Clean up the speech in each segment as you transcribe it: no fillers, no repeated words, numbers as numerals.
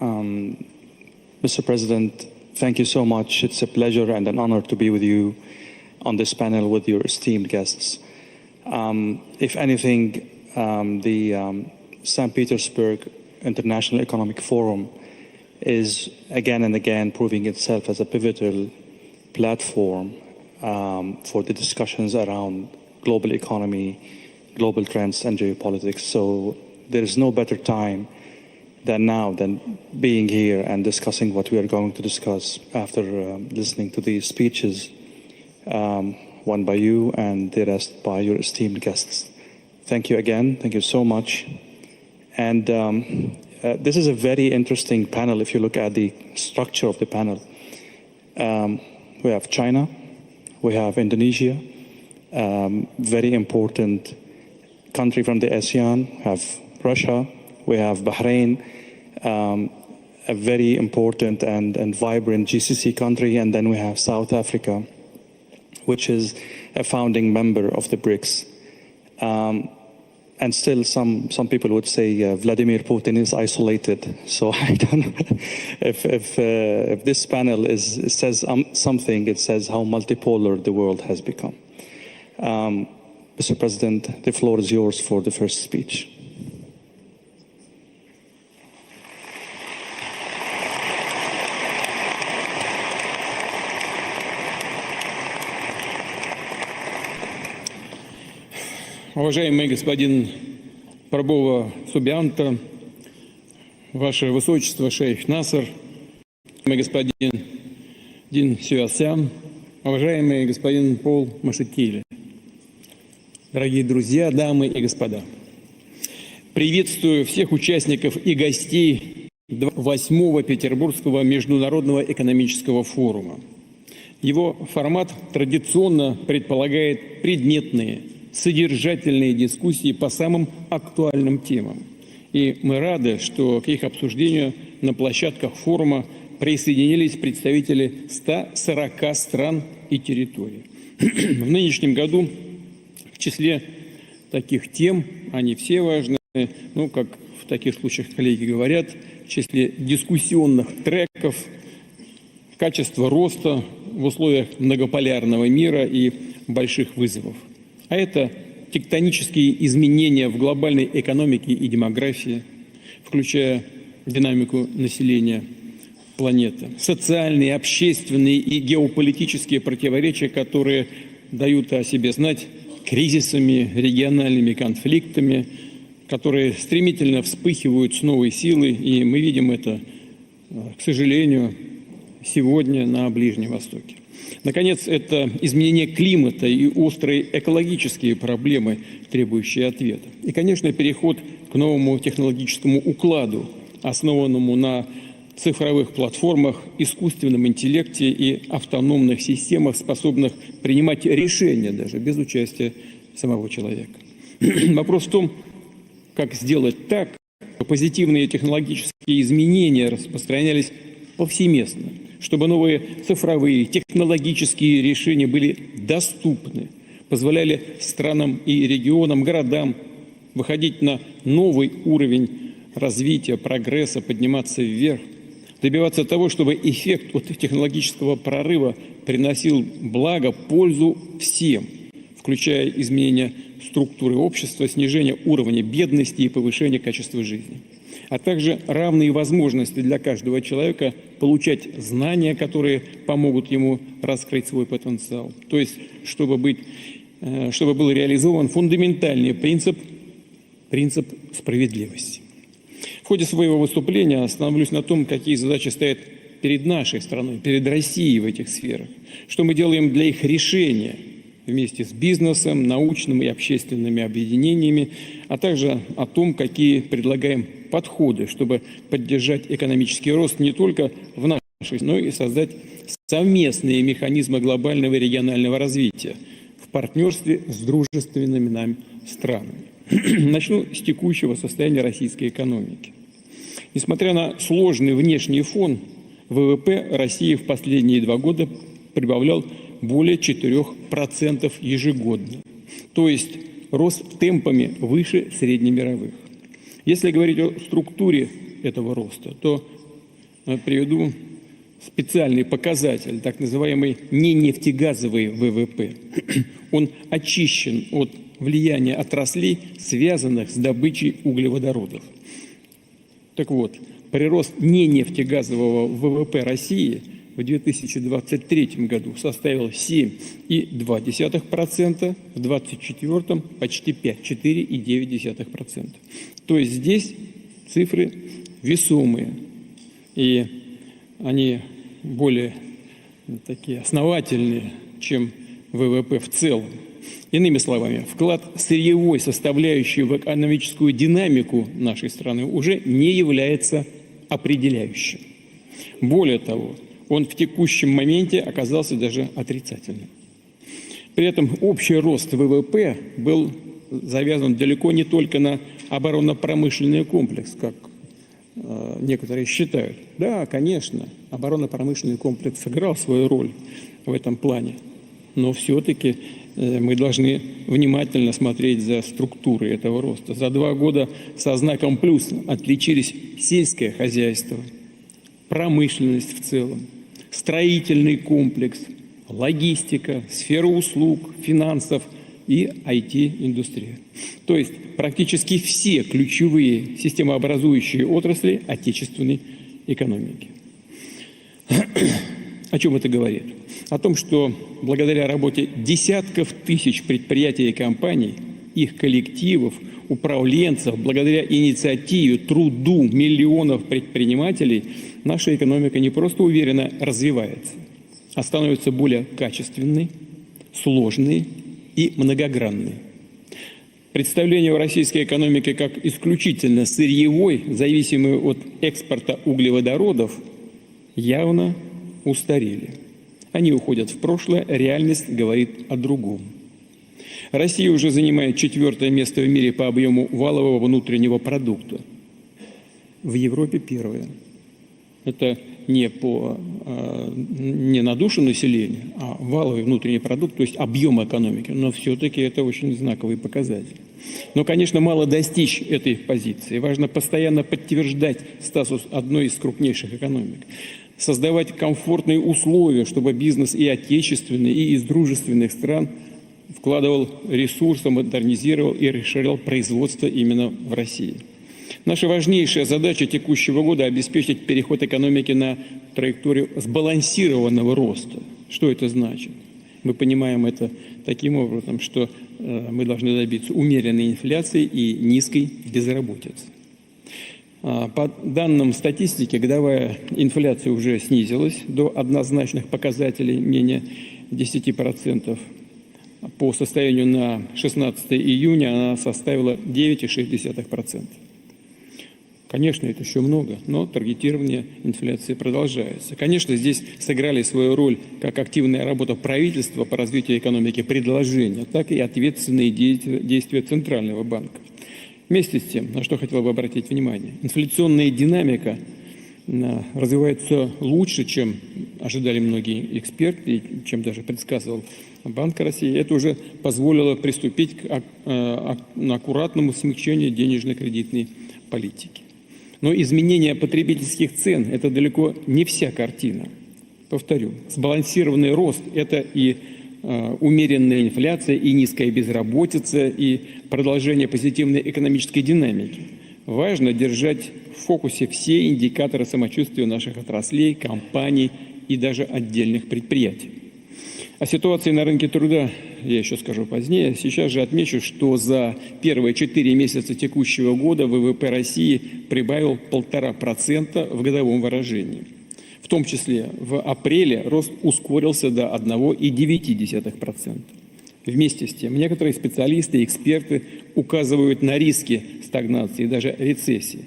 Mr. President, thank you so much. It's a pleasure and an honor to be with you on this panel with your esteemed guests. If anything, the St. Petersburg International Economic Forum is again and again proving itself as a pivotal platform for the discussions around global economy, global trends, and geopolitics. So there is no better time than now than being here and discussing what we are going to discuss after listening to these speeches, one by you and the rest by your esteemed guests. Thank you again. Thank you so much. And this is a very interesting panel if you look at the structure of the panel. We have China, we have Indonesia, very important country from the ASEAN, we have Russia, we have Bahrain, a very important and vibrant GCC country, and then we have South Africa, which is a founding member of the BRICS. And still some people would say Vladimir Putin is isolated. So I don't know if this panel says something, it says how multipolar the world has become. Mr. President, the floor is yours for the first speech. Уважаемый господин Prabowo Субианто, Ваше Высочество шейх Насер, уважаемый господин Дин Сюасян, уважаемый господин Пол Машекили, дорогие друзья, дамы и господа, приветствую всех участников и гостей 8-го Петербургского международного экономического форума. Его формат традиционно предполагает предметные, содержательные дискуссии по самым актуальным темам. И мы рады, что к их обсуждению на площадках форума присоединились представители 140 стран и территорий. В нынешнем году в числе таких тем, они все важны, ну, как в таких случаях коллеги говорят, в числе дискуссионных треков, качество роста в условиях многополярного мира и больших вызовов. А это тектонические изменения в глобальной экономике и демографии, включая динамику населения планеты, социальные, общественные и геополитические противоречия, которые дают о себе знать кризисами, региональными конфликтами, которые стремительно вспыхивают с новой силой, и мы видим это, к сожалению, сегодня на Ближнем Востоке. Наконец, это изменение климата и острые экологические проблемы, требующие ответа. И, конечно, переход к новому технологическому укладу, основанному на цифровых платформах, искусственном интеллекте и автономных системах, способных принимать решения даже без участия самого человека. Вопрос в том, как сделать так, чтобы позитивные технологические изменения распространялись повсеместно, чтобы новые цифровые технологические решения были доступны, позволяли странам и регионам, городам выходить на новый уровень развития, прогресса, подниматься вверх, добиваться того, чтобы эффект от технологического прорыва приносил благо, пользу всем, включая изменение структуры общества, снижение уровня бедности и повышение качества жизни, а также равные возможности для каждого человека получать знания, которые помогут ему раскрыть свой потенциал. То есть, чтобы был реализован фундаментальный принцип справедливости. В ходе своего выступления остановлюсь на том, какие задачи стоят перед нашей страной, перед Россией в этих сферах, что мы делаем для их решения вместе с бизнесом, научными и общественными объединениями, а также о том, какие предлагаем подходы, чтобы поддержать экономический рост не только в нашей, но и создать совместные механизмы глобального и регионального развития в партнерстве с дружественными нам странами. Начну с текущего состояния российской экономики. Несмотря на сложный внешний фон, ВВП России в последние 2 года прибавлял более 4% ежегодно. То есть рост темпами выше среднемировых. Если говорить о структуре этого роста, то приведу специальный показатель, так называемый ненефтегазовый ВВП. Он очищен от влияния отраслей, связанных с добычей углеводородов. Так вот, прирост ненефтегазового ВВП России в 2023 году составил 7,2%, в 2024 почти 5, 4,9%. То есть здесь цифры весомые, и они более такие основательные, чем ВВП в целом. Иными словами, вклад сырьевой составляющей в экономическую динамику нашей страны уже не является определяющим. Более того, он в текущем моменте оказался даже отрицательным. При этом общий рост ВВП был завязан далеко не только на оборонно-промышленный комплекс, как некоторые считают. Да, конечно, оборонно-промышленный комплекс сыграл свою роль в этом плане, но все-таки мы должны внимательно смотреть за структурой этого роста. За 2 года со знаком плюс отличились сельское хозяйство, промышленность в целом, строительный комплекс, логистика, сфера услуг, финансов и IT-индустрия. То есть практически все ключевые системообразующие отрасли отечественной экономики. О чем это говорит? О том, что благодаря работе десятков тысяч предприятий и компаний, их коллективов, управленцев, благодаря инициативе, труду миллионов предпринимателей, наша экономика не просто уверенно развивается, а становится более качественной, сложной и многогранной. Представление о российской экономике как исключительно сырьевой, зависимой от экспорта углеводородов, явно устарели. Они уходят в прошлое, реальность говорит о другом. Россия уже занимает 4-е место в мире по объему валового внутреннего продукта. В Европе 1-е. Это не на душу населения, а валовый внутренний продукт, то есть объем экономики. Но все-таки это очень знаковый показатель. Но, конечно, мало достичь этой позиции. Важно постоянно подтверждать статус одной из крупнейших экономик. Создавать комфортные условия, чтобы бизнес и отечественный, и из дружественных стран вкладывал ресурсы, модернизировал и расширял производство именно в России. Наша важнейшая задача текущего года – обеспечить переход экономики на траекторию сбалансированного роста. Что это значит? Мы понимаем это таким образом, что мы должны добиться умеренной инфляции и низкой безработицы. По данным статистики, годовая инфляция уже снизилась до однозначных показателей менее 10%. По состоянию на 16 июня она составила 9,6%. Конечно, это еще много, но таргетирование инфляции продолжается. Конечно, здесь сыграли свою роль как активная работа правительства по развитию экономики предложения, так и ответственные действия Центрального банка. Вместе с тем, на что хотел бы обратить внимание, инфляционная динамика развивается лучше, чем ожидали многие эксперты, и чем даже предсказывал Банк России. Это уже позволило приступить к аккуратному смягчению денежно-кредитной политики. Но изменение потребительских цен – это далеко не вся картина. Повторю, сбалансированный рост – это и умеренная инфляция, и низкая безработица, и продолжение позитивной экономической динамики. Важно держать в фокусе все индикаторы самочувствия наших отраслей, компаний и даже отдельных предприятий. О ситуации на рынке труда я еще скажу позднее. Сейчас же отмечу, что за первые 4 месяца текущего года ВВП России прибавил 1,5% в годовом выражении. В том числе в апреле рост ускорился до 1,9%. Вместе с тем, некоторые специалисты и эксперты указывают на риски стагнации и даже рецессии.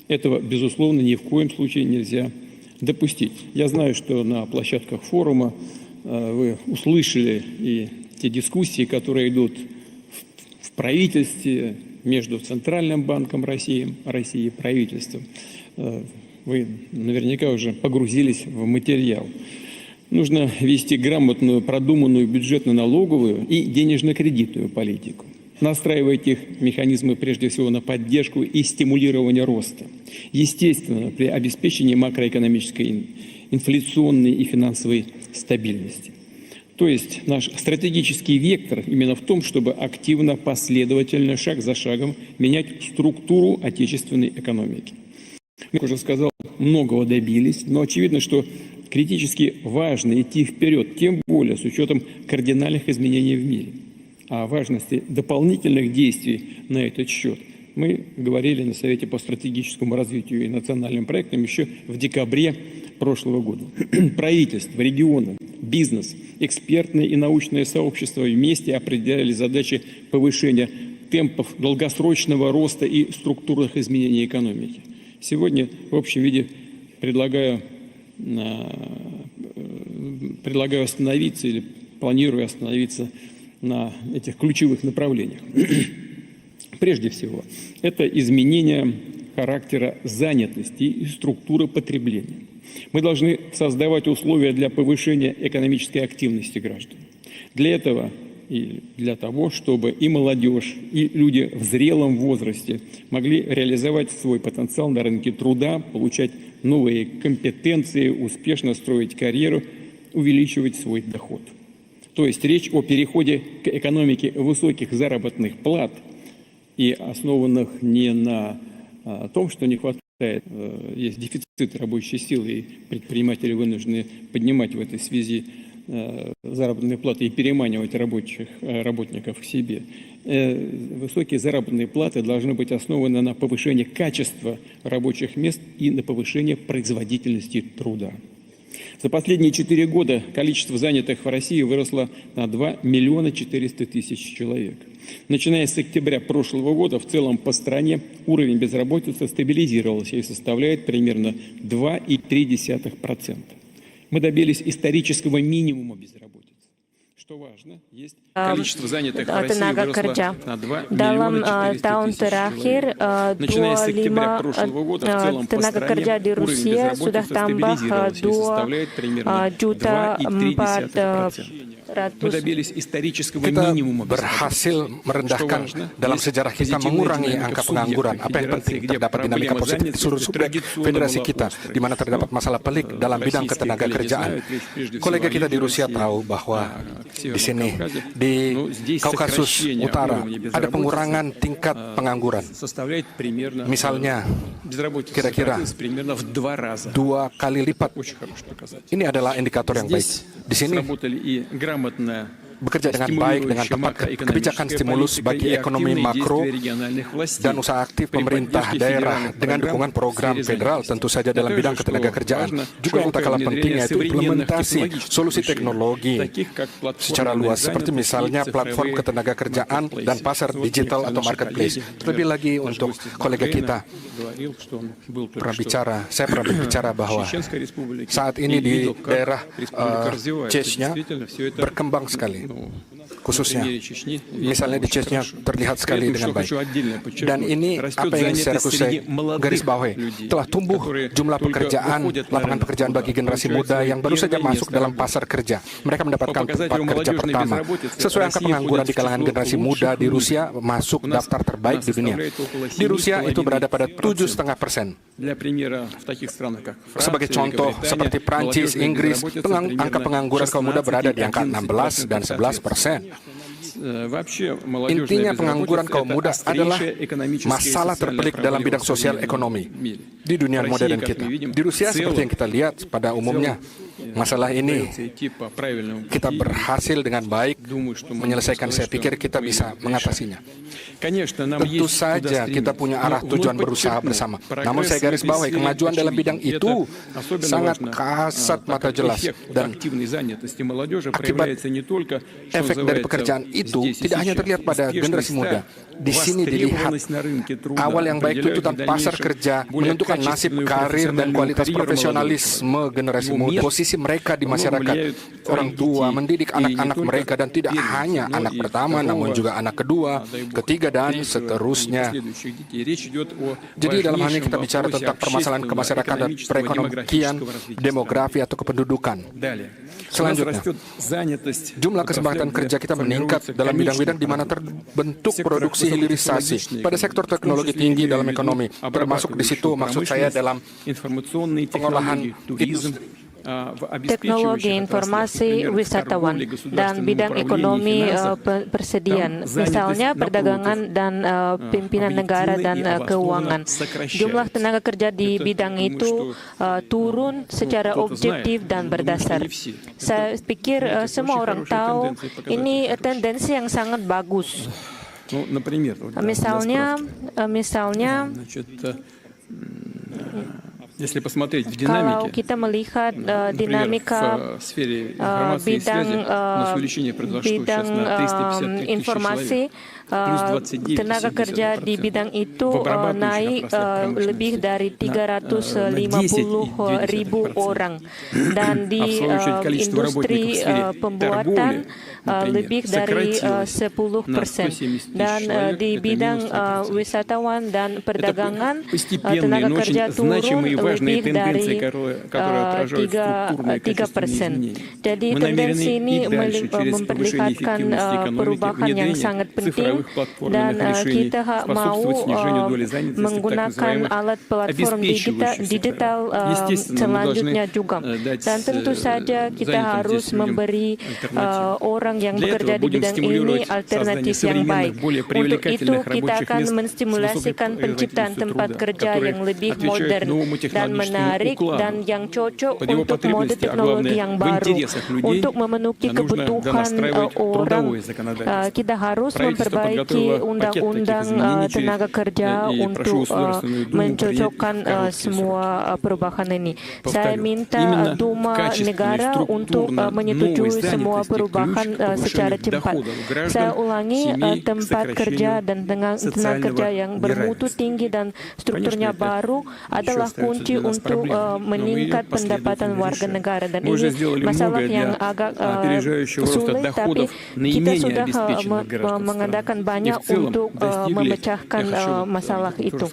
Этого, безусловно, ни в коем случае нельзя допустить. Я знаю, что на площадках форума вы услышали и те дискуссии, которые идут в правительстве между Центральным банком России и правительством. Вы наверняка уже погрузились в материал. Нужно вести грамотную, продуманную бюджетно-налоговую и денежно-кредитную политику. настраивать их механизмы прежде всего на поддержку и стимулирование роста. Естественно, при обеспечении макроэкономической, инфляционной и финансовой стабильности. То есть наш стратегический вектор именно в том, чтобы активно, последовательно, шаг за шагом менять структуру отечественной экономики. Как уже сказал, многого добились, но очевидно, что критически важно идти вперед, тем более с учетом кардинальных изменений в мире. О важности дополнительных действий на этот счет мы говорили на Совете по стратегическому развитию и национальным проектам еще в декабре прошлого года. Правительство, регионы, бизнес, экспертное и научное сообщество вместе определяли задачи повышения темпов долгосрочного роста и структурных изменений экономики. Сегодня в общем виде предлагаю остановиться или планирую остановиться на этих ключевых направлениях. Прежде всего, это изменение характера занятости и структуры потребления. Мы должны создавать условия для повышения экономической активности граждан. Для этого и для того, чтобы и молодежь, и люди в зрелом возрасте могли реализовать свой потенциал на рынке труда, получать новые компетенции, успешно строить карьеру, увеличивать свой доход. То есть речь о переходе к экономике высоких заработных плат и основанных не на том, что не хватает, есть дефицит рабочей силы, и предприниматели вынуждены поднимать в этой связи заработные платы и переманивать работников к себе. Высокие заработные платы должны быть основаны на повышении качества рабочих мест и на повышении производительности труда. За последние 4 года количество занятых в России выросло на 2 миллиона 400 тысяч человек. Начиная с октября прошлого года в целом по стране уровень безработицы стабилизировался и составляет примерно 2,3%. Мы добились исторического минимума безработицы. Что важно, есть количество занятых в России выросло на 2 миллиона 400 тысяч человек. Начиная с октября прошлого года в целом по стране уровень безработицы стабилизировался и составляет примерно 2,3%. Мы добились исторического минимума berhasil merendahkan dalam sejarah kita mengurangi angka pengangguran. Apa yang penting terdapat dinamika positif di seluruh subjek federasi kita, di mana terdapat masalah pelik dalam bidang ketenagakerjaan. Kolega kita di Rusia tahu bahwa di sini di Kaukasus Utara ada pengurangan tingkat pengangguran. Misalnya kira-kira 2 kali lipat. Ini adalah indikator yang baik. Di sini bekerja dengan baik dengan tepat kebijakan stimulus bagi ekonomi makro dan usaha aktif pemerintah daerah dengan dukungan program federal tentu saja dalam bidang ketenagakerjaan. Juga yang tak kalah penting yaitu implementasi solusi teknologi secara luas seperti misalnya platform ketenagakerjaan dan pasar digital atau marketplace. Terlebih lagi untuk kolega kita saya pernah berbicara bahwa saat ini di daerah Chechnya berkembang sekali. Khususnya, misalnya di Chechnya terlihat sekali dengan baik. Dan ini apa yang secara khusus saya garis bawahi, telah tumbuh jumlah pekerjaan, lapangan pekerjaan bagi generasi muda yang baru saja masuk dalam pasar kerja. Mereka mendapatkan tempat kerja pertama. Sesuai angka pengangguran di kalangan generasi muda di Rusia masuk daftar terbaik di dunia. Di Rusia itu berada pada 7,5%. Sebagai contoh, seperti Prancis, Inggris, angka pengangguran kaum muda berada di angka 16 dan 11%. Intinya pengangguran kaum muda adalah masalah terpelik dalam bidang sosial ekonomi di dunia modern kita. Di Rusia seperti yang kita lihat pada umumnya, masalah ini kita berhasil dengan baik menyelesaikan. Saya pikir kita bisa mengatasinya. Tentu saja kita punya arah tujuan berusaha bersama. Namun saya garis bawahi kemajuan dalam bidang itu sangat kasat mata jelas dan akibat efek dari pekerjaan itu tidak hanya terlihat pada generasi muda. Di sini dilihat awal yang baik tuntutan pasar kerja menentukan nasib karir dan kualitas profesionalisme generasi muda. Posisi mereka di masyarakat. Orang tua mendidik anak-anak mereka dan tidak hanya anak pertama, namun juga anak kedua, ketiga, dan seterusnya. Jadi dalam hal ini kita bicara tentang permasalahan kemasyarakatan, perekonomian, demografi atau kependudukan. Selanjutnya, jumlah kesempatan kerja kita meningkat dalam bidang-bidang di mana terbentuk produksi hilirisasi pada sektor teknologi tinggi dalam ekonomi, termasuk di situ maksud saya dalam pengolahan teknologi informasi wisatawan dan bidang ekonomi persediaan, misalnya perdagangan dan pimpinan negara dan keuangan. Jumlah tenaga kerja di bidang itu turun secara objektif dan berdasar. Saya pikir semua orang tahu ini tendensi yang sangat bagus. Misalnya kalau kita melihat dinamika bidang informasi, tenaga kerja di bidang itu naik lebih dari 350.000 orang, dan di industri pembuatan lebih dari 10%, dan di bidang wisatawan dan perdagangan tenaga kerja turun lebih dari 3%. Jadi tendensi ini memperlihatkan perubahan yang sangat penting, dan kita mau menggunakan alat platform digital selanjutnya juga. Dan tentu saja kita harus memberi orang yang bekerja di bidang ini alternatif yang baik. Untuk itu kita akan menstimulasikan penciptaan tempat kerja yang lebih modern dan menarik dan yang cocok untuk mode teknologi yang baru. Untuk memenuhi kebutuhan orang, kita harus memperbaiki undang-undang tenaga kerja untuk mencocokkan semua perubahan ini. Saya minta Duma negara untuk menyetujui semua perubahan secara cepat. Saya ulangi, tempat kerja dan tenaga kerja yang bermutu tinggi dan strukturnya baru adalah kunci untuk meningkat pendapatan warga negara, dan ini masalah yang agak sulit, tapi kita sudah mengadakan banyak untuk memecahkan masalah itu,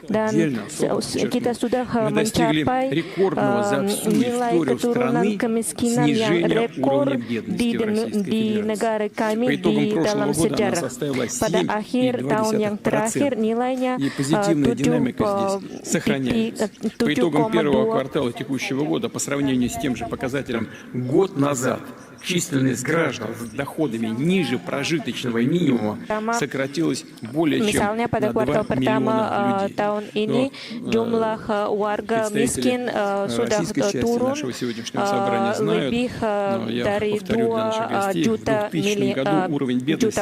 dan kita sudah mencapai nilai keturunan kemiskinan yang rekor di negara kami di dalam sejarah. Pada akhir tahun yang terakhir nilainya 7,2 квартала текущего года по сравнению с тем же показателем год назад численность граждан с доходами ниже прожиточного минимума сократилась более чем Misalnya pada kuartal pertama tahun ini jumlah warga miskin sudah turun lebih dari 2 juta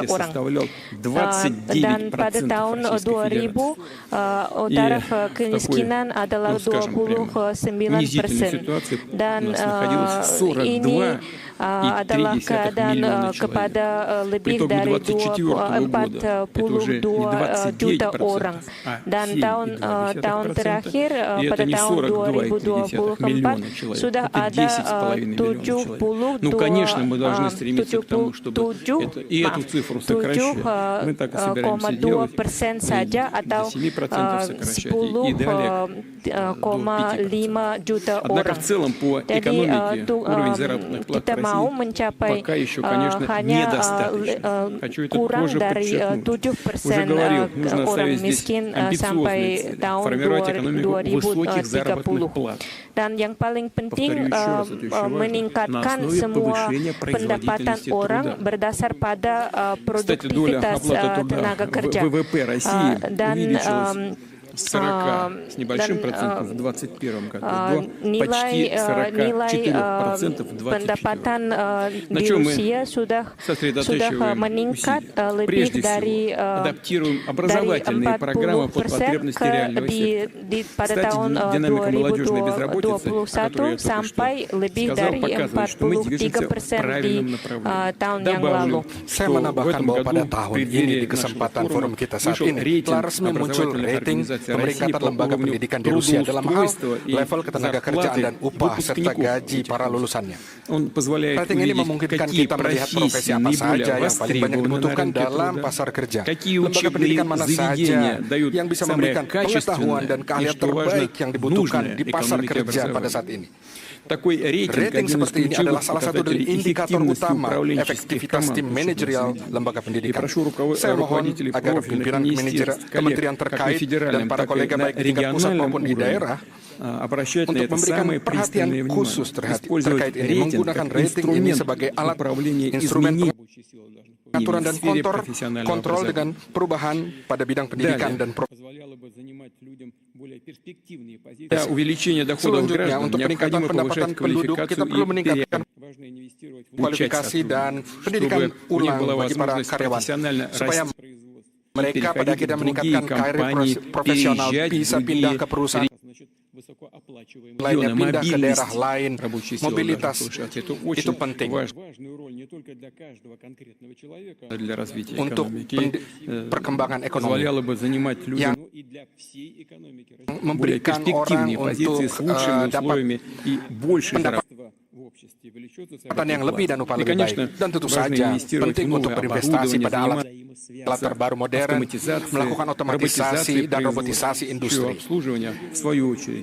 orang. Dan pada tahun 2000 taraf kemiskinan adalah 29%. Dan ini adalah keadaan kepada lebih dari 42 juta orang. Dan tahun terakhir pada tahun 2024 sudah ada 7,2% saja, atau 10,5 juta orang. Jadi kita mau mencapai hanya kurang dari 7% orang miskin sampai tahun 2030. Dan yang paling penting meningkatkan semua pendapatan orang berdasar pada produktivitas tenaga kerja. Dan nilai pendapatan di Rusia sudah meningkat lebih dari 40% pada tahun 2021 sampai lebih dari 43% di tahun yang lalu. Saya menambahkan bahwa pada tahun ini di kesempatan forum kita saat ini telah resmi muncul rating pemeringkatan lembaga pendidikan di Rusia dalam hal level ketenaga kerjaan dan upah serta gaji para lulusannya. Rating ini memungkinkan kita melihat profesi apa saja yang paling banyak dibutuhkan dalam pasar kerja, lembaga pendidikan mana saja yang bisa memberikan pengetahuan dan keahlian terbaik yang dibutuhkan di pasar kerja pada saat ini. Rating seperti ini adalah salah satu dari indikator utama efektivitas tim manajerial lembaga pendidikan. Saya mohon agar pimpinan kementerian terkait dan para kolega baik di tingkat pusat maupun di daerah untuk memberikan perhatian khusus terkait ini, menggunakan rating ini sebagai alat instrumen pengaturan dan kontrol dengan perubahan pada bidang pendidikan dan selanjutnya, untuk peningkatan pendapatan penduduk, kita perlu meningkatkan kualifikasi dan pendidikan ulang bagi para karyawan, supaya mereka pada akhirnya meningkatkan karir profesional, bisa pindah ke perusahaan lainnya, pindah ke daerah lain. Mobilitas itu penting untuk perkembangan ekonomi yang memberikan orang untuk dapat pendapatan yang lebih dan upah lebih baik. Dan tentu saja penting untuk berinvestasi pada alat terbaru modern, melakukan otomatisasi dan robotisasi industri.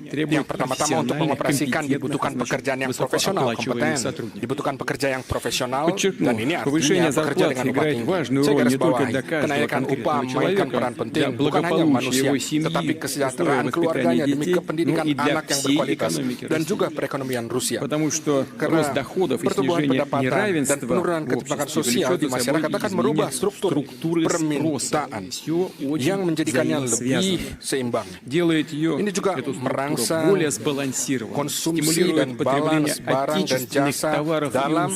Yang pertama-tama untuk mengoperasikan dibutuhkan pekerjaan yang profesional, kompeten, dibutuhkan pekerja yang profesional, dan ini artinya pekerja dengan upah tinggi. Saya garis bawahi, kenaikan upah memainkan peran penting, bukan hanya manusia, tetapi kesejahteraan keluarganya demi kependidikan anak yang berkualitas, dan juga perekonomian Rusia. Karena pertumbuhan pendapatan dan penurunan ketimpangan sosial di masyarakat akan merubah struktur permintaan yang menjadikannya lebih seimbang. Ini juga merangsang konsumsi dan balans barang dan jasa dalam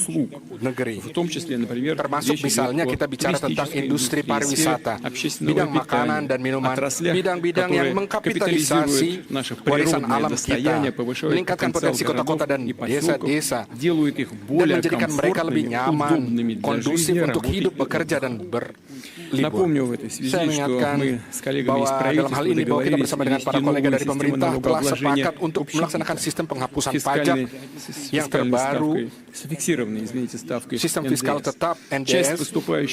negeri. Termasuk misalnya kita bicara tentang industri pariwisata, bidang makanan dan minuman, bidang-bidang yang mengkapitalisasi warisan alam kita, meningkatkan potensi kota-kota dan desa-desa, dan menjadikan mereka lebih nyaman, kondusif untuk hidup, bekerja, dan berlibur. Saya mengingatkan bahwa dalam hal ini bahwa kita bersama dengan para kolega dari pemerintah telah sepakat untuk melaksanakan sistem penghapusan pajak yang terbaru, sistem fiskal tetap NDS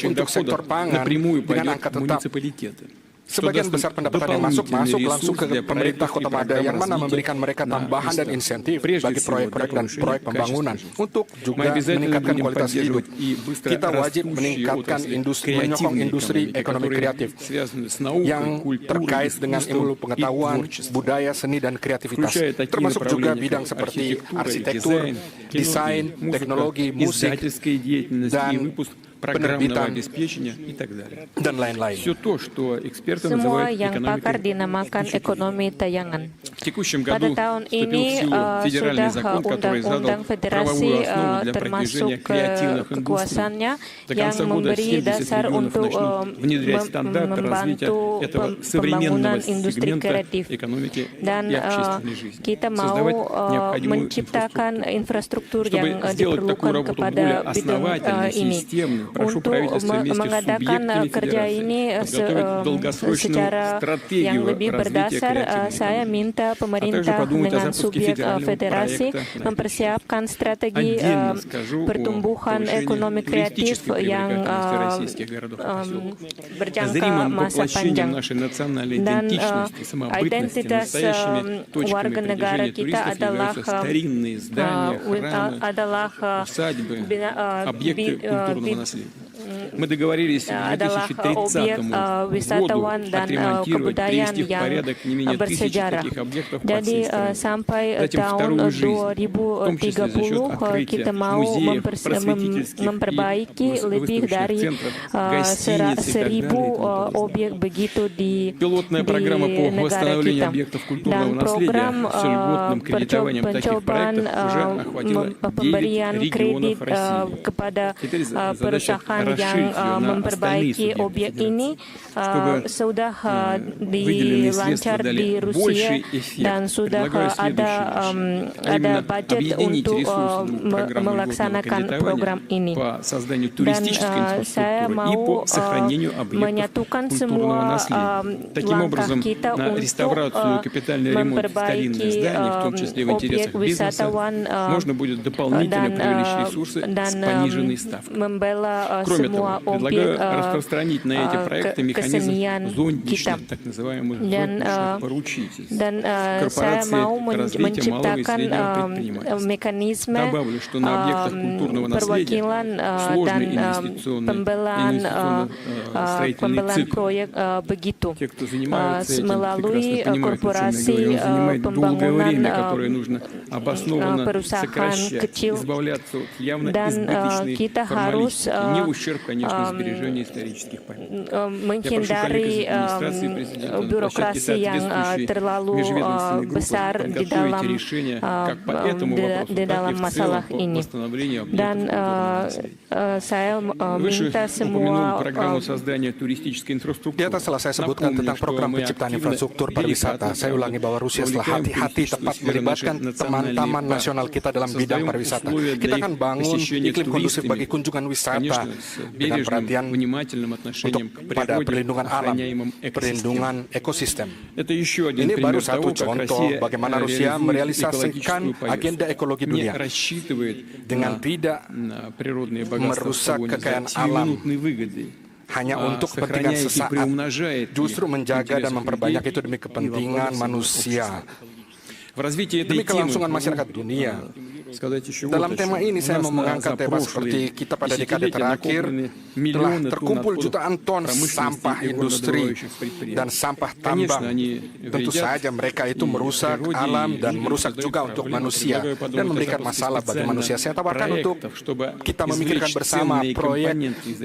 untuk sektor pangan dengan angka tetap. Sebagian besar pendapatan yang masuk langsung ke pemerintah Kota Mada, yang mana memberikan mereka tambahan dan insentif bagi proyek-proyek dan proyek pembangunan untuk juga meningkatkan kualitas hidup. Kita wajib meningkatkan menyokong industri ekonomi kreatif yang terkait dengan ilmu pengetahuan, budaya, seni, dan kreativitas, termasuk juga bidang seperti arsitektur, desain, teknologi, musik, dan penerbitan, dan lain-lain. Semua yang pakar dinamakan ekonomi tayangan. Pada tahun ini sudah undang-undang federasi termasuk kekuasaannya yang memberi dasar untuk membantu pembangunan industri kreatif. Dan kita mau menciptakan infrastruktur yang diperlukan kepada bidang ini. Untuk mengadakan kerja ini secara yang lebih berdasar, saya minta pemerintah dengan subjek federasi mempersiapkan strategi pertumbuhan ekonomi kreatif yang berjangka masa panjang. Dan identitas warga negara kita adalah adalah objek wisatawan dan kebudayaan yang bersejarah. Jadi sampai tahun 2030 kita mau memperbaiki lebih dari 1.000 objek begitu di negara kita. Dan program pencobaan pemberian kredit kepada perusahaan yang memperbaiki objek ini sudah dilancar di Rusia dan sudah ada budget untuk melaksanakan program ini. Dan saya mau menyatukan semua langkah kita untuk memperbaiki objek wisatawan dan membela semua objek kesenian kita. Dan saya mau menciptakan mekanisme perwakilan dan pembelaan proyek begitu melalui korporasi pembangunan perusahaan kecil, dan kita harus menghindari birokrasi yang terlalu besar di dalam masalah ini. Dan saya minta semua di atas telah saya sebutkan tentang program penciptaan infrastruktur pariwisata. Saya ulangi bahwa Rusia setelah hati-hati tepat melibatkan teman-teman nasional kita dalam bidang pariwisata. Kita akan bangun iklim kondusif bagi kunjungan wisata dengan perhatian untuk pada perlindungan alam, perlindungan ekosistem. Ini baru satu contoh bagaimana Rusia merealisasikan agenda ekologi dunia dengan tidak merusak kekayaan alam hanya untuk kepentingan sesaat, justru menjaga dan memperbanyak itu demi kepentingan manusia, demi kelangsungan masyarakat dunia. Dalam tema ini saya mau mengangkat tema seperti kita pada dekade terakhir telah terkumpul jutaan ton sampah industri dan sampah tambang. Tentu saja mereka itu merusak alam dan merusak juga untuk manusia dan memberikan masalah bagi manusia. Saya tawarkan untuk kita memikirkan bersama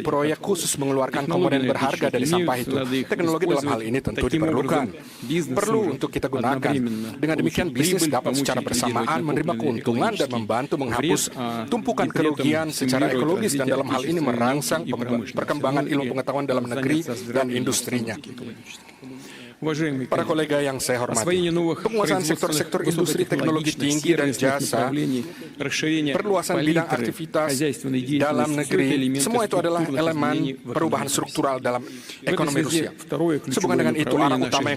proyek khusus mengeluarkan komponen berharga dari sampah itu. Teknologi dalam hal ini tentu diperlukan, perlu untuk kita gunakan. Dengan demikian bisnis dapat secara bersamaan menerima keuntungan dan membantu menghapus tumpukan kerugian secara ekologis dan dalam hal ini merangsang perkembangan ilmu pengetahuan dalam negeri dan industrinya. Para kolega yang saya hormati, penguasaan sektor-sektor industri teknologi tinggi dan jasa, perluasan bidang aktivitas dalam negeri, semua itu adalah elemen perubahan struktural dalam ekonomi Rusia. Sehubungan dengan itu, arah utama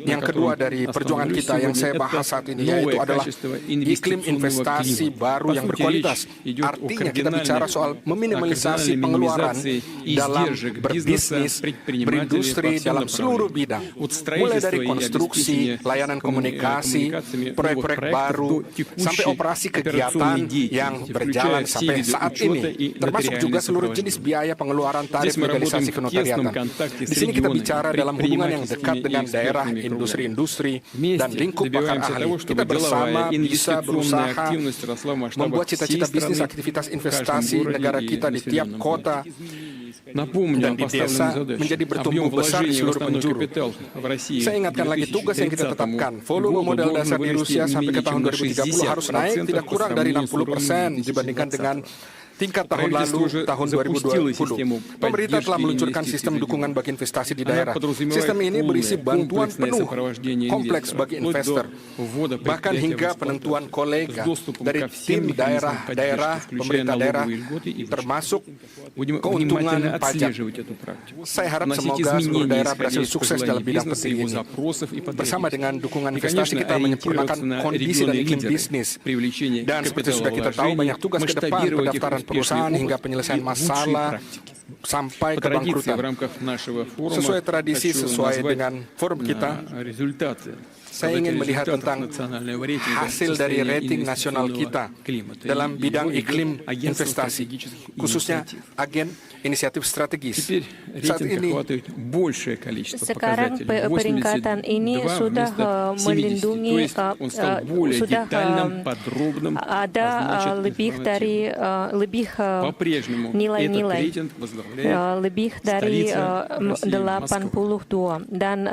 yang kedua dari perjuangan kita yang saya bahas saat ini, yaitu adalah iklim investasi baru yang berkualitas. Artinya kita bicara soal meminimalisasi pengeluaran dalam berbisnis, berindustri dalam seluruh bidang. Mulai dari konstruksi, layanan komunikasi, proyek-proyek baru, sampai operasi kegiatan yang berjalan sampai saat ini, termasuk juga seluruh jenis biaya pengeluaran tarif legalisasi kenotariatan. Di sini kita bicara dalam hubungan yang dekat dengan daerah, industri-industri, dan lingkup pakar ahli. Kita bersama bisa berusaha membuat cita-cita bisnis aktivitas investasi negara kita di tiap kota dan di desa menjadi bertumbuh besar di seluruh penjuru. Saya ingatkan lagi tugas yang kita tetapkan. Volume modal dasar di Rusia sampai ke tahun 2030 harus naik tidak kurang dari 60% dibandingkan dengan tingkat tahun lalu, tahun 2020. Pemerintah telah meluncurkan sistem dukungan bagi investasi di daerah. Sistem ini berisi bantuan penuh, kompleks bagi investor, bahkan hingga penentuan kolega dari tim daerah, pemerintah daerah, termasuk keuntungan pajak. Saya harap semoga seluruh daerah berhasil sukses dalam bidang penting ini. Bersama dengan dukungan investasi, kita menyempurnakan kondisi dan iklim bisnis. Dan seperti sudah kita tahu, banyak tugas ke depan, pendaftaran perusahaan hingga penyelesaian masalah sampai kebangkrutan. Sesuai tradisi, sesuai dengan forum kita, saya ingin melihat tentang hasil dari rating nasional kita dalam bidang iklim investasi, khususnya agen inisiatif strategis. Saat ini, sekarang peringkatan ini sudah melindungi, sudah ada lebih nilai-nilai lebih dari 82 dan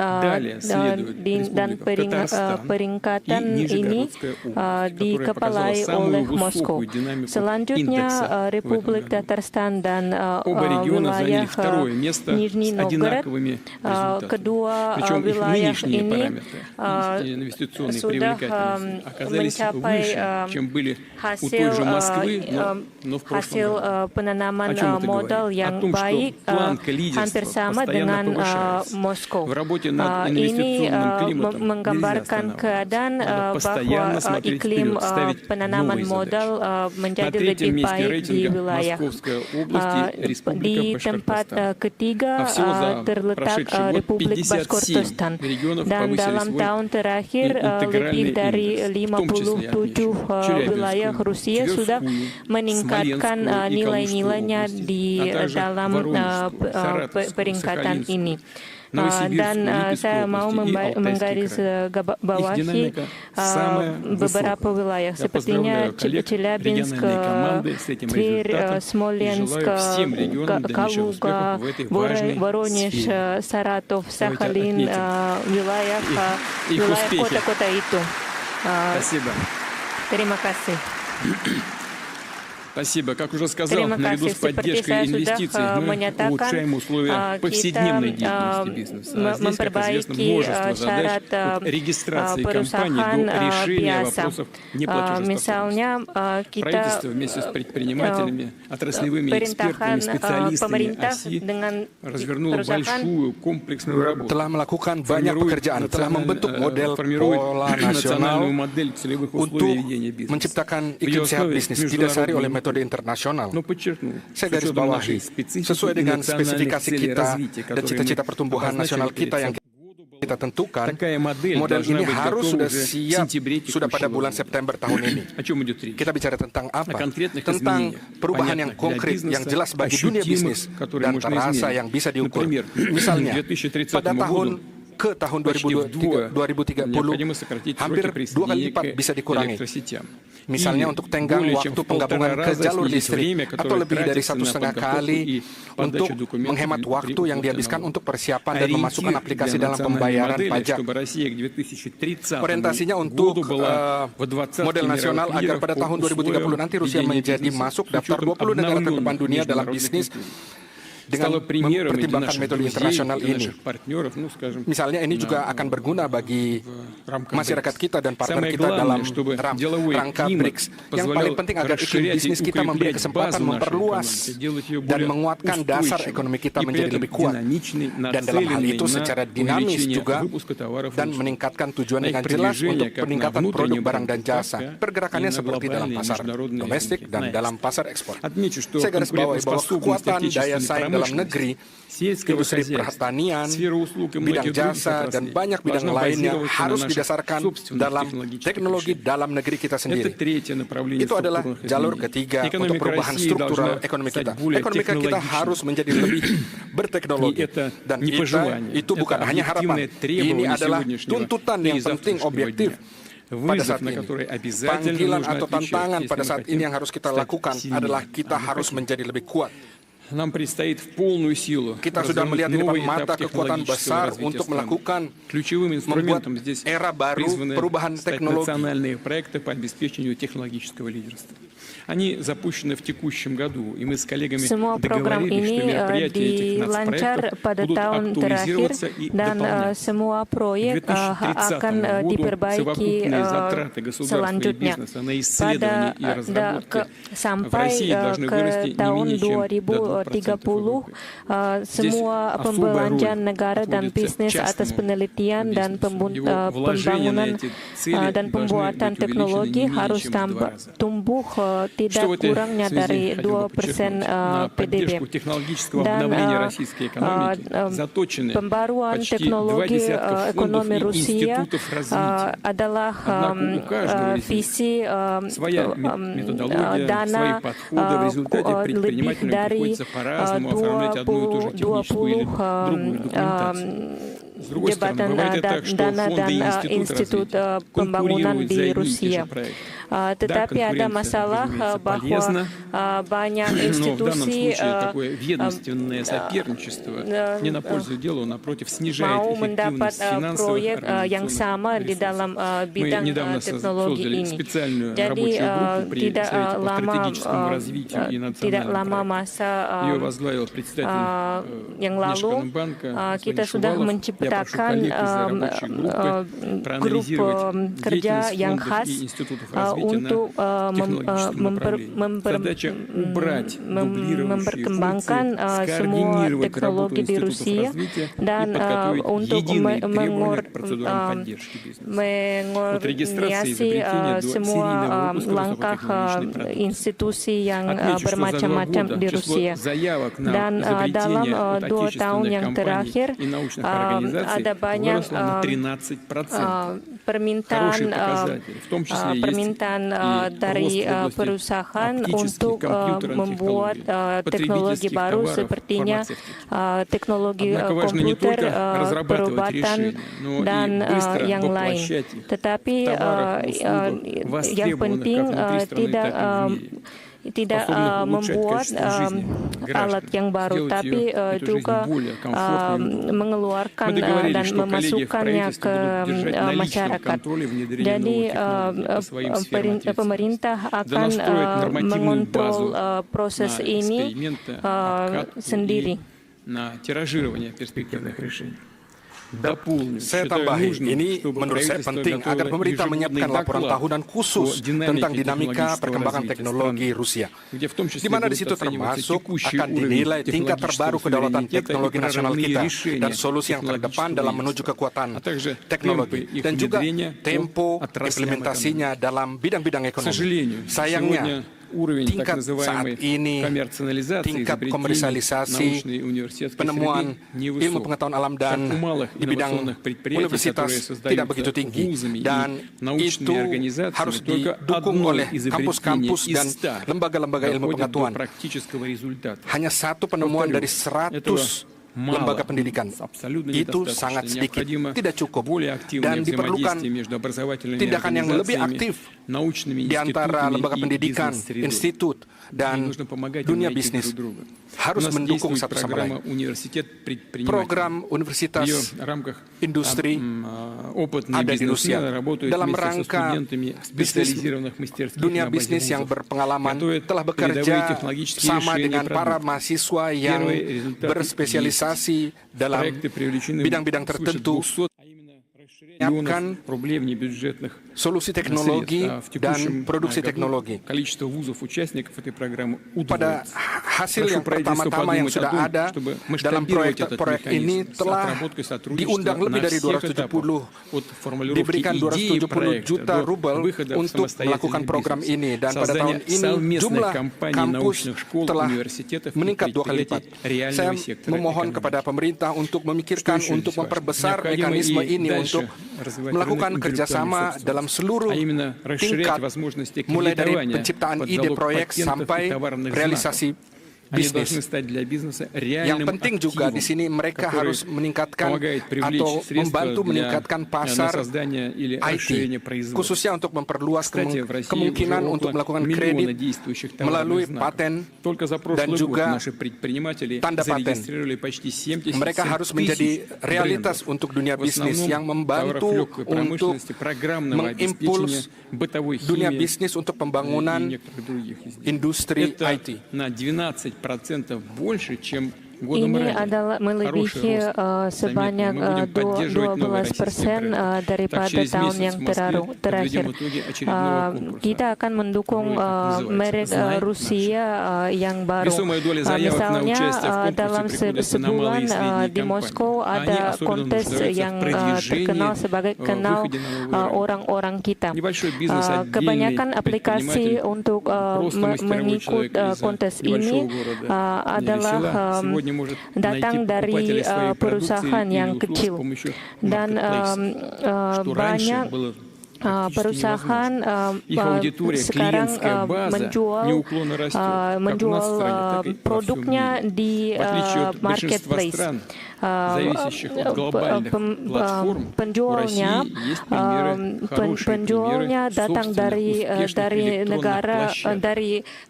peringkatan ini dikepalai oleh Moskow. Selanjutnya Republik Tatarstan dan wilayah Nizhny Novgorod. Kedua wilayah ini sudah mencapai hasil penanaman modal yang baik, hampir sama dengan Moskow. Ini menggambarkan keadaan bahwa iklim penanaman modal menjadi lebih baik di wilayah. Di tempat ketiga terletak Republik Bashkortostan, dan dalam tahun terakhir lebih dari 57 wilayah Rusia sudah meningkatkan nilai-nilainya di dalam peringkatan ini. Dan saya mau menggarisbawahi beberapa wilayah sepertinya Chelyabinsk, Tver, Smolensk, Kaluga, Voronezh, Saratov, Sakhalin, wilayah kota-kota itu. Terima kasih. Спасибо. Как уже сказал, наряду с поддержкой инвестиций мы улучшаем условия повседневной деятельности бизнеса. А здесь, как известно, множество задач от регистрации компаний до решения вопросов неплатежеспособности. Правительство вместе с предпринимателями, отраслевыми экспертами, специалистами ОСИ развернуло большую комплексную работу. Telah melakukan banyak pekerjaan, telah membentuk model pola nasional untuk menciptakan iklim sehat bisnis didasari oleh metode internasional. Saya garis bawahi, sesuai dengan spesifikasi kita dan cita-cita pertumbuhan nasional kita yang kita tentukan, model ini harus sudah siap sudah pada bulan September tahun ini. Kita bicara tentang apa? Tentang perubahan yang konkret, yang jelas bagi dunia bisnis dan terasa yang bisa diukur. Misalnya, pada tahun 2030, hampir 2 kali lipat bisa dikurangi. Misalnya untuk tenggang waktu penggabungan ke jalur listrik, atau lebih dari 1,5 kali untuk menghemat waktu yang dihabiskan untuk persiapan dan memasukkan aplikasi dalam pembayaran pajak. Orientasinya untuk model nasional agar pada tahun 2030 nanti Rusia menjadi masuk daftar 20 negara terdepan dunia dalam bisnis dengan mempertimbangkan metode internasional ini. Misalnya ini juga akan berguna bagi masyarakat kita dan partner kita dalam rangka BRICS. Yang paling penting agar iklim bisnis kita memberi kesempatan memperluas dan menguatkan dasar ekonomi kita menjadi lebih kuat. Dan dalam hal itu secara dinamis juga dan meningkatkan tujuan dengan jelas untuk peningkatan produk barang dan jasa. Pergerakannya seperti dalam pasar domestik dan dalam pasar ekspor. Saya garis bawahi bahwa kekuatan daya saing dalam negeri, industri pertanian, bidang jasa, dan banyak bidang lainnya harus didasarkan dalam teknologi dalam negeri kita sendiri. Itu adalah jalur ketiga untuk perubahan struktural ekonomi kita. Ekonomi kita harus menjadi lebih berteknologi. Dan itu bukan hanya harapan. Ini adalah tuntutan yang penting objektif pada saat ini. Panggilan atau tantangan pada saat ini yang harus kita lakukan adalah kita harus menjadi lebih kuat. Kita sudah melihat di depan mata kekuatan besar untuk membuat era baru perubahan teknologi. Semua program ini dilancar pada tahun terakhir dan semua proyek akan diperbaiki selanjutnya sampai ke tahun 2030. Semua pembelanjaan negara dan bisnis atas penelitian dan pembangunan dan pembuatan teknologi harus tumbuh tidak kurangnya dari 2% PDB. Dan pembaruan teknologi ekonomi Rusia adalah visi dana lebih dari 20 jabatan dana dan institut pembangunan di Rusia. Tetapi ada masalah bahwa banyak institusi mau mendapat proyek yang sama di dalam bidang teknologi ini. Jadi tidak lama masa yang lalu kita sudah menciptakan grup kerja yang khas untuk memperkembangkan semua teknologi di Rusia dan untuk mengordinasi semua langkah institusi yang bermacam-macam di Rusia. Dan dalam 2 tahun yang terakhir ada banyak permintaan dari perusahaan untuk membuat teknologi baru sepertinya teknologi komputer, perobatan dan yang lain. Tetapi yang penting tidak membuat alat yang baru, tapi juga mengeluarkan dan memasukkannya ke masyarakat. Jadi pemerintah akan mengontrol proses ini sendiri. Saya tambahin, ini menurut saya penting agar pemerintah menyiapkan laporan tahunan khusus tentang dinamika perkembangan teknologi Rusia, di mana di situ termasuk akan dinilai tingkat terbaru kedaulatan teknologi nasional kita dan solusi yang terdepan dalam menuju kekuatan teknologi, dan juga tempo implementasinya dalam bidang-bidang ekonomi. Sayangnya, tingkat saat ini, tingkat komersialisasi, penemuan ilmu pengetahuan alam dan di bidang universitas tidak begitu tinggi, dan itu harus didukung oleh kampus-kampus dan lembaga-lembaga ilmu pengetahuan. Hanya 1 penemuan dari 100 lembaga pendidikan. Itu sangat sedikit, tidak cukup, dan diperlukan tindakan yang lebih aktif di antara lembaga pendidikan, institut, dan dunia bisnis. Harus mendukung satu sama lain. Program universitas industri ada di Rusia dalam rangka bisnis, dunia bisnis yang berpengalaman telah bekerja sama dengan para mahasiswa yang berspesialisasi dalam bidang-bidang tertentu, menyiapkan solusi teknologi dan produksi teknologi. Pada hasil yang pertama-tama yang sudah ada dalam proyek ini telah diundang lebih dari 270, diberikan 270 juta rubel untuk melakukan program ini, dan pada tahun ini jumlah kampus telah meningkat 2 kali lipat. Saya memohon kepada pemerintah untuk memikirkan untuk memperbesar mekanisme ini untuk melakukan kerjasama dalam seluruh tingkat, mulai dari penciptaan ide proyek sampai realisasi bisnis. Yang penting juga di sini mereka harus meningkatkan atau membantu meningkatkan pasar IT, khususnya untuk memperluas kemungkinan untuk melakukan kredit melalui paten dan juga tanda paten. Mereka harus menjadi realitas untuk dunia bisnis yang membantu untuk mengimpuls dunia bisnis untuk pembangunan industri IT. Ini adalah melebihi sebanyak 12% daripada tahun yang terakhir. Kita akan mendukung merek Rusia yang baru. Misalnya dalam sebulan di Moskow ada kontes yang terkenal sebagai kenal orang-orang kita. Kebanyakan aplikasi untuk mengikut kontes ini adalah datang dari perusahaan yang kecil, dan banyak perusahaan sekarang menjual produknya di marketplace. Penjualnya datang dari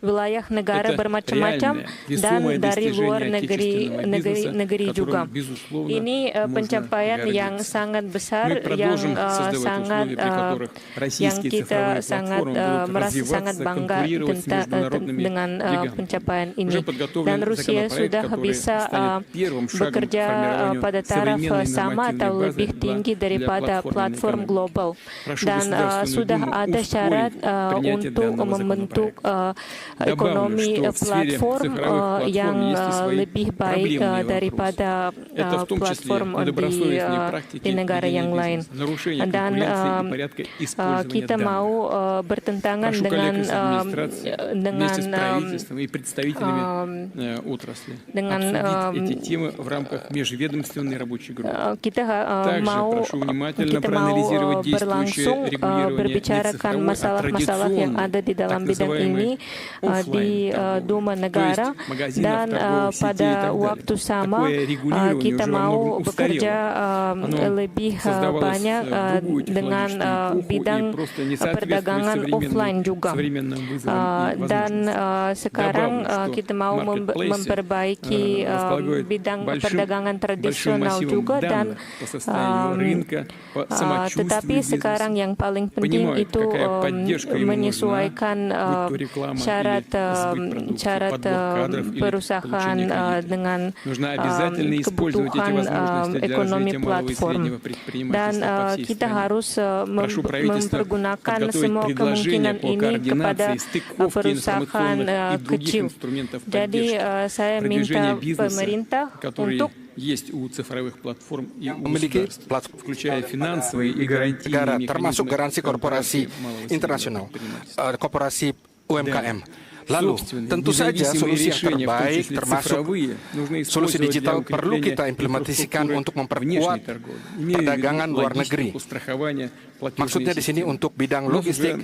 wilayah negara bermacam-macam dan dari luar negeri juga. Ini pencapaian yang sangat besar, yang kita merasa sangat bangga dengan pencapaian ini. Dan Rusia sudah bisa bekerja pada taraf sama atau lebih tinggi daripada platform global. Dan sudah ada syarat untuk membentuk ekonomi platform yang lebih baik daripada platform di negara yang lain. Dan kita mau bertentangan dengan kita mau berlangsung berbicarakan masalah-masalah yang ada di dalam bidang ini di Duma negara, dan pada waktu sama kita mau bekerja lebih banyak dengan bidang perdagangan offline juga. Dan sekarang kita mau memperbaiki bidang perdagangan tradisional juga, dan tetapi sekarang yang paling penting itu menyesuaikan syarat perusahaan dengan kebutuhan ekonomi platform. Dan kita harus mempergunakan semua kemungkinan ini kepada perusahaan kecil. Jadi saya minta pemerintah untuk memiliki platform negara, termasuk garansi korporasi internasional, korporasi UMKM. Lalu, tentu saja solusi yang terbaik termasuk solusi digital perlu kita implementasikan untuk memperkuat perdagangan luar negeri. Maksudnya di sini untuk bidang logistik,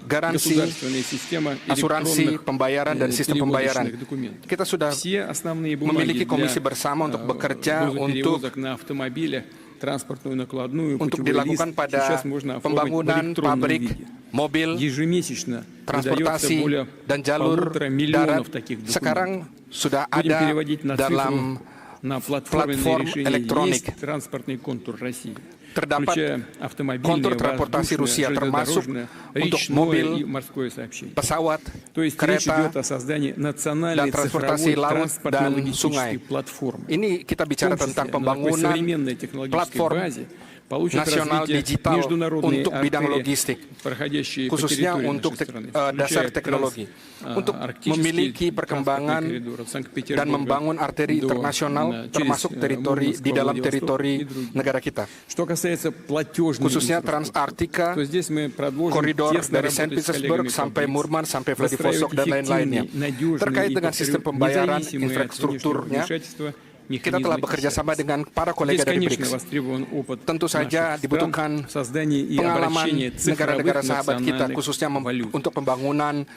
garansi, asuransi, pembayaran, dan sistem pembayaran. Kita sudah memiliki komisi bersama untuk bekerja untuk dilakukan pada pembangunan pabrik, mobil, transportasi, dan jalur darat. Sekarang sudah ada dalam platform elektronik. Terdapat kontur transportasi Rusia, termasuk untuk mobil, pesawat, kereta, dan transportasi laut dan sungai. Ini kita bicara tentang pembangunan platform nasional digital untuk bidang logistik, khususnya untuk dasar teknologi, untuk memiliki perkembangan dan membangun arteri internasional termasuk di dalam teritori negara kita. Khususnya Transartika, koridor dari Saint Petersburg sampai Murman, sampai Vladivostok, dan lain-lainnya. Terkait dengan sistem pembayaran, infrastrukturnya, kita telah bekerja sama dengan para kolega dari BRICS. Tentu saja dibutuhkan pengalaman negara-negara sahabat kita, khususnya untuk pembangunan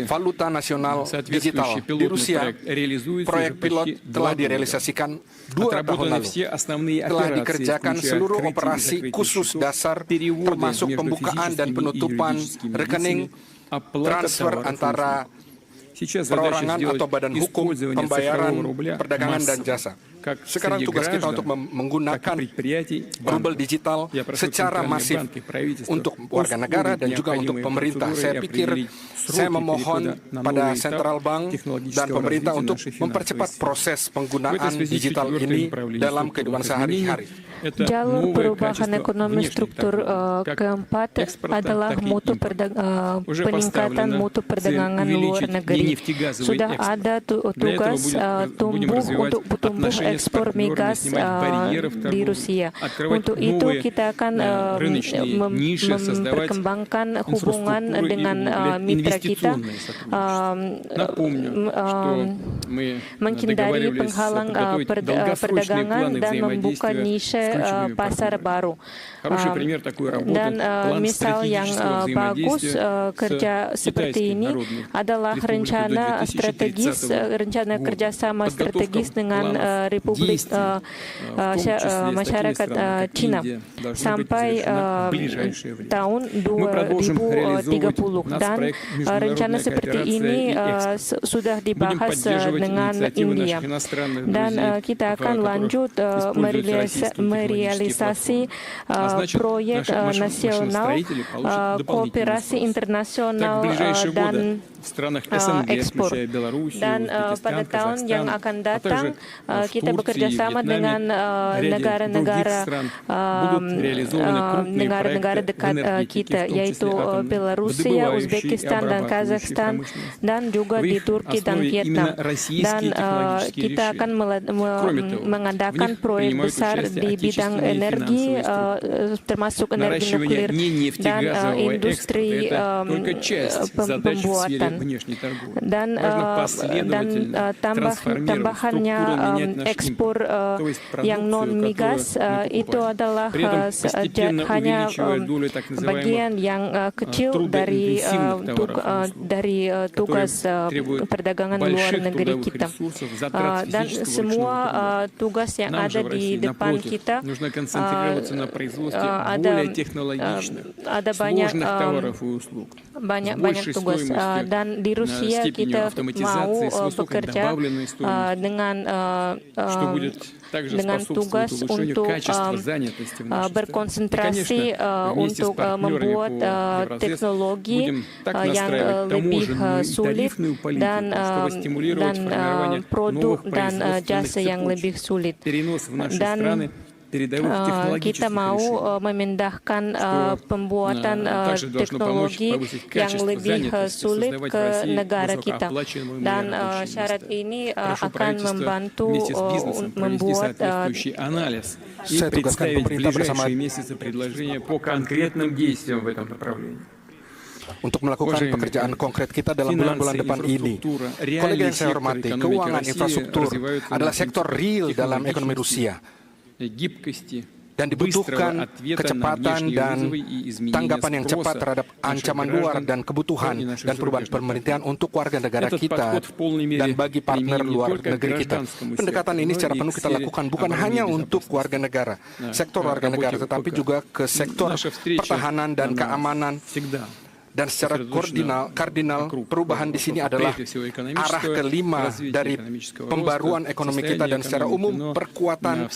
valuta nasional digital. Di Rusia, proyek pilot telah direalisasikan 2 tahun lalu. Telah dikerjakan seluruh operasi khusus dasar, termasuk pembukaan dan penutupan rekening, transfer antara perorangan atau badan hukum, pembayaran, perdagangan, dan jasa. Sekarang tugas kita untuk menggunakan rubel digital secara masif untuk warga negara dan juga untuk pemerintah. Saya pikir saya memohon pada Central Bank dan pemerintah untuk mempercepat proses penggunaan digital ini dalam kehidupan sehari-hari. Jalur perubahan ekonomi struktur keempat adalah peningkatan mutu perdagangan luar negeri. Sudah ada tugas tumbuh ekspor migas di Rusia. Untuk itu kita akan memperkembangkan hubungan dengan mitra kita, menghindari penghalang perdagangan dan membuka niche pasar baru. Dan misal yang bagus kerja seperti ini adalah rencana strategis, rencana kerjasama strategis dengan Republik Masyarakat Cina sampai tahun 2030. Dan rencana seperti ini sudah dibahas dengan India. Dan kita akan lanjut merealisasi proyek nasional, kooperasi internasional dan ekspor. Dan pada tahun yang akan datang kita bekerja sama dengan negara-negara dekat kita, yaitu Belarusia, Uzbekistan dan Kazakhstan, dan juga di Turki dan Vietnam. Dan kita akan mengadakan proyek besar di bidang energi, termasuk energi nuklir dan industri pembuatan. Dan tambahannya ekspor yang non migas itu adalah hanya bagian yang kecil dari tugas perdagangan luar negeri kita. Dan semua tugas yang ada di depan kita ada banyak tugas. Dan di Rusia kita mau bekerja dengan tugas untuk berkonsentrasi untuk membuat teknologi yang lebih sulit dan produk dan jasa yang lebih sulit. Dan kita mau memindahkan pembuatan teknologi yang lebih sulit ke negara kita. Dan syarat ini akan membantu membuat saya tugaskan pemerintah bersama untuk melakukan pekerjaan konkret kita dalam bulan-bulan depan ini. Kolega yang saya hormati, keuangan infrastruktur adalah sektor real dalam ekonomi Rusia. Dan dibutuhkan kecepatan dan tanggapan yang cepat terhadap ancaman luar dan kebutuhan dan perubahan pemerintahan untuk warga negara kita dan bagi partner luar negeri kita. Pendekatan ini secara penuh kita lakukan bukan hanya untuk warga negara, sektor warga negara, tetapi juga ke sektor pertahanan dan keamanan. Dan secara kardinal, perubahan di sini adalah arah kelima dari pembaruan ekonomi kita dan secara umum perkuatan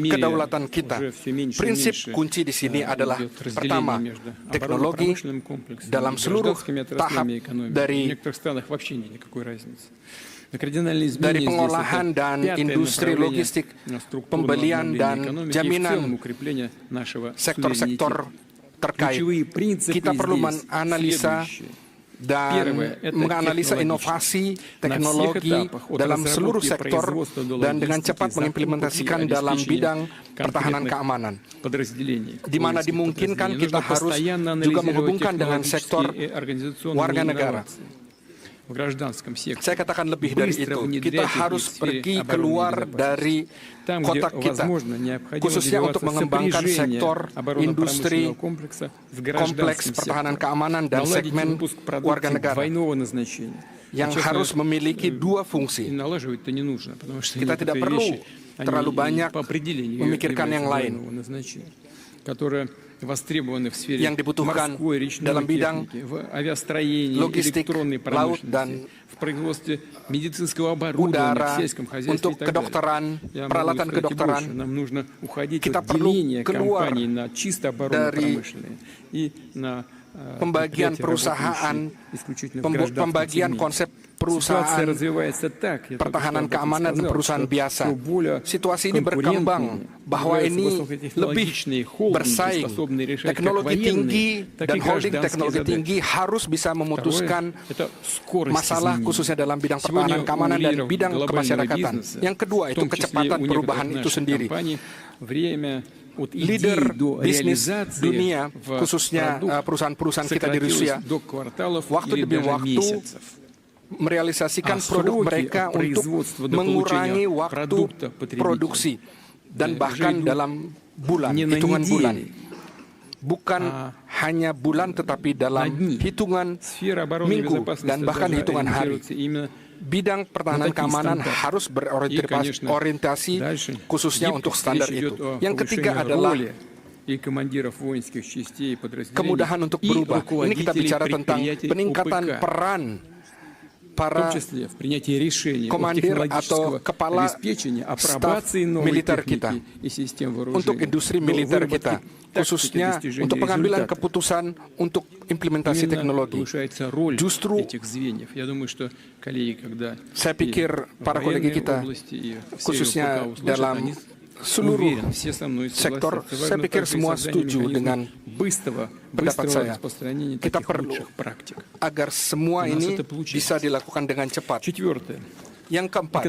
kedaulatan kita. Prinsip kunci di sini adalah pertama, teknologi dalam seluruh tahap dari pengolahan dan industri logistik, pembelian dan jaminan sektor-sektor terkait. Kita perlu menganalisa inovasi teknologi dalam seluruh sektor dan dengan cepat mengimplementasikan dalam bidang pertahanan keamanan. Di mana dimungkinkan kita harus juga menghubungkan dengan sektor warga negara. Saya katakan lebih dari itu. Kita harus pergi keluar dari kotak kita, khususnya untuk mengembangkan sektor industri, kompleks pertahanan keamanan dan segmen warga negara yang harus memiliki dua fungsi. Kita tidak perlu terlalu banyak memikirkan yang lain. Yang dibutuhkan dalam bidang logistik, laut, dan udara, untuk kedokteran, peralatan kedokteran. Kita perlu keluar dari pembagian perusahaan, pembagian konsep perusahaan pertahanan keamanan dan perusahaan biasa. Situasi ini berkembang bahwa ini lebih bersaing. Teknologi tinggi dan holding teknologi tinggi harus bisa memutuskan masalah khususnya dalam bidang pertahanan keamanan dan bidang kemasyarakatan. Yang kedua itu kecepatan perubahan itu sendiri. Leader bisnis dunia, khususnya perusahaan-perusahaan kita di Rusia, waktu demi waktu merealisasikan produk mereka untuk mengurangi waktu produksi dan bahkan dalam bulan, hitungan bulan. Bukan hanya bulan tetapi dalam hitungan minggu dan bahkan hitungan hari. Bidang pertahanan keamanan harus berorientasi khususnya untuk standar itu. Yang ketiga adalah kemudahan untuk berubah. Ini kita bicara tentang peningkatan peran para komandir atau kepala staf militer kita untuk industri militer kita, khususnya untuk pengambilan keputusan untuk implementasi teknologi. Justru saya pikir para kolegi kita, khususnya dalam seluruh sektor, saya pikir semua setuju dengan pendapat saya. Kita perlu agar semua ini bisa dilakukan dengan cepat. Yang keempat,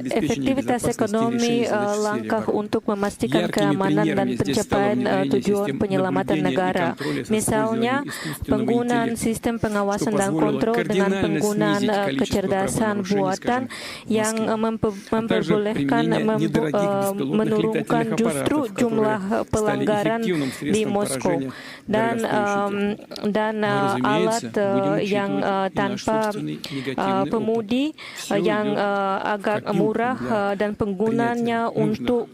efektivitas ekonomi, langkah untuk memastikan keamanan dan pencapaian tujuan penyelamatan negara. Misalnya, penggunaan sistem pengawasan dan kontrol dengan penggunaan kecerdasan buatan yang memperbolehkan menurunkan justru jumlah pelanggaran di Moskow dan alat yang tanpa pemudi yang agak murah dan penggunaannya untuk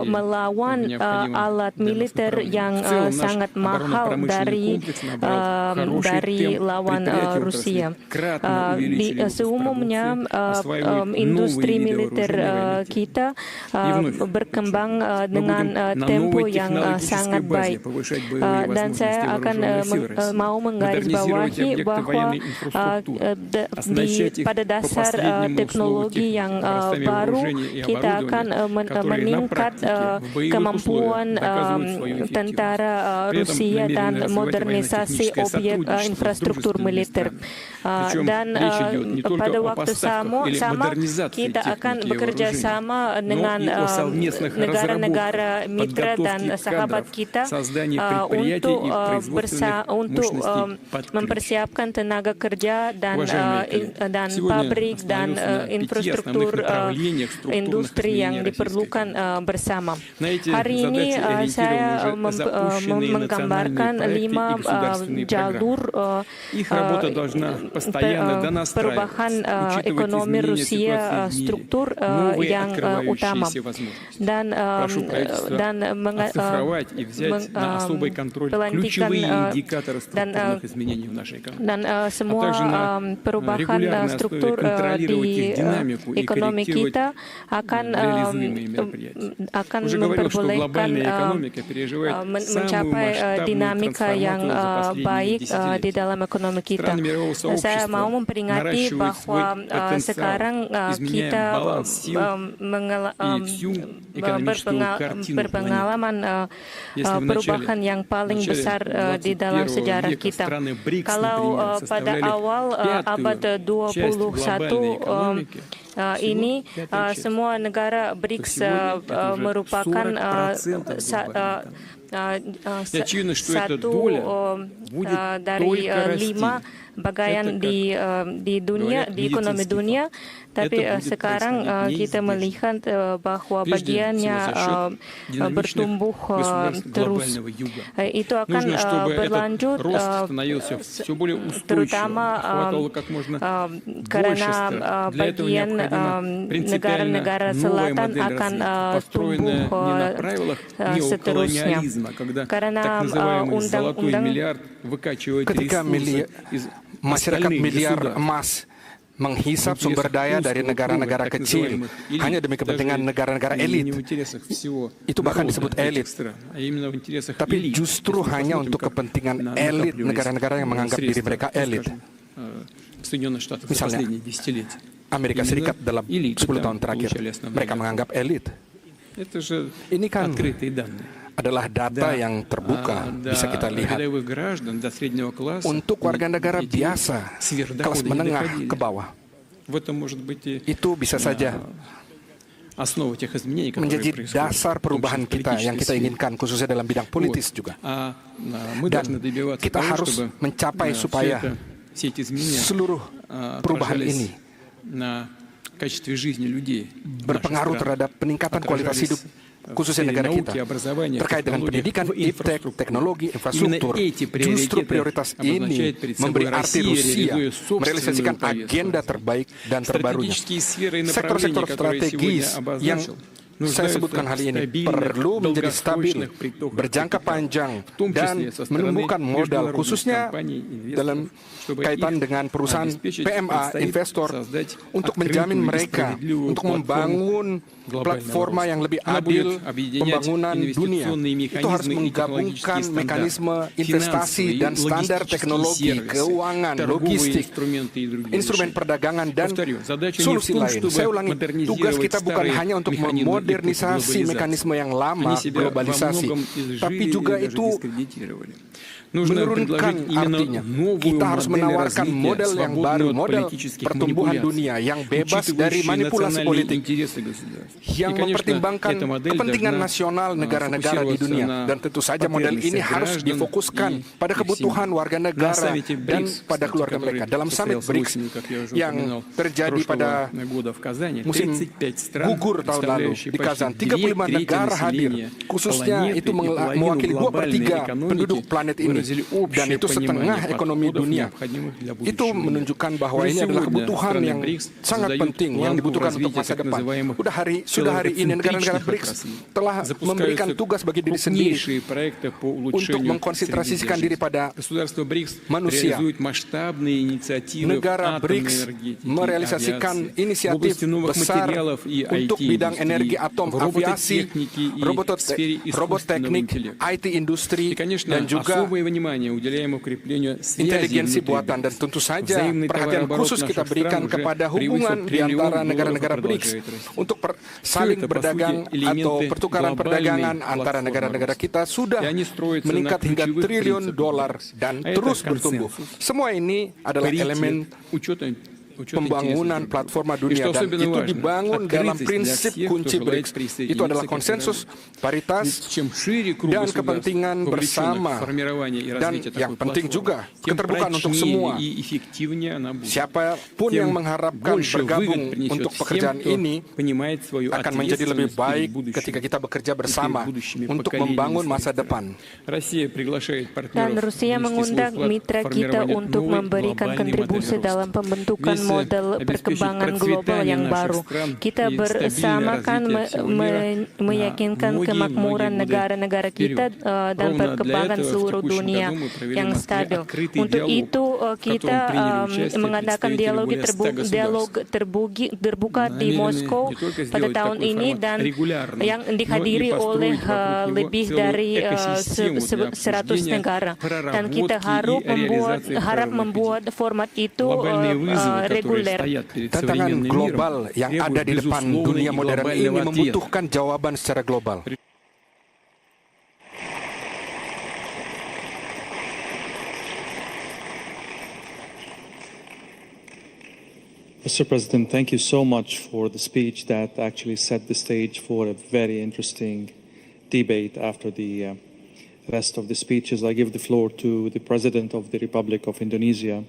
melawan alat militer yang sangat mahal dari lawan Rusia. Seumumnya industri militer kita berkembang dengan tempo yang sangat baik, dan saya akan mau menggarisbawahi bahwa pada dasar teknologi yang baru kita akan meningkat kemampuan tentara Rusia dan modernisasi objek infrastruktur militer. Dan pada waktu sama kita akan bekerja sama dengan negara-negara mitra dan sahabat kita untuk mempersiapkan tenaga kerja dan pabrik dan infrastruktur industri yang diperlukan bersama. Hari ini saya menggambarkan 5 jalur perubahan ekonomi Rusia struktur yang utama dan pelantikan dan semua perubahan struktur di ekonomi kita akan memperbolehkan mencapai dinamika yang baik di dalam ekonomi kita. Saya mau memperingati bahwa sekarang kita berpengalaman perubahan yang paling besar di dalam sejarah kita. Kalau pada awal abad 21 ini semua negara BRICS merupakan satu dari 5 bagian di dunia, di ekonomi dunia, tapi sekarang kita melihat bahwa bagiannya bertumbuh terus. Itu akan berlanjut terutama karena bagian negara-negara selatan akan tumbuh seterusnya. Karena undang-undang ketika masyarakat miliar emas menghisap sumber daya dari negara-negara kecil hanya demi kepentingan negara-negara elit. Itu bahkan disebut elit. Tapi justru hanya untuk kepentingan elit negara-negara yang menganggap diri mereka elit. Misalnya, Amerika Serikat dalam 10 tahun terakhir, mereka menganggap elit. Ini kan adalah data yang terbuka, bisa kita lihat. Untuk warga negara biasa, kelas menengah ke bawah, itu bisa saja menjadi dasar perubahan kita yang kita inginkan, khususnya dalam bidang politis juga. Dan kita harus mencapai supaya seluruh perubahan ini berpengaruh terhadap peningkatan kualitas hidup khususnya negara kita. Terkait dengan pendidikan, iptek, teknologi, infrastruktur, justru prioritas ini memberi arti Rusia merealisasikan agenda terbaik dan terbarunya. Sektor-sektor strategis yang saya sebutkan hal ini perlu menjadi stabil, berjangka panjang, dan menumbuhkan modal, khususnya dalam kaitan dengan perusahaan PMA, investor, untuk menjamin mereka, untuk membangun platforma yang lebih adil, pembangunan dunia. Itu harus menggabungkan mekanisme investasi dan standar teknologi, keuangan, logistik, instrumen perdagangan, dan solusi lain. Saya ulangi, tugas kita bukan hanya untuk modernisasi mekanisme yang lama, globalisasi, tapi juga itu menurunkan artinya. Kita harus menawarkan model yang baru, model pertumbuhan dunia yang bebas dari manipulasi politik, yang mempertimbangkan kepentingan nasional negara-negara di dunia. Dan tentu saja model ini harus difokuskan pada kebutuhan warga negara dan pada keluarga mereka. Dalam summit BRICS yang terjadi pada musim gugur tahun lalu di Kazan, 35 negara hadir, khususnya itu mewakili 2/3 penduduk planet ini, dan itu setengah ekonomi dunia. Itu menunjukkan bahwa ini adalah kebutuhan yang sangat penting yang dibutuhkan untuk masa depan. Sudah hari ini negara-negara BRICS telah memberikan tugas bagi diri sendiri untuk mengkonsentrasikan diri pada manusia. Negara BRICS merealisasikan inisiatif besar untuk bidang energi atom, aviasi, robot teknik, IT industri, dan juga inteligensi buatan. Dan tentu saja perhatian khusus kita berikan kepada hubungan di antara negara-negara BRICS untuk saling berdagang atau pertukaran perdagangan antara negara-negara kita sudah meningkat hingga $1 triliun dan terus bertumbuh. Semua ini adalah elemen pembangunan platforma dunia, dan itu dibangun dalam prinsip kunci BRICS. Itu adalah konsensus, paritas, dan kepentingan bersama. Dan yang penting juga keterbukaan untuk semua. Siapapun yang mengharapkan bergabung untuk pekerjaan ini akan menjadi lebih baik ketika kita bekerja bersama untuk membangun masa depan. Dan Rusia mengundang mitra kita untuk memberikan kontribusi dalam pembentukan model perkembangan global yang baru. Kita bersama kan meyakinkan kemakmuran negara-negara kita dan perkembangan seluruh dunia yang stabil. Untuk itu kita mengadakan dialog terbuka di Moskow pada tahun ini, dan yang dihadiri oleh lebih dari 100 negara. Dan kita harap membuat format itu reguler. Tantangan global yang ada di depan dunia modern ini membutuhkan jawaban secara global. Mr. President, thank you so much for the speech that actually set the stage for a very interesting debate. After the rest of the speeches, I give the floor to the President of the Republic of Indonesia,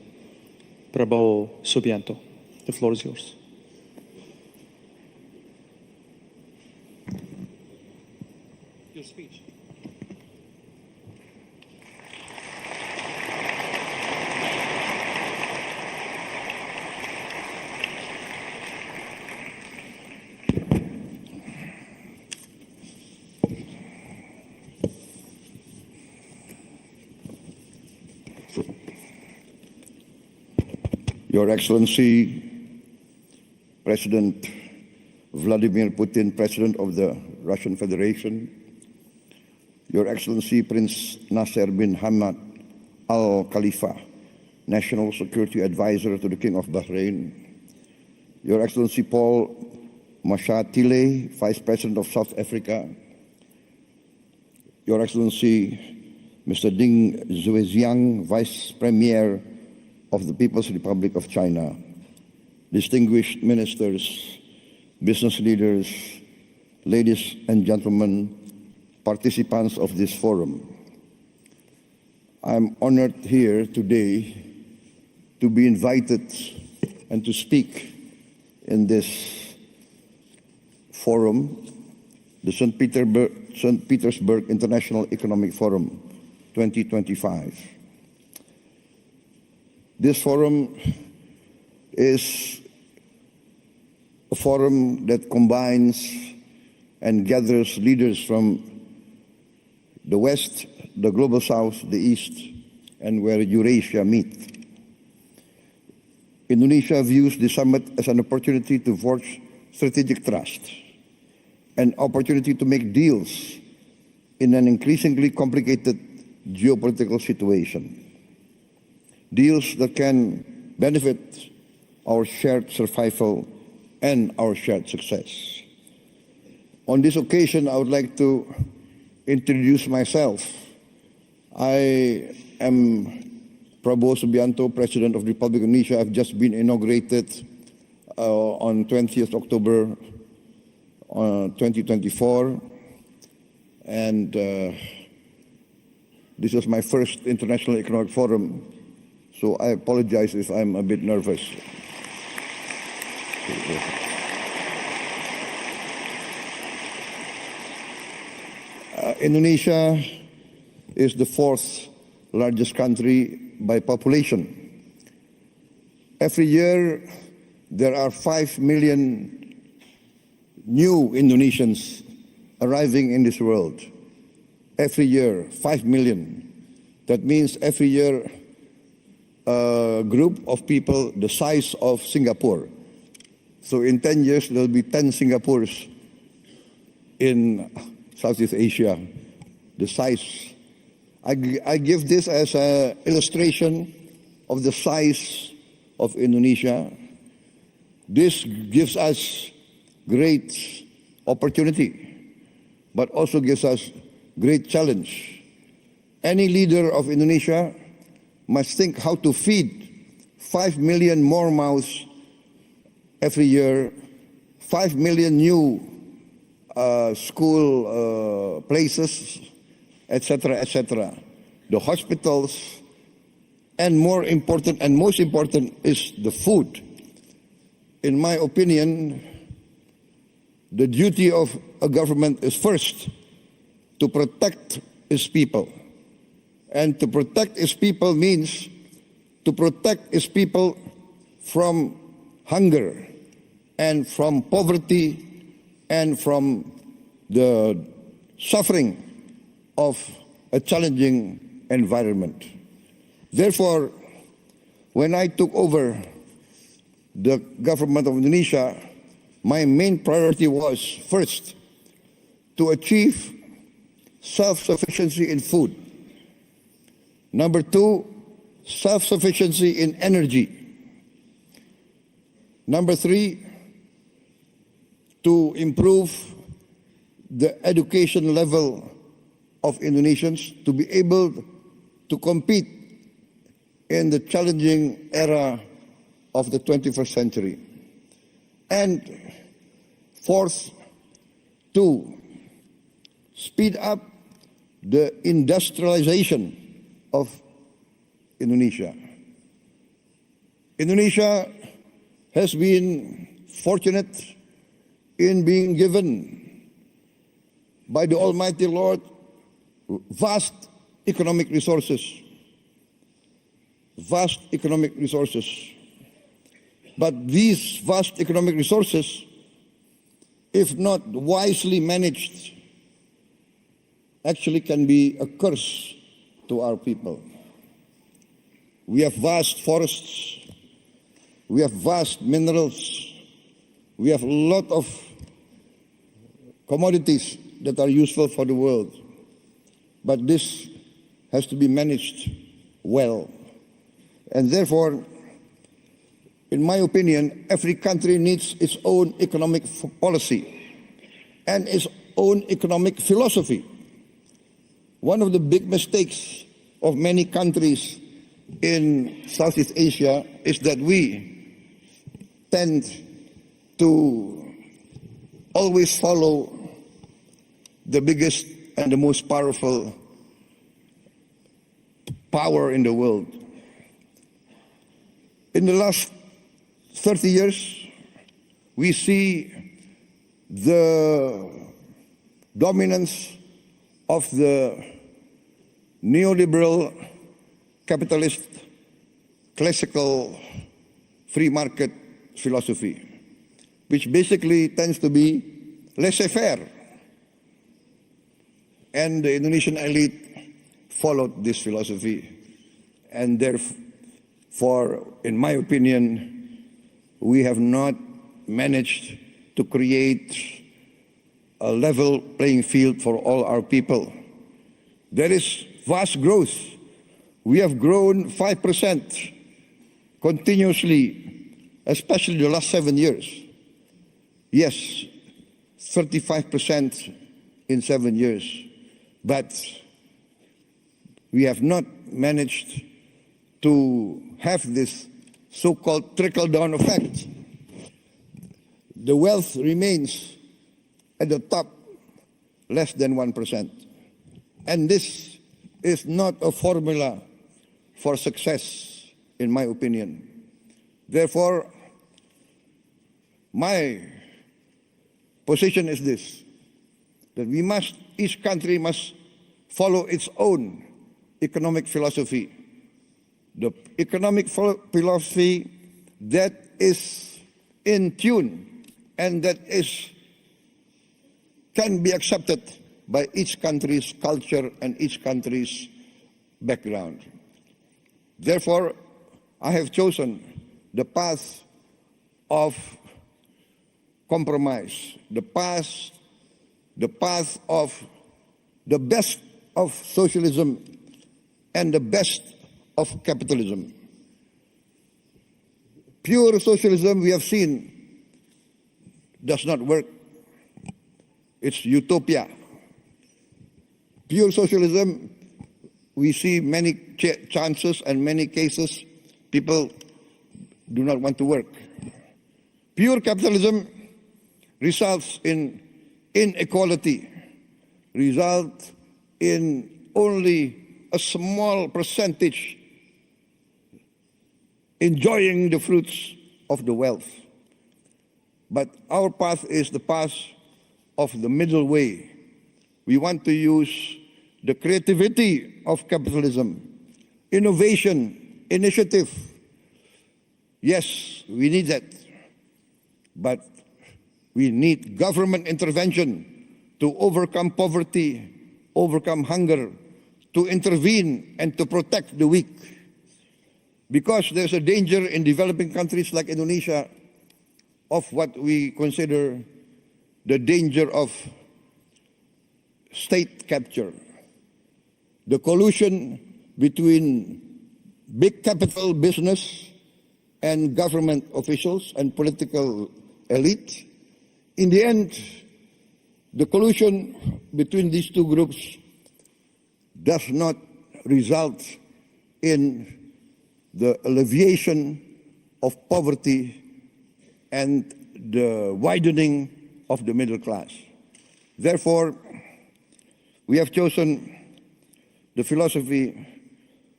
Prabowo Subianto. The floor is yours. Your speech. Your Excellency, President Vladimir Putin, President of the Russian Federation, Your Excellency Prince Nasser bin Hamad Al Khalifa, National Security Advisor to the King of Bahrain, Your Excellency Paul Mashatile, Vice President of South Africa, Your Excellency Mr. Ding Zhuoxiang, Vice Premier of the People's Republic of China, distinguished ministers, business leaders, ladies and gentlemen, participants of this forum. I'm honored here today to be invited and to speak in this forum, the St. Petersburg International Economic Forum 2025. This forum is a forum that combines and gathers leaders from the West, the Global South, the East, and where Eurasia meet. Indonesia views the summit as an opportunity to forge strategic trust, an opportunity to make deals in an increasingly complicated geopolitical situation. Deals that can benefit our shared survival and our shared success. On this occasion, I would like to introduce myself. I am Prabowo Subianto, President of the Republic of Indonesia. I've just been inaugurated on 20th October 2024. And this was my first International Economic Forum, so I apologize if I'm a bit nervous. Indonesia is the fourth largest country by population. Every year, there are 5 million new Indonesians arriving in this world. Every year, 5 million. That means every year, a group of people the size of Singapore. So in 10 years, there will be 10 Singapores in Southeast Asia, the size. I give this as an illustration of the size of Indonesia. This gives us great opportunity, but also gives us great challenge. Any leader of Indonesia must think how to feed 5 million more mouths every year, 5 million new school places, etc., etc. The hospitals, and more important and most important is the food. In my opinion, the duty of a government is first to protect its people. And to protect its people means to protect its people from hunger and from poverty and from the suffering of a challenging environment. Therefore, when I took over the government of Indonesia, my main priority was first to achieve self-sufficiency in food. Number two, self-sufficiency in energy. Number three, to improve the education level of Indonesians to be able to compete in the challenging era of the 21st century. And fourth, to speed up the industrialization of Indonesia. Indonesia has been fortunate in being given by the Almighty Lord vast economic resources. Vast economic resources. But these vast economic resources, if not wisely managed, actually can be a curse to our people. We have vast forests, we have vast minerals, We have a lot of commodities that are useful for the world, but this has to be managed well. And therefore, in my opinion, every country needs its own economic policy and its own economic philosophy. One of the big mistakes of many countries in Southeast Asia is that we tend to always follow the biggest and the most powerful power in the world. In the last 30 years, we see the dominance of the neoliberal capitalist classical free market philosophy, which basically tends to be laissez-faire. And the Indonesian elite followed this philosophy. And therefore, in my opinion, we have not managed to create a level playing field for all our people. There is vast growth. We have grown 5% continuously, especially the last 7 years. Yes, 35% in 7 years. But we have not managed to have this so-called trickle-down effect. The wealth remains at the top less than 1%. And this is not a formula for success, in my opinion. Therefore, my position is this, that each country must follow its own economic philosophy. The economic philosophy that is in tune and that can be accepted by each country's culture and each country's background. Therefore, I have chosen the path of compromise, the path of the best of socialism and the best of capitalism. Pure socialism, we have seen, does not work. It's utopia. Pure socialism, we see many chances and many cases people do not want to work. Pure capitalism results in inequality, results in only a small percentage enjoying the fruits of the wealth. But our path is the path of the middle way. We want to use the creativity of capitalism, innovation, initiative. Yes, we need that. But we need government intervention to overcome poverty, overcome hunger, to intervene and to protect the weak. Because there's a danger in developing countries like Indonesia of what we consider the danger of state capture. The collusion between big capital business and government officials and political elite. In the end, the collusion between these two groups does not result in the alleviation of poverty and the widening of the middle class. Therefore, we have chosen the philosophy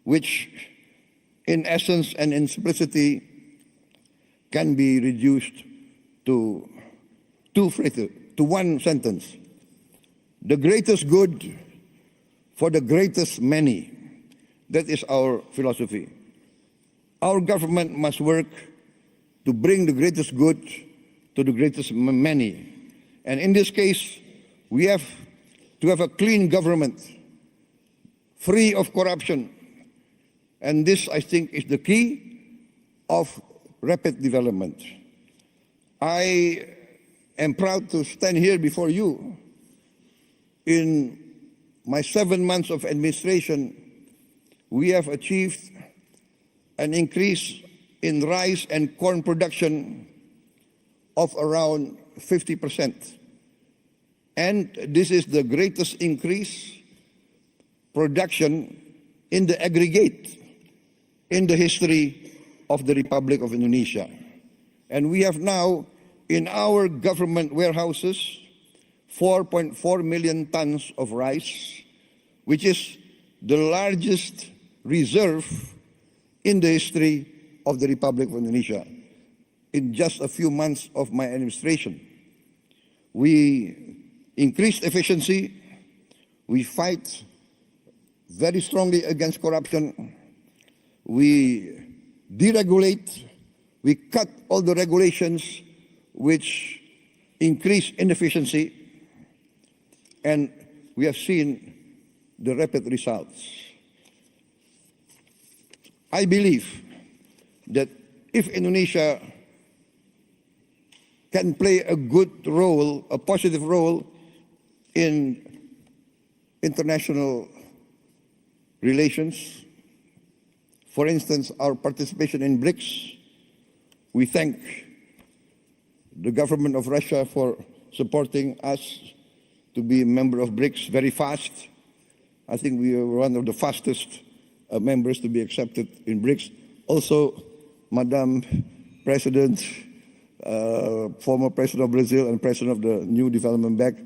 which, in essence and in simplicity, can be reduced to one sentence. The greatest good for the greatest many. That is our philosophy. Our government must work to bring the greatest good to the greatest many. And in this case, we have to have a clean government, free of corruption. And this, I think, is the key of rapid development. I am proud to stand here before you. In my 7 months of administration, we have achieved an increase in rice and corn production of around 50%. And this is the greatest increase production in the aggregate in the history of the Republic of Indonesia. And we have now in our government warehouses 4.4 million tons of rice, which is the largest reserve in the history of the Republic of Indonesia. In just a few months of my administration, we increased efficiency, we fight very strongly against corruption, we deregulate, we cut all the regulations which increase inefficiency, and we have seen the rapid results. I believe that if Indonesia can play a good role, a positive role in international relations, for instance, our participation in BRICS, we thank the government of Russia for supporting us to be a member of BRICS very fast. I think we are one of the fastest members to be accepted in BRICS. Also, Madam President, former President of Brazil and President of the New Development Bank,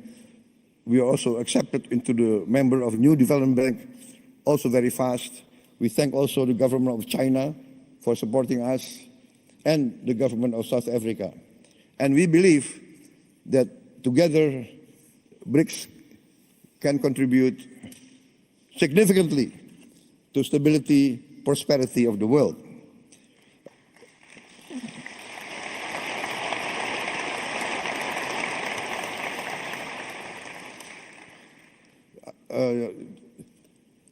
we are also accepted into the member of New Development Bank, also very fast. We thank also the government of China for supporting us and the government of South Africa. And we believe that together BRICS can contribute significantly to stability, prosperity of the world.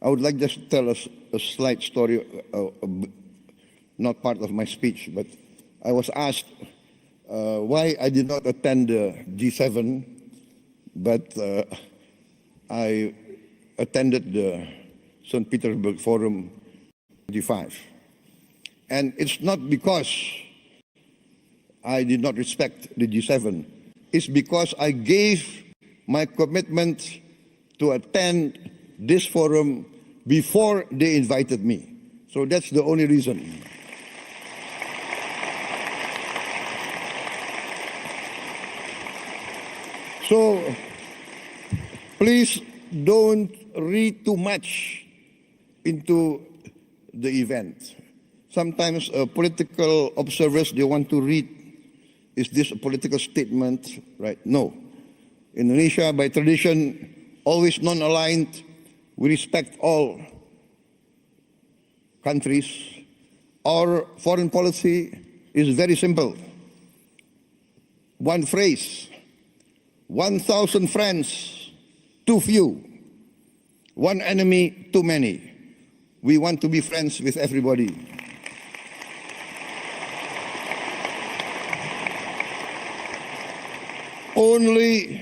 I would like just to tell us a slight story, not part of my speech, but I was asked why I did not attend the G7, but I attended the St. Petersburg Forum 25. And it's not because I did not respect the G7, it's because I gave my commitment to attend this forum before they invited me. So that's the only reason. So please don't read too much into the event. Sometimes political observers, they want to read, is this a political statement? Right? No. Indonesia, by tradition, always non-aligned. We respect all countries. Our foreign policy is very simple. One phrase: 1,000 friends, too few. One enemy, too many. We want to be friends with everybody. Only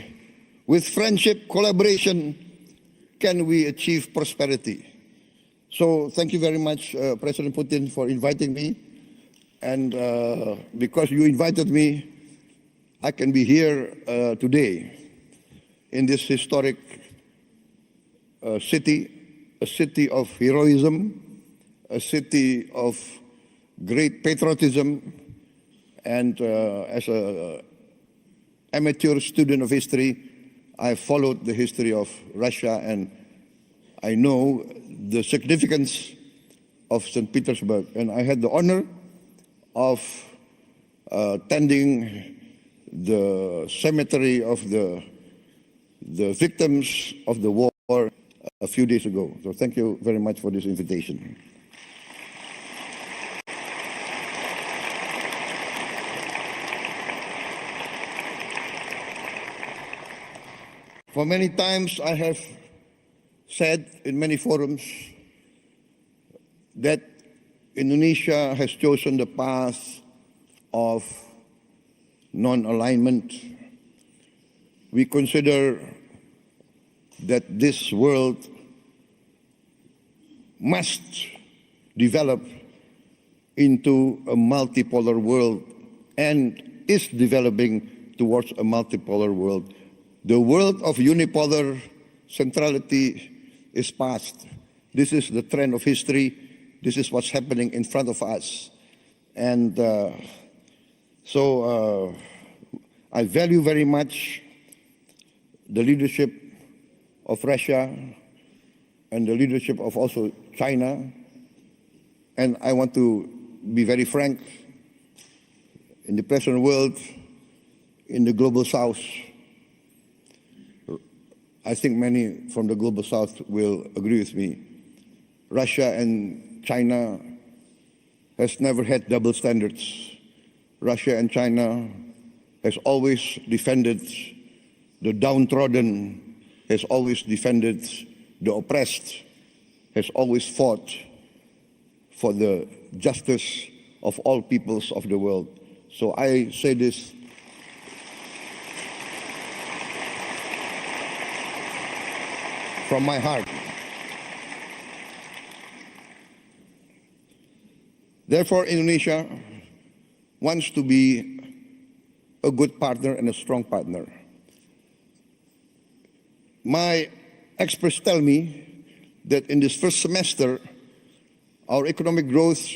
with friendship, collaboration, can we achieve prosperity. So thank you very much, President Putin, for inviting me. And because you invited me, I can be here today in this historic city, a city of heroism, a city of great patriotism, and as an amateur student of history, I followed the history of Russia, and I know the significance of St. Petersburg. And I had the honor of tending the cemetery of the victims of the war a few days ago. So thank you very much for this invitation. For many times I have said in many forums that Indonesia has chosen the path of non-alignment. We consider that this world must develop into a multipolar world and is developing towards a multipolar world. The world of unipolar centrality is past. This is the trend of history. This is what's happening in front of us. And so I value very much the leadership of Russia and the leadership of also China. And I want to be very frank, in the present world, in the global south, I think many from the global south will agree with me. Russia and China has never had double standards. Russia and China has always defended the downtrodden, has always defended the oppressed, has always fought for the justice of all peoples of the world. So I say this from my heart. Therefore, Indonesia wants to be a good partner and a strong partner. My experts tell me that in this first semester, our economic growth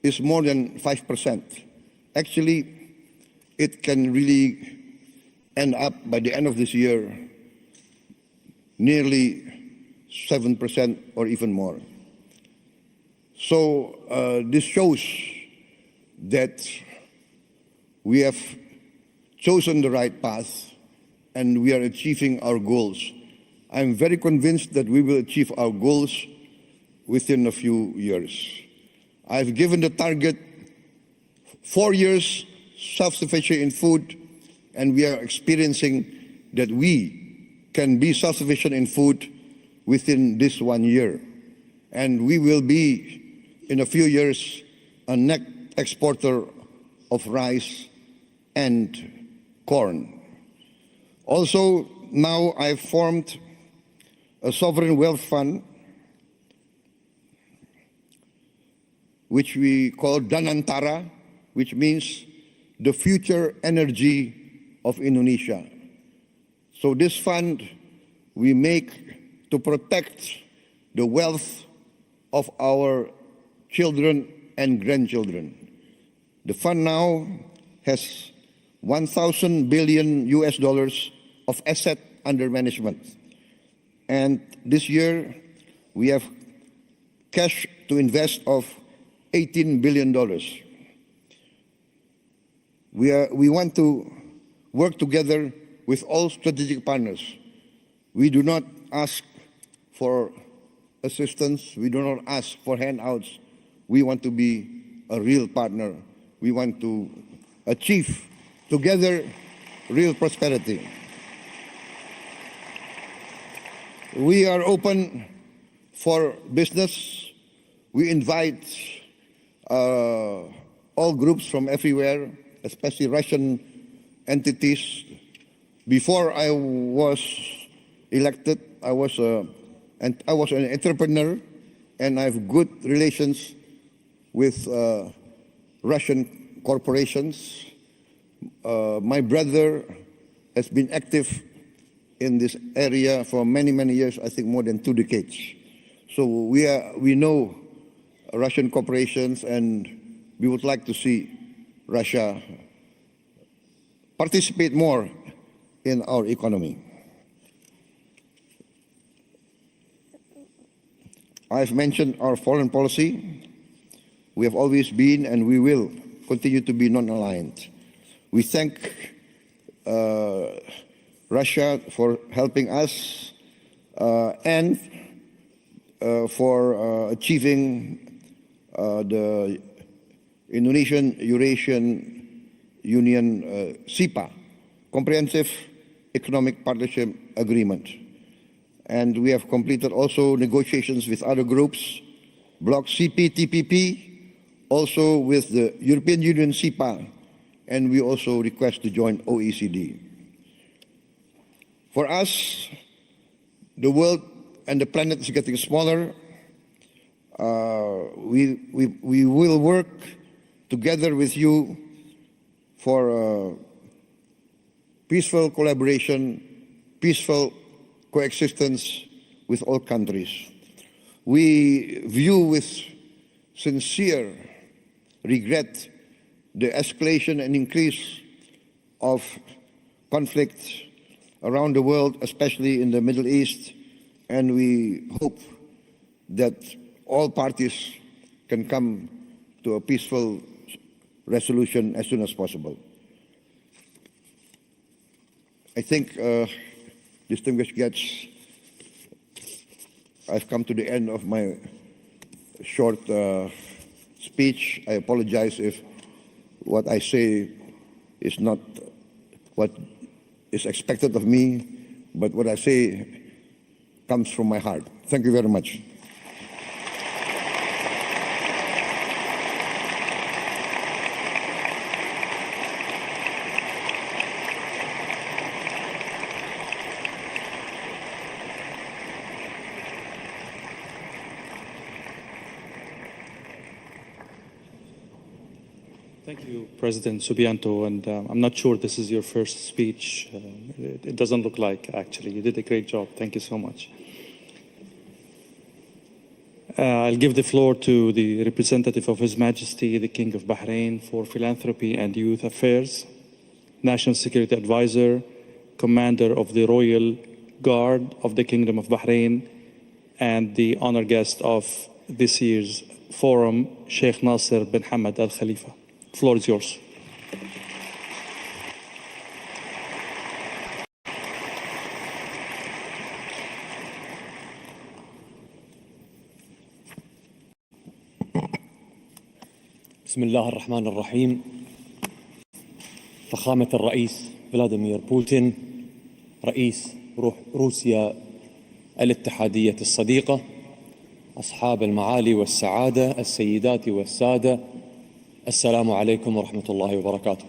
is more than 5%. Actually, it can really end up by the end of this year nearly 7% or even more. So this shows that we have chosen the right path and we are achieving our goals. I'm very convinced that we will achieve our goals within a few years. I've given the target 4 years self-sufficient in food, and we are experiencing that we can be self-sufficient in food within this 1 year. And we will be, in a few years, a net exporter of rice and corn. Also, now I've formed a sovereign wealth fund, which we call Nusantara, which means the future energy of Indonesia. So this fund we make to protect the wealth of our children and grandchildren. The fund now has 1,000 billion US dollars of asset under management. And this year we have cash to invest of $18 billion. We want to work together with all strategic partners. We do not ask for assistance. We do not ask for handouts. We want to be a real partner. We want to achieve together real prosperity. We are open for business. We invite all groups from everywhere, especially Russian entities. Before I was elected, I was an entrepreneur, and I have good relations with Russian corporations. My brother has been active in this area for many, many years, I think more than 2 decades. So we know Russian corporations, and we would like to see Russia participate more in our economy. I've mentioned our foreign policy. We have always been and we will continue to be non-aligned. We thank Russia for helping us and for achieving the Indonesian-Eurasian Union SIPA, Comprehensive Economic Partnership Agreement. And we have completed also negotiations with other groups, Bloc CPTPP, also with the European Union SIPA, and we also request to join OECD. For us, the world and the planet is getting smaller. We will work together with you for peaceful collaboration, peaceful coexistence with all countries. We view with sincere regret the escalation and increase of conflicts around the world, especially in the Middle East, and we hope that all parties can come to a peaceful resolution as soon as possible. I think, distinguished guests, I've come to the end of my short speech. I apologize if what I say is not what is expected of me, but what I say comes from my heart. Thank you very much. Thank you, President Subianto, and I'm not sure this is your first speech. It doesn't look like, actually. You did a great job. Thank you so much. I'll give the floor to the representative of His Majesty, the King of Bahrain for Philanthropy and Youth Affairs, National Security Advisor, Commander of the Royal Guard of the Kingdom of Bahrain, and the honored guest of this year's forum, Sheikh Nasser bin Hamad Al Khalifa. The floor is yours. بسم الله الرحمن الرحيم. فخامة الرئيس فلاديمير بوتين، رئيس روسيا الاتحادية الصديقة، أصحاب المعالي والسعادة، السيدات والسادة، السلام عليكم ورحمة الله وبركاته.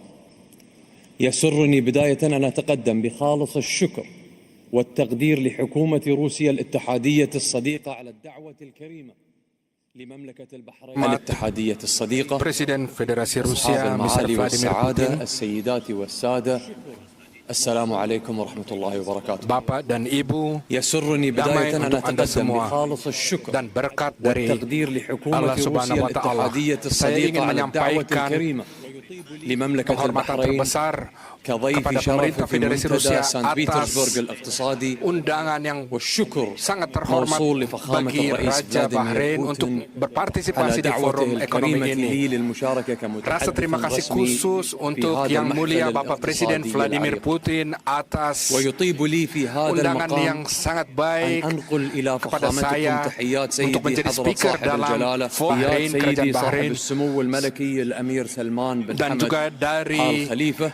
يسرني بداية أن أتقدم بخالص الشكر والتقدير لحكومة روسيا الاتحادية الصديقة على الدعوة الكريمة لمملكة البحرين الاتحادية الصديقة. Presiden Federasi Rusia, Mr. Vladimir Putin, السيدات والسادة، السلام عليكم ورحمة الله وبركاته. Bapak dan Ibu, يسرني بداية أن أتقدم بخالص الشكر dan berkat dari والتقدير لحكومة Allah روسيا Subhanahu wa Ta'ala. الاتحادية Saya ingin الصديقة على الدعوة menyampaikan الكريمة لمملكة penghormatan البحرين terbesar كضيف kepada شرف pemerintah في Federasi منتدى Rusia سانت atas بيترسبورغ الاقتصادي، undangan yang والشكر sangat terhormat موصول لفخامة bagi الرئيس Raja فلاديمير Bahrain untuk بوتين berpartisipasi على di دعوته forum ekonomi الكريمة ini. لي للمشاركة Rasa كمتحدث terima kasih رسمي khusus في untuk هذا Yang Mulia المحفل Bapak Presiden الاقتصادي Vladimir العريق. Putin atas ويطيب لي في هذا undangan المقام yang sangat أن baik أنقل إلى kepada فخامتكم saya تحيات untuk سيدي menjadi حضرة speaker صاحب dalam الجلالة Bahrain, تحيات Kerajaan سيدي صاحب Bahrain, السمو الملكي الأمير سلمان بن dan حمد juga dari آل خليفة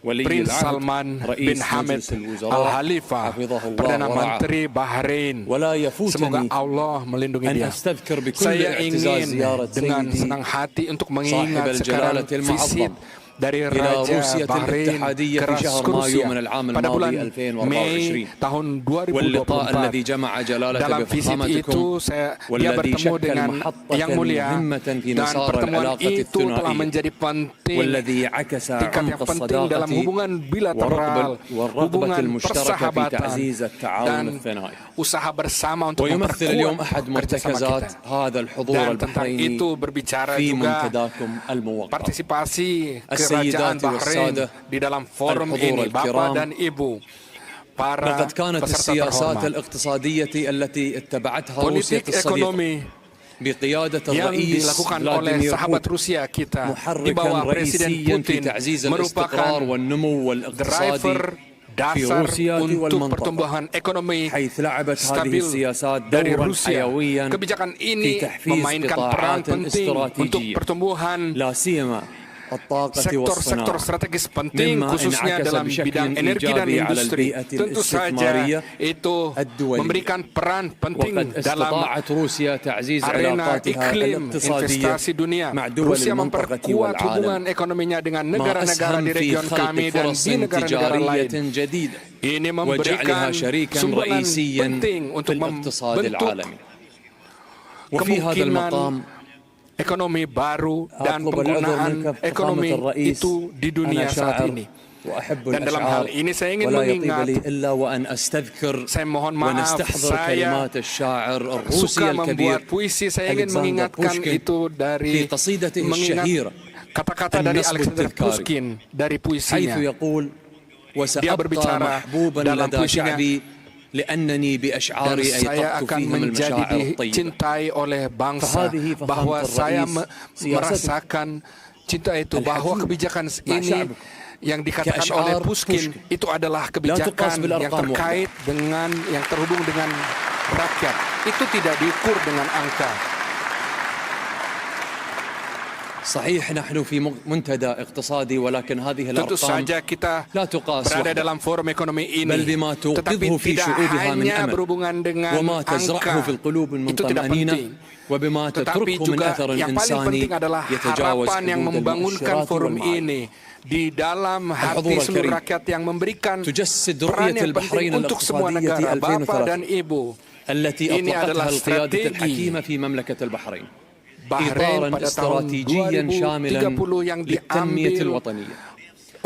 ولي Prince العهد Salman bin رئيس Hamad مجلس الوزراء Al Khalifa, حفظه الله Perdana ورعاه. Menteri Bahrain. ولا Semoga يفوتني Allah melindungi أن dia. أستذكر بكل Saya اعتزاز ingin زيارة dengan سيدي senang hati untuk صاحب mengingat sekarang الجلالة visit المعظم dari إلى Raja روسيا Bahrain الاتحادية ke في شهر مايو Rusia من العام pada bulan الماضي Mei 2024 tahun واللقاء الذي 2024. جمع جلالته Dalam visit itu بفخامتكم dia والذي bertemu شكل dengan محطة Yang Mulia مهمة في dan مسار pertemuan العلاقة itu telah الثنائية menjadi penting, والذي عكس tingkat yang عمق penting dalam الصداقة hubungan bilateral, والرغبة hubungan المشتركة في persahabatan تعزيز التعاون dan الثنائي. usaha bersama untuk ويمثل اليوم memperkuat أحد kerjasama مرتكزات kita. هذا الحضور Dan tentang البحريني itu berbicara في juga منتداكم الموقر. partisipasi Kerajaan السيدات Bahrain والسادة di dalam forum الحضور ini, Bapak الكرام، dan Ibu, para لقد كانت peserta السياسات terhormat. الاقتصادية التي اتبعتها روسيا Politik الصديقة ekonomi بقيادة yang الرئيس dilakukan oleh فلاديمير sahabat بوتين Rusia kita di محركا bawah Presiden رئيسيا في Putin تعزيز merupakan الاستقرار والنمو والاقتصادي driver في dasar روسيا untuk والمنطقة، pertumbuhan ekonomi حيث لعبت هذه stabil السياسات dari دورا Rusia. حيويا Kebijakan في ini تحفيز memainkan peran قطاعات penting untuk استراتيجية pertumbuhan لا سيما sektor-sektor strategis penting khususnya dalam bidang energi dan industri. Tentu saja itu memberikan peran penting dalam arena iklim investasi dunia. Rusia memperkuat hubungan ekonominya dengan negara-negara di region kami dan di negara-negara lain. Ini memberikan sumbangan penting untuk membentuk kemungkinan ekonomi baru dan penggunaan ekonomi itu di dunia saat ini. Dan dalam hal ini saya ingin mengingat, saya mohon maaf, saya suka membuat puisi, saya ingin mengingatkan itu dari mengingat kata-kata dari Alexander Pushkin dari puisinya. Dia berbicara dalam puisinya, dan saya akan menjadi dicintai oleh bangsa, bahwa saya merasakan cinta itu, bahwa kebijakan ini yang dikatakan oleh Pushkin itu adalah kebijakan yang terkait dengan, yang terhubung dengan rakyat. Itu tidak diukur dengan angka. Tentu saja kita berada dalam forum ekonomi ini, tetapi tidak hanya berhubungan dengan angka, itu tidak penting. Tetapi juga yang paling penting adalah harapan yang membangunkan forum ini di dalam hati seluruh rakyat, yang memberikan peran yang penting untuk semua negara, Bapak dan Ibu. Ini adalah strategi Bahrain pada tahun 2030 yang diambil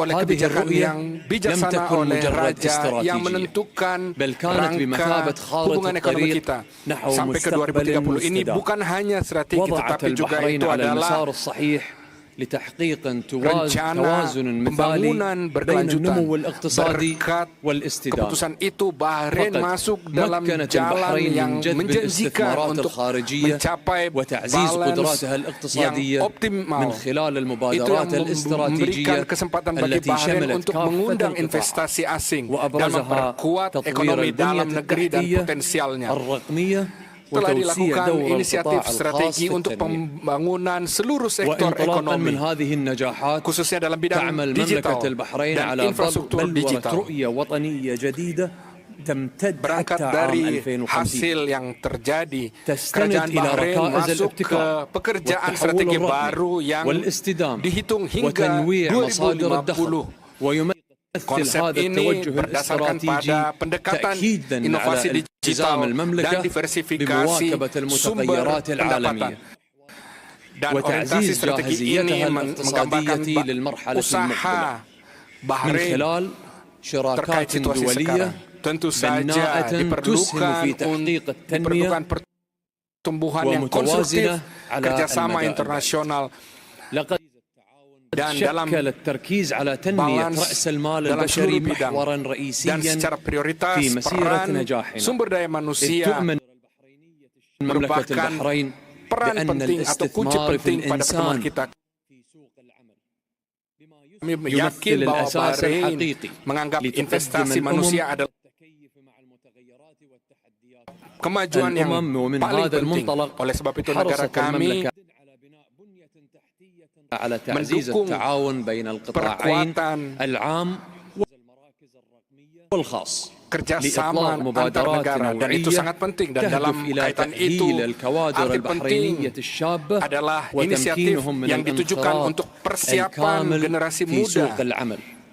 oleh kebijakan yang bijaksana oleh Raja, yang menentukan rangka hubungan ekonomi kita sampai ke 2030. Ini bukan hanya strategi, tetapi juga itu adalah rencana pembangunan berkelanjutan. Berkat keputusan itu, Bahrain masuk dalam jalan yang menjanjikan untuk mencapai balance yang optimal. Itu yang memberikan kesempatan bagi Bahrain untuk mengundang investasi asing dan memperkuat ekonomi dalam negeri dan potensialnya. Telah dilakukan inisiatif strategi untuk pembangunan seluruh sektor ekonomi, khususnya dalam bidang digital dan infrastruktur digital. Berangkat dari hasil yang terjadi, kerajaan Bahrain masuk ke pekerjaan strategi baru yang dihitung hingga 2050. Konsep ini berdasarkan pada pendekatan inovasi digital dan diversifikasi sumber pendapatan. Dan orientasi strategi ini menggambarkan usaha Bahrain terkait situasi sekarang. Tentu saja diperlukan pertumbuhan yang konstruktif, kerjasama internasional, dan dalam balance dalam seluruh bidang, dan secara prioritas peran sumber daya manusia merupakan peran penting atau kunci penting pada pertemuan kita. Kami yakin bahwa Bahrain menganggap investasi manusia adalah kemajuan yang paling penting. Oleh sebab itu negara kami mendukung perkuatan kerjasama antar negara, dan itu sangat penting. Dan dalam kaitan itu, arti penting adalah inisiatif yang ditujukan untuk persiapan generasi muda,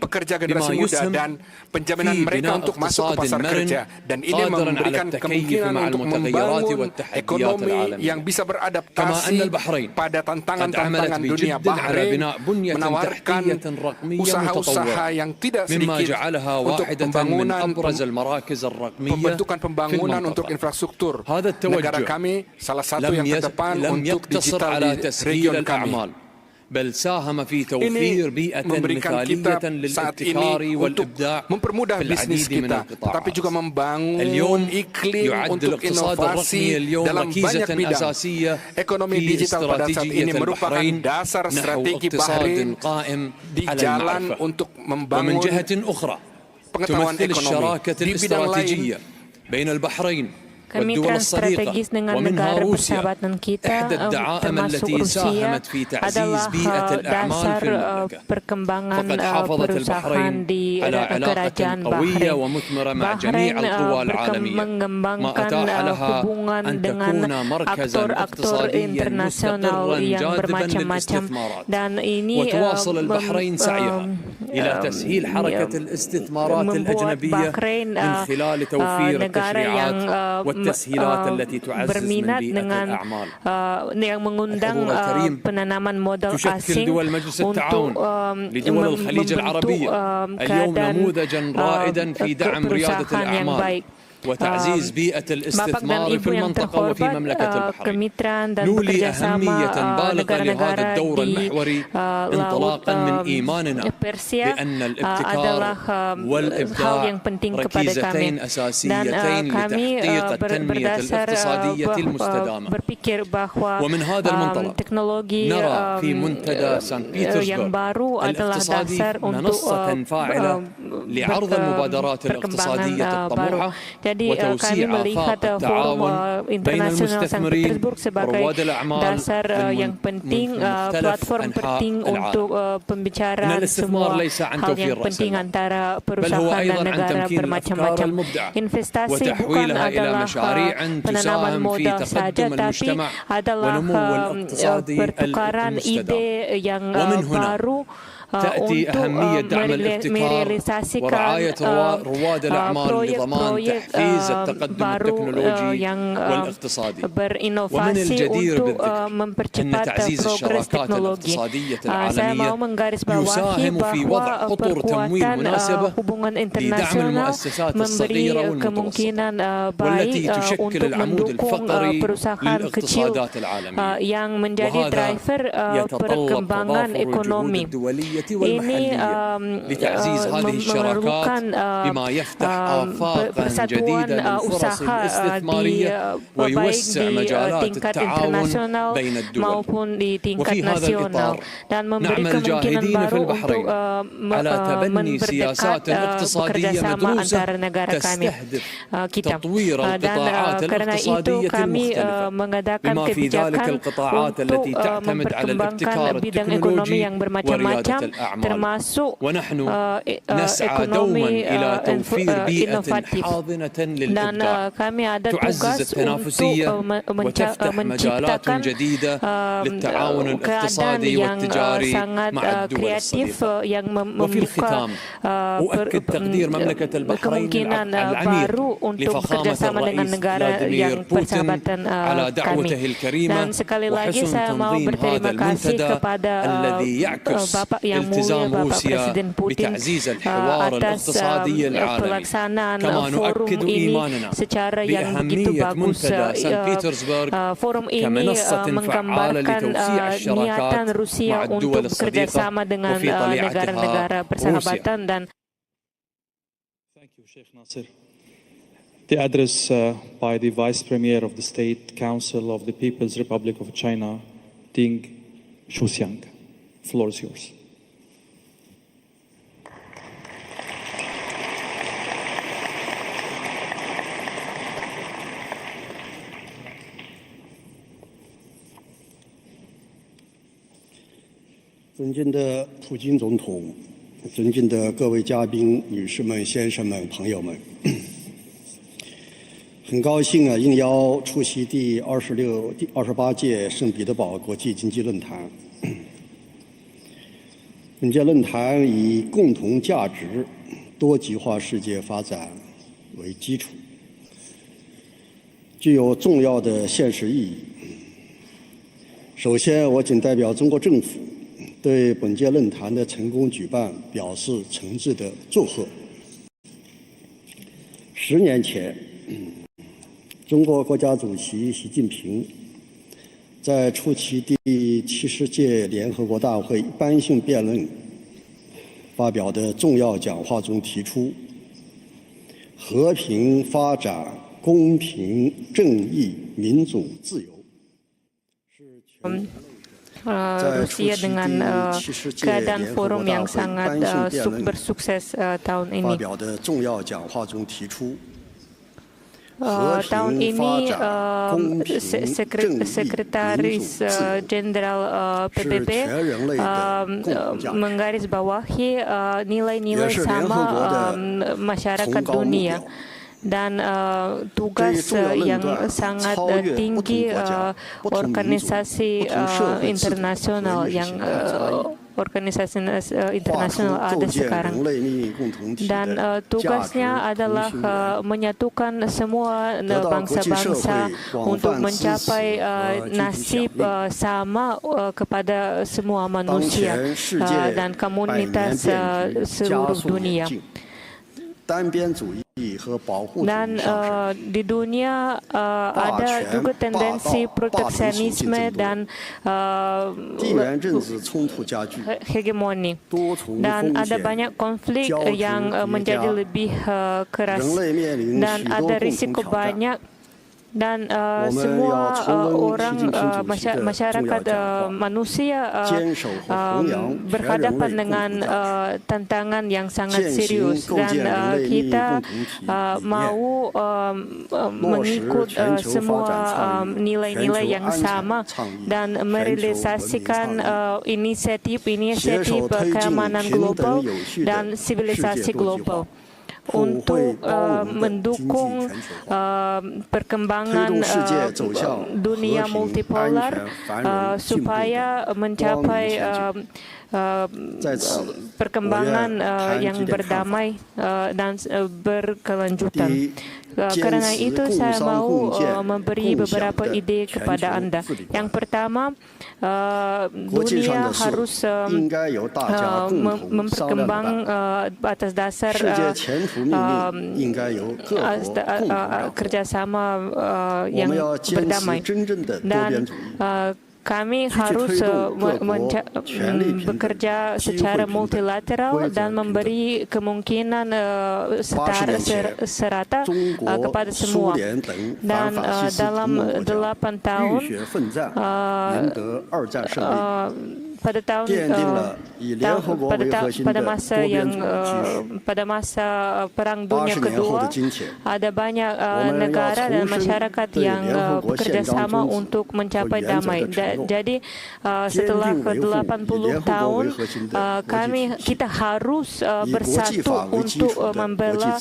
pekerja generasi muda, dan penjaminan mereka untuk masuk ke pasar kerja. Dan ini memberikan kemungkinan untuk membangun ekonomi yang bisa beradaptasi pada tantangan-tantangan dunia. Bahrain menawarkan usaha-usaha yang tidak sedikit untuk pembentukan pembangunan untuk infrastruktur. Negara kami salah satu yang terdepan untuk digital di region kami. Ini memberikan kita saat ini untuk mempermudah bisnis kita, tetapi juga membangun iklim untuk inovasi dalam banyak bidang. Ekonomi digital pada saat ini merupakan dasar strategi Bahrain di jalan untuk membangun pengetahuan ekonomi. Di bidang lain, والدول الصديقة ومنها روسيا إحدى الدعائم التي ساهمت في تعزيز بيئة الأعمال في المملكة. فقد حافظت البحرين على علاقة قوية ومثمرة مع جميع القوى العالمية، ما أتاح لها أن تكون مركزا اقتصاديا مستقرا جاذبا للاستثمارات. وتواصل البحرين سعيها إلى تسهيل حركة الاستثمارات الأجنبية من خلال توفير التشريعات والتسهيلات التي تعزز من بيئة الأعمال. تشكل دول مجلس التعاون لدول الخليج العربية اليوم نموذجا رائدا في دعم ريادة الأعمال وتعزيز بيئة الاستثمار في المنطقة وفي مملكة البحرين. نولي أهمية بالغة لهذا الدور المحوري انطلاقا من إيماننا بأن الابتكار والإبداع ركيزتين أساسيتين لتحقيق التنمية الاقتصادية المستدامة. ومن هذا المنطلق نرى في منتدى سان بيترسبرغ الاقتصادي منصة فاعلة لعرض المبادرات الاقتصادية الطموحة وتوسيع آفاق التعاون بين المستثمرين ورواد الأعمال من مختلف أنحاء العالم. إن الاستثمار ليس عن توفير رأس المال، بل هو أيضا عن تمكين الأفكار المبدعة وتحويلها إلى مشاريع تساهم في تقدم المجتمع ونمو الاقتصادي المستدام. ومن هنا تأتي أهمية دعم الابتكار ورعاية رواد الأعمال لضمان تحفيز التقدم التكنولوجي والاقتصادي. ومن الجدير بالذكر أن تعزيز الشراكات الاقتصادية العالمية يساهم في وضع أطر تمويل مناسبة لدعم المؤسسات الصغيرة والمتوسطة والتي تشكل العمود الفقري للاقتصادات العالمية. وهذا يتطلب تضافر الجهود الدولية والمحلية لتعزيز هذه الشراكات بما يفتح آفاقا جديدة للفرص الاستثمارية ويوسع مجالات التعاون بين الدول. وفي هذا الإطار نعمل جاهدين في البحرين على تبني سياسات اقتصادية مدروسة تستهدف تطوير القطاعات الاقتصادية المختلفة بما في ذلك القطاعات التي تعتمد على الابتكار التكنولوجي وريادة الأعمال. ونحن نسعى دوما إلى توفير بيئة حاضنة للإبداع تعزز التنافسية وتفتح مجالات جديدة للتعاون الاقتصادي والتجاري مع الدول الصديقة. وفي الختام أؤكد تقدير مملكة البحرين العميق لفخامة الرئيس فلاديمير بوتين على دعوته الكريمة وحسن تنظيم هذا المنتدى الذي يعكس التزام روسيا بتعزيز الحوار الاقتصادي العالمي. كما نؤكد إيماننا بأهمية منتدى سان بيترسبرغ كمنصة فعالة لتوسيع الشراكات مع الدول الصديقة وفي طليعتها روسيا. Thank you, Sheikh Nasser. The address by the Vice Premier of the State Council of the People's Republic of China, Ding Shuxiang. The floor is yours.尊敬的普京总统，尊敬的各位嘉宾、女士们、先生们、朋友们，很高兴应邀出席第28届圣彼得堡国际经济论坛。本届论坛以共同价值、多极化世界发展为基础，具有重要的现实意义。首先，我谨代表中国政府对本届论坛的成功举办表示诚挚的祝贺。10年前，中国国家主席习近平在出席第70届联合国大会一般性辩论发表的重要讲话中提出，和平发展、公平、正义、民主、自由是全人类 Rusia dengan keadaan forum yang sangat bersukses tahun ini. tahun ini Sekretaris Jenderal PBB menggarisbawahi nilai-nilai sama masyarakat dunia. Dan tugas yang sangat tinggi organisasi internasional yang ada sekarang, dan tugasnya adalah menyatukan semua bangsa-bangsa untuk mencapai nasib sama kepada semua manusia dan komunitas seluruh dunia. Dan di dunia ada juga tendensi proteksionisme dan hegemoni, dan ada banyak konflik yang menjadi lebih keras, dan ada risiko banyak, dan semua orang masyarakat manusia berhadapan dengan tantangan yang sangat serius, dan kita mau mengikut semua nilai-nilai yang sama dan merealisasikan inisiatif keamanan global dan sivilisasi global untuk mendukung perkembangan dunia multipolar supaya mencapai perkembangan yang berdamai dan berkelanjutan. Karena itu saya mau memberi beberapa ide kepada Anda. Yang pertama, dunia harus memperkembang atas dasar kerjasama yang berdamai, dan kami harus bekerja secara multilateral dan memberi kemungkinan serata kepada semua. Dan dalam 8 tahun pada masa Perang Dunia Kedua, ada banyak negara dan masyarakat yang bekerja sama untuk mencapai damai. Jadi setelah 80 tahun kita harus bersatu untuk membela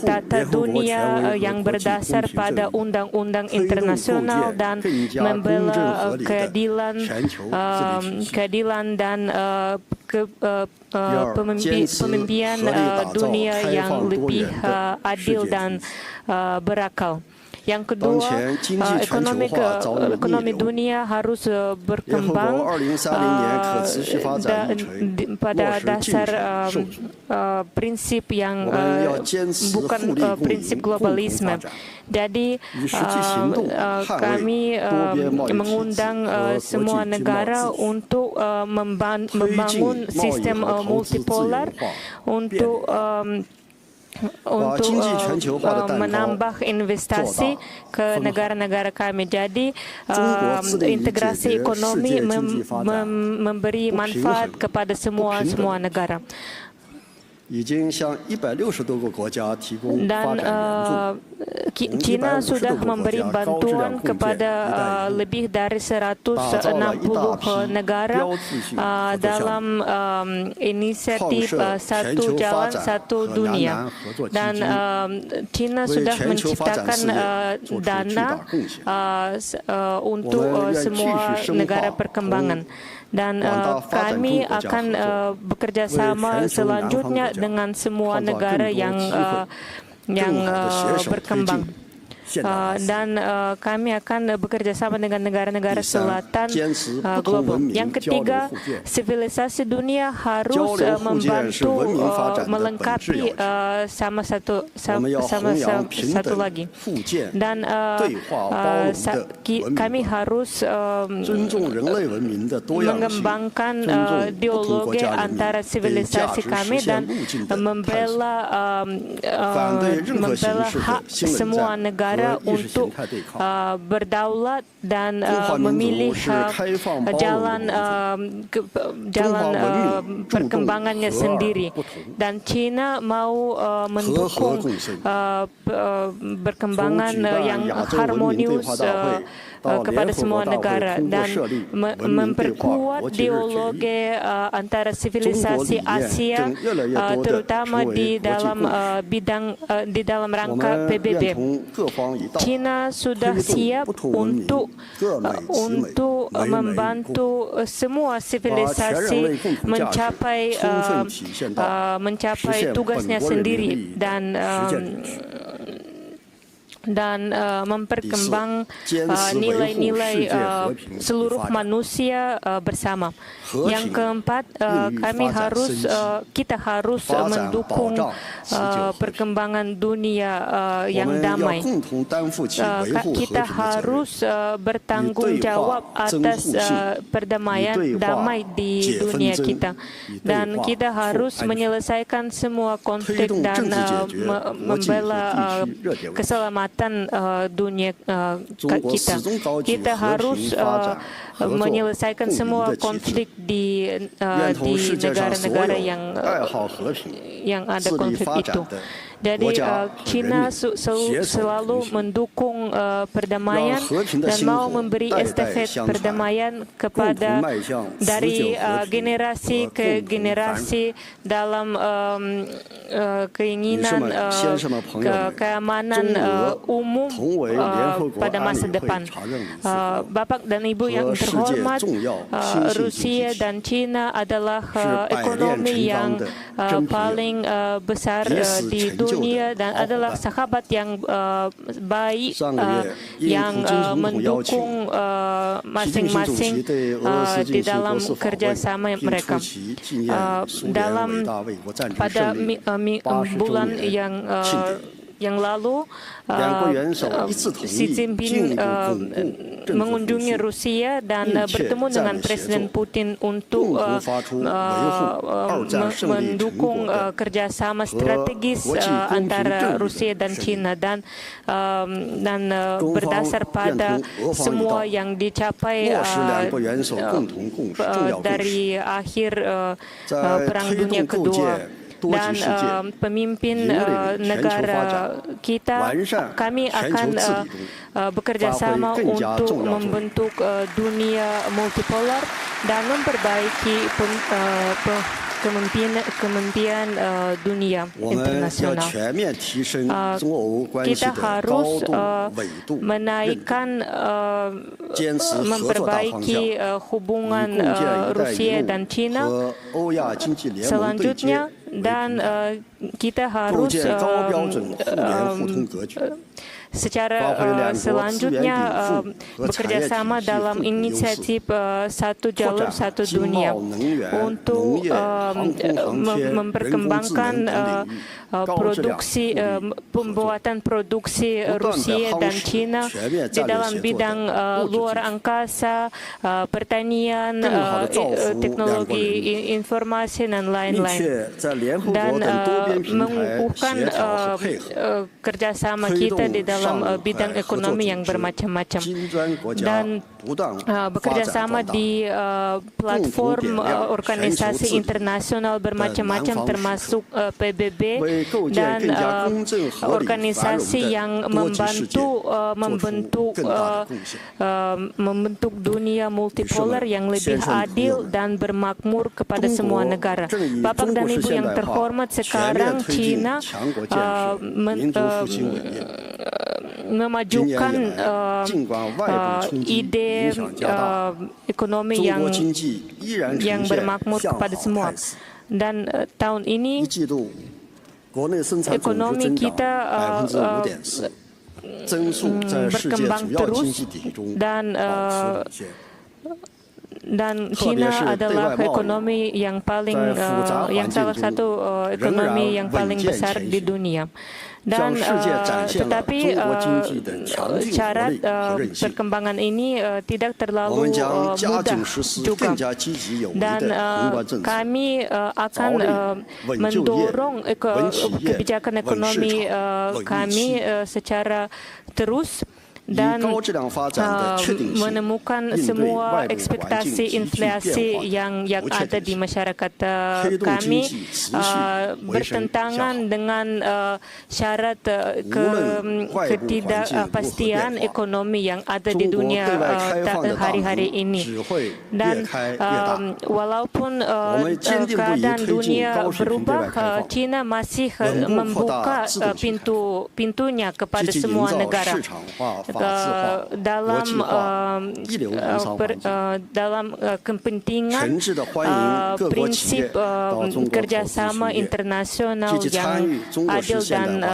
tata dunia yang berdasar pada undang-undang internasional dan membela keadilan dan pemimpinan dunia yang lebih adil dan berakal. Yang kedua, ekonomi dunia harus berkembang pada dasar prinsip yang bukan prinsip globalisme. Jadi kami mengundang semua negara untuk membangun sistem multipolar untuk menambah investasi ke negara-negara kami. Jadi integrasi ekonomi memberi manfaat kepada semua negara. Dan China sudah memberi bantuan kepada lebih dari 160 negara dalam inisiatif Satu Jalan Satu Dunia. Dan China sudah menciptakan dana untuk semua negara perkembangan. Dan kami akan bekerja sama selanjutnya dengan semua negara yang berkembang. Dan kami akan bekerja sama dengan negara-negara selatan global. Yang ketiga, sivilisasi dunia harus membantu melengkapi sama satu lagi. Dan kami harus mengembangkan dialogi antara sivilisasi kami dan membela hak semua negara negara untuk berdaulat dan memilih jalan perkembangannya sendiri. Dan China mau mendukung perkembangan yang harmonius kepada semua negara dan memperkuat dialogi antara sivilisasi Asia, terutama di dalam rangka PBB. China sudah siap untuk membantu semua sivilisasi mencapai tugasnya sendiri dan memperkembang nilai-nilai seluruh manusia bersama. Yang keempat, kita harus mendukung perkembangan dunia yang damai. Kita harus bertanggung jawab atas perdamaian damai di dunia kita, dan kita harus menyelesaikan semua konflik dan membela keselamatan dunia kita. Kita harus menyelesaikan semua konflik di negara-negara yang ada konflik itu. Jadi China selalu mendukung perdamaian dan mau memberi estafet perdamaian dari generasi ke generasi dalam keinginan keamanan umum pada masa depan. Bapak dan Ibu yang terhormat, Rusia dan China adalah ekonomi yang paling besar di dunia dan adalah sahabat yang baik yang mendukung masing-masing di dalam kerjasama mereka. Pada bulan yang lalu, Xi Jinping mengunjungi Rusia dan bertemu dengan Presiden Putin untuk mendukung kerjasama strategis antara Rusia dan China, dan berdasar pada semua yang dicapai dari akhir Perang Dunia Kedua. Dan pemimpin negara kita, kami akan bekerja sama untuk membentuk dunia multipolar dan memperbaiki kepemimpinan dunia internasional. Kita harus menaikkan, memperbaiki hubungan Rusia dan China selanjutnya, dan kita harus secara selanjutnya bekerja sama dalam inisiatif satu jalur satu dunia untuk memperkembangkan pembuatan produksi Rusia dan China di dalam bidang luar angkasa, pertanian, teknologi informasi dan lain-lain, dan mengukuhkan kerjasama kita di dalam bidang ekonomi yang bermacam-macam, dan bekerja sama di platform organisasi internasional bermacam-macam termasuk PBB dan organisasi yang membentuk dunia multipolar yang lebih adil dan bermakmur kepada semua negara. Bapak dan Ibu yang terhormat, sekarang China memajukan ide ekonomi yang bermakmur kepada semua, dan tahun ini ekonomi kita berkembang terus, dan China adalah ekonomi yang salah satu ekonomi yang paling besar di dunia. Dan tetapi syarat perkembangan ini tidak terlalu mudah juga. Dan kami akan mendorong kebijakan ekonomi kami secara terus dan menemukan semua ekspektasi inflasi yang ada di masyarakat kami bertentangan dengan syarat ketidakpastian ekonomi yang ada di dunia hari-hari ini. Dan walaupun keadaan dunia berubah, China masih membuka pintunya kepada semua negara. Dalam kepentingan prinsip kerjasama internasional yang adil dan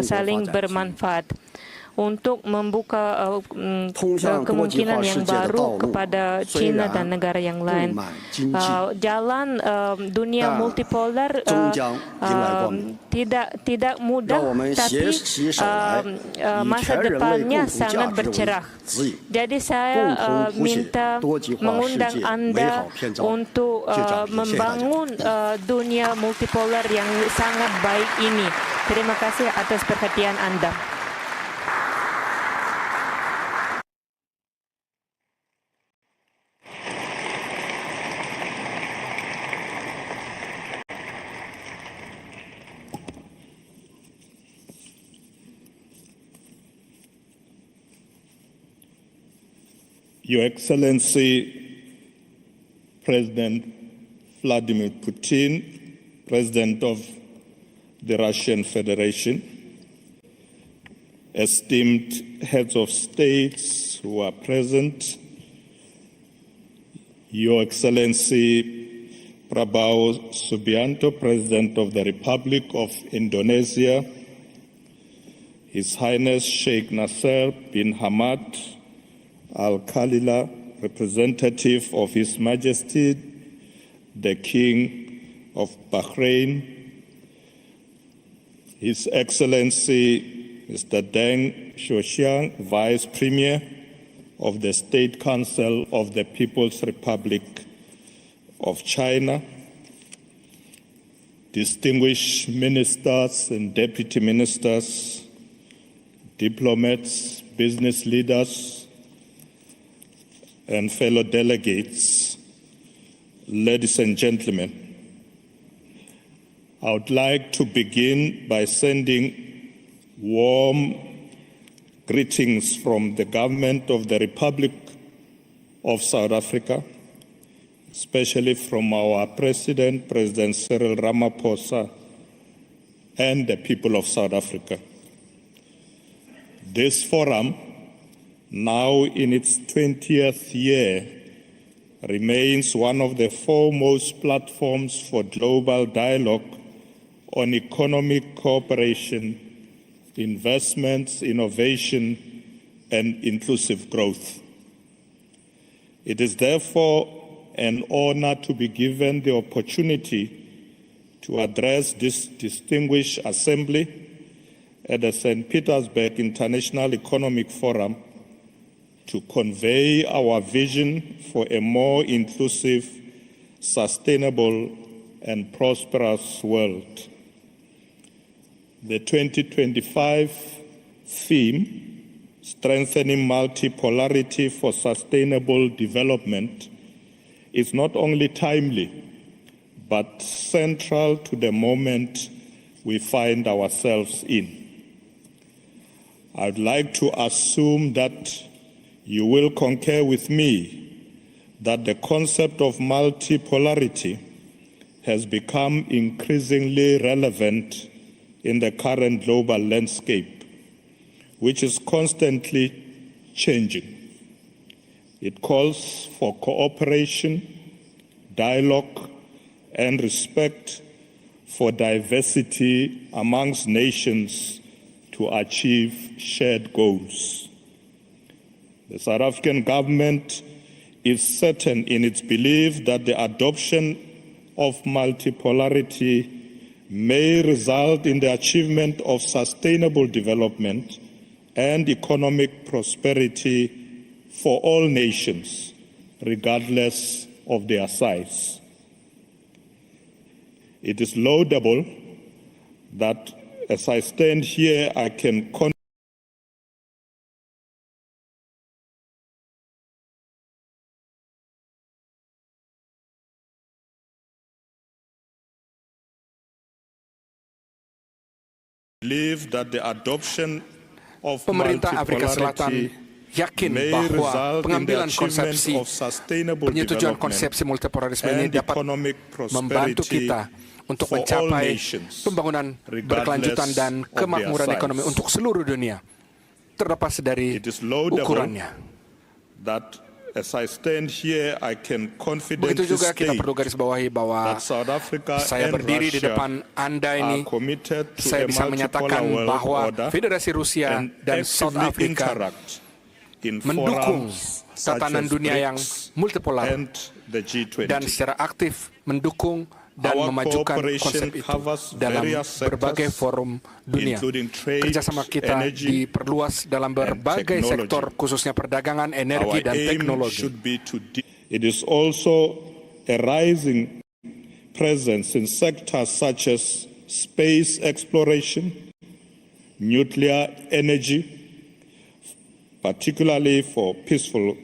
saling bermanfaat untuk membuka kemungkinan yang baru kepada China dan negara yang lain. Jalan dunia multipolar tidak mudah, tapi masa depannya sangat bercerah. Jadi saya mengundang Anda untuk membangun dunia multipolar yang sangat baik ini. Terima kasih atas perhatian Anda. Your Excellency, President Vladimir Putin, President of the Russian Federation, esteemed heads of states who are present, Your Excellency Prabowo Subianto, President of the Republic of Indonesia, His Highness Sheikh Nasser bin Hamad Al-Khalila, representative of His Majesty, the King of Bahrain, His Excellency Mr. Deng Xiaoxiang, Vice Premier of the State Council of the People's Republic of China, distinguished ministers and deputy ministers, diplomats, business leaders, and fellow delegates, ladies and gentlemen, I would like to begin by sending warm greetings from the government of the Republic of South Africa, especially from our President, President Cyril Ramaphosa, and the people of South Africa. This forum, now in its 20th year, remains one of the foremost platforms for global dialogue on economic cooperation, investments, innovation, and inclusive growth. It is therefore an honor to be given the opportunity to address this distinguished assembly at the St. Petersburg International Economic Forum to convey our vision for a more inclusive, sustainable, and prosperous world. The 2025 theme, Strengthening Multipolarity for Sustainable Development, is not only timely, but central to the moment we find ourselves in. I'd like to assume that you will concur with me that the concept of multipolarity has become increasingly relevant in the current global landscape, which is constantly changing. It calls for cooperation, dialogue, and respect for diversity amongst nations to achieve shared goals. The South African government is certain in its belief that the adoption of multipolarity may result in the achievement of sustainable development and economic prosperity for all nations, regardless of their size. It is laudable that as I stand here, I can believe that the adoption of Pemerintah Afrika Selatan yakin bahwa pengambilan konsepsi penyetujuan konsepsi multipolarisme ini dapat membantu kita untuk mencapai pembangunan berkelanjutan dan kemakmuran ekonomi untuk seluruh dunia, terlepas dari ukurannya. Begitu juga kita perlu garis bawahi bahwa saya berdiri di depan Anda ini, saya bisa menyatakan bahwa Federasi Rusia dan South Africa mendukung tatanan dunia yang multipolar dan secara aktif mendukung dan memajukan konsep itu dalam berbagai forum dunia. Kerjasama kita diperluas dalam berbagai sektor, khususnya perdagangan, energi, dan teknologi. It is also a rising presence in sectors such as space exploration, nuclear energy, particularly for peaceful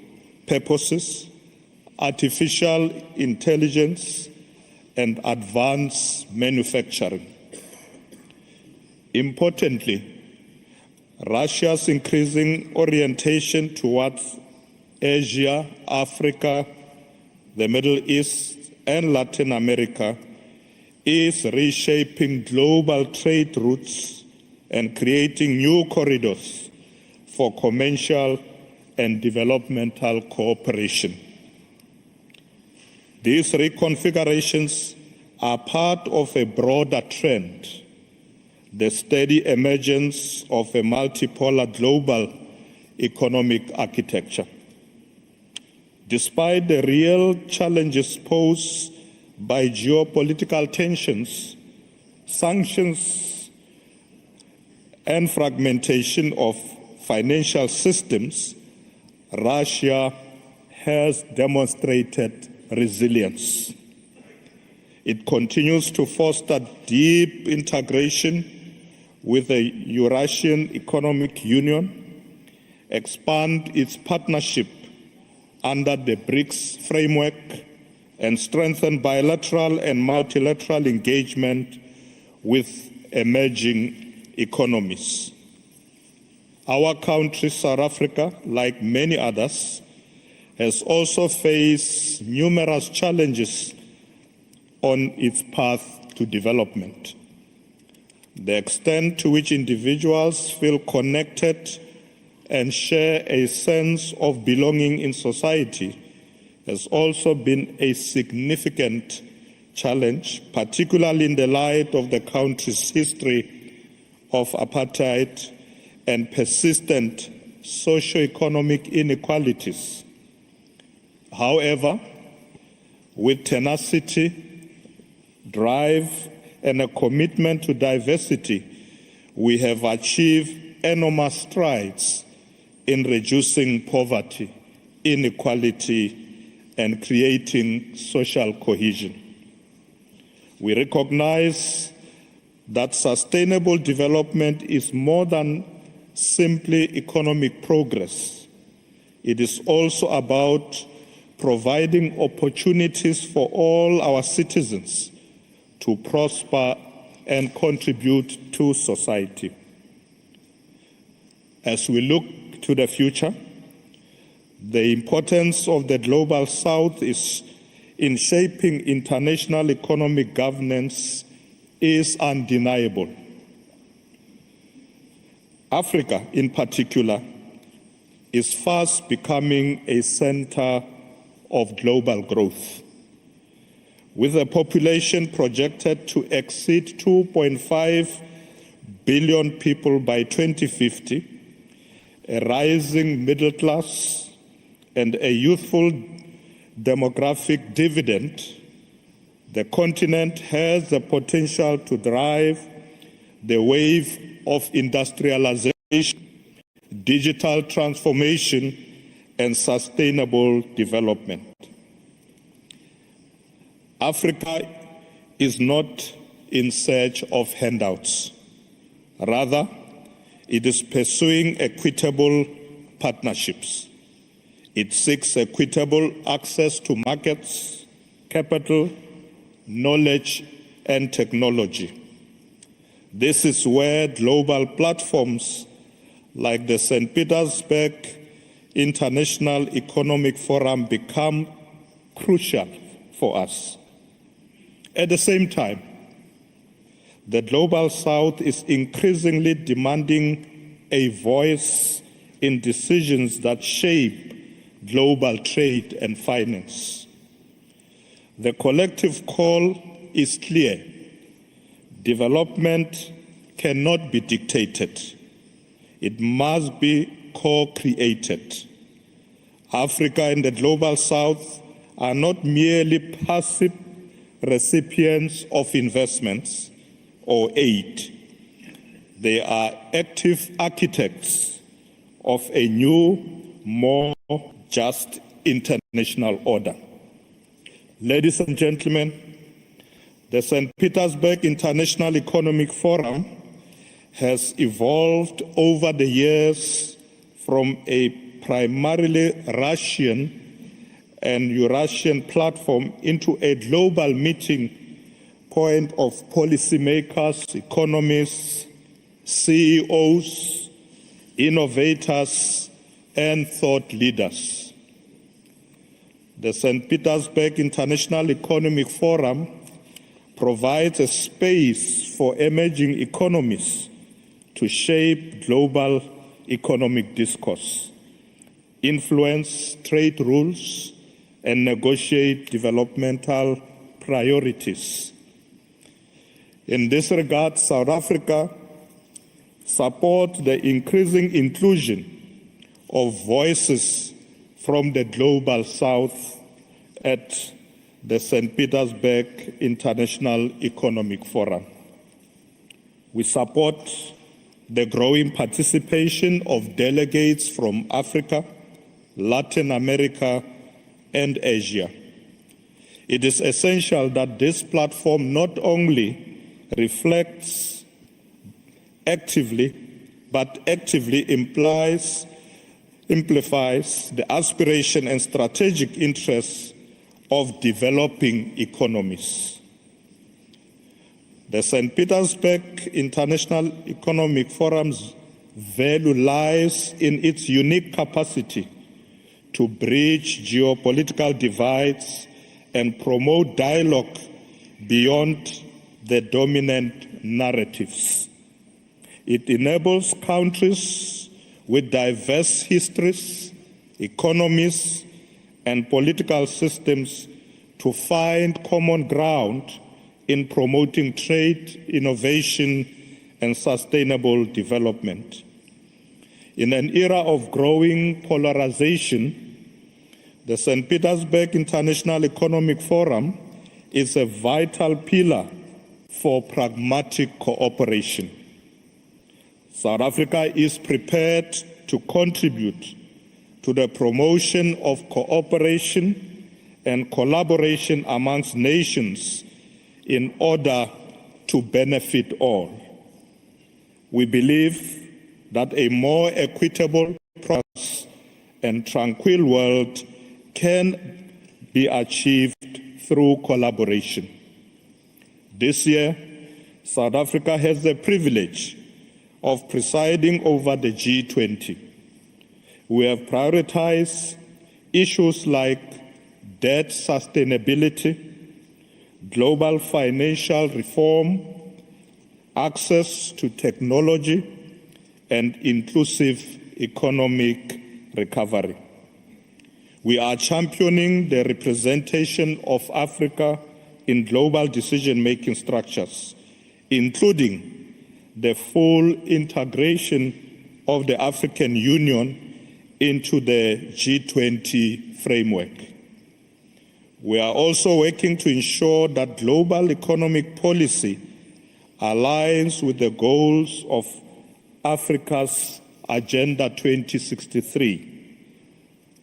purposes, artificial intelligence, and advanced manufacturing. Importantly, Russia's increasing orientation towards Asia, Africa, the Middle East, and Latin America is reshaping global trade routes and creating new corridors for commercial and developmental cooperation. These reconfigurations are part of a broader trend, the steady emergence of a multipolar global economic architecture. Despite the real challenges posed by geopolitical tensions, sanctions, and fragmentation of financial systems, Russia has demonstrated resilience. It continues to foster deep integration with the Eurasian Economic Union, expand its partnership under the BRICS framework, and strengthen bilateral and multilateral engagement with emerging economies. Our country, South Africa, like many others, has also faced numerous challenges on its path to development. The extent to which individuals feel connected and share a sense of belonging in society has also been a significant challenge, particularly in the light of the country's history of apartheid and persistent socio-economic inequalities. However, with tenacity, drive, and a commitment to diversity, we have achieved enormous strides in reducing poverty, inequality, and creating social cohesion. We recognize that sustainable development is more than simply economic progress. It is also about providing opportunities for all our citizens to prosper and contribute to society. As we look to the future, the importance of the Global South is in shaping international economic governance is undeniable. Africa, in particular, is fast becoming a center of global growth. With a population projected to exceed 2.5 billion people by 2050, a rising middle class, and a youthful demographic dividend, The continent has the potential to drive the wave of industrialization, digital transformation, and sustainable development. Africa is not in search of handouts. Rather, it is pursuing equitable partnerships. It seeks equitable access to markets, capital, knowledge, and technology. This is where global platforms like the St. Petersburg International Economic Forum become crucial for us. At the same time, the Global South is increasingly demanding a voice in decisions that shape global trade and finance. The collective call is clear. Development cannot be dictated. It must be co-created. Africa and the Global South are not merely passive recipients of investments or aid. They are active architects of a new, more just international order. Ladies and gentlemen, the St. Petersburg International Economic Forum has evolved over the years from a primarily Russian and Eurasian platform into a global meeting point of policymakers, economists, CEOs, innovators, and thought leaders. The St. Petersburg International Economic Forum provides a space for emerging economies to shape global economic discourse, influence trade rules, and negotiate developmental priorities. In this regard, South Africa supports the increasing inclusion of voices from the Global South at the St. Petersburg International Economic Forum. We support the growing participation of delegates from Africa, Latin America, and Asia. It is essential that this platform not only reflects actively, but actively amplifies the aspiration and strategic interests of developing economies. The St. Petersburg International Economic Forum's value lies in its unique capacity to bridge geopolitical divides and promote dialogue beyond the dominant narratives. It enables countries with diverse histories, economies, and political systems to find common ground in promoting trade, innovation, and sustainable development. In an era of growing polarization, the St. Petersburg International Economic Forum is a vital pillar for pragmatic cooperation. South Africa is prepared to contribute to the promotion of cooperation and collaboration amongst nations in order to benefit all. We believe that a more equitable, prosperous, and tranquil world can be achieved through collaboration. This year, South Africa has the privilege of presiding over the G20. We have prioritized issues like debt sustainability, global financial reform, access to technology, and inclusive economic recovery. We are championing the representation of Africa in global decision-making structures, including the full integration of the African Union into the G20 framework. We are also working to ensure that global economic policy aligns with the goals of Africa's Agenda 2063,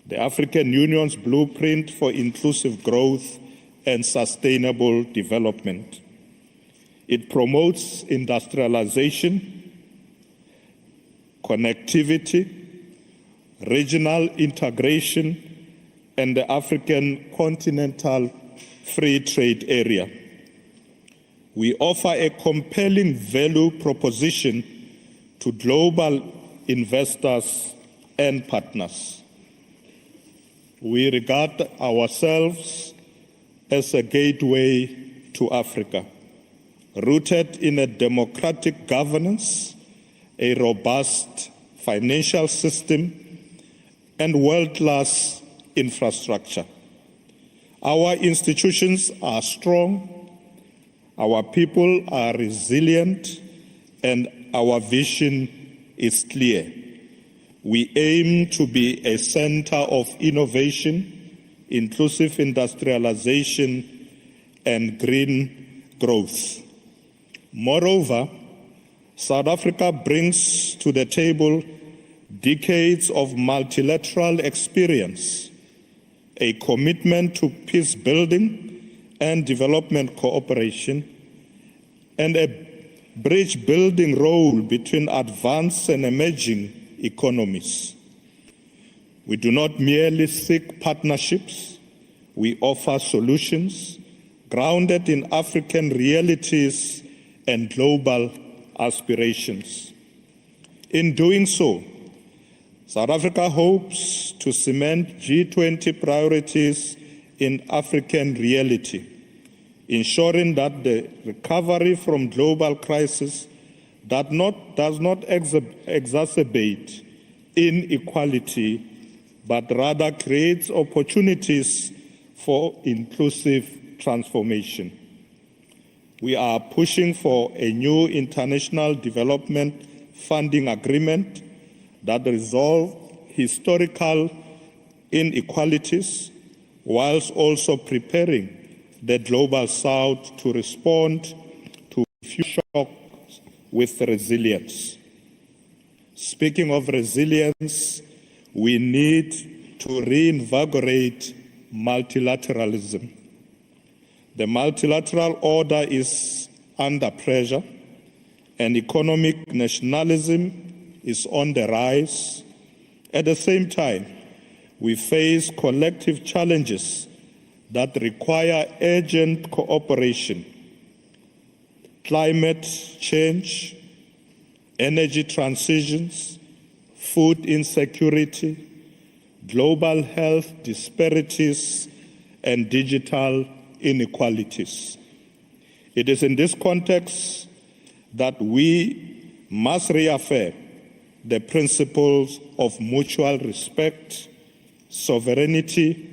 the African Union's blueprint for inclusive growth and sustainable development. It promotes industrialization, connectivity, regional integration, and the African continental free trade area. We offer a compelling value proposition to global investors and partners. We regard ourselves as a gateway to Africa, rooted in a democratic governance, a robust financial system, and world-class infrastructure. Our institutions are strong, our people are resilient, and our vision is clear. We aim to be a center of innovation, inclusive industrialization, and green growth. Moreover, South Africa brings to the table decades of multilateral experience, a commitment to peace building and development cooperation, and a bridge building role between advanced and emerging economies. We do not merely seek partnerships, we offer solutions grounded in African realities and global aspirations. In doing so, South Africa hopes to cement G20 priorities in African reality, ensuring that the recovery from global crisis does not exacerbate inequality, but rather creates opportunities for inclusive transformation. We are pushing for a new international development funding agreement that resolves historical inequalities, whilst also preparing the global South to respond to future shocks with resilience. Speaking of resilience, we need to reinvigorate multilateralism. The multilateral order is under pressure, and economic nationalism is on the rise. At the same time, we face collective challenges that require urgent cooperation. Climate change, energy transitions, food insecurity, global health disparities, and digital inequalities. It is in this context that we must reaffirm the principles of mutual respect, sovereignty,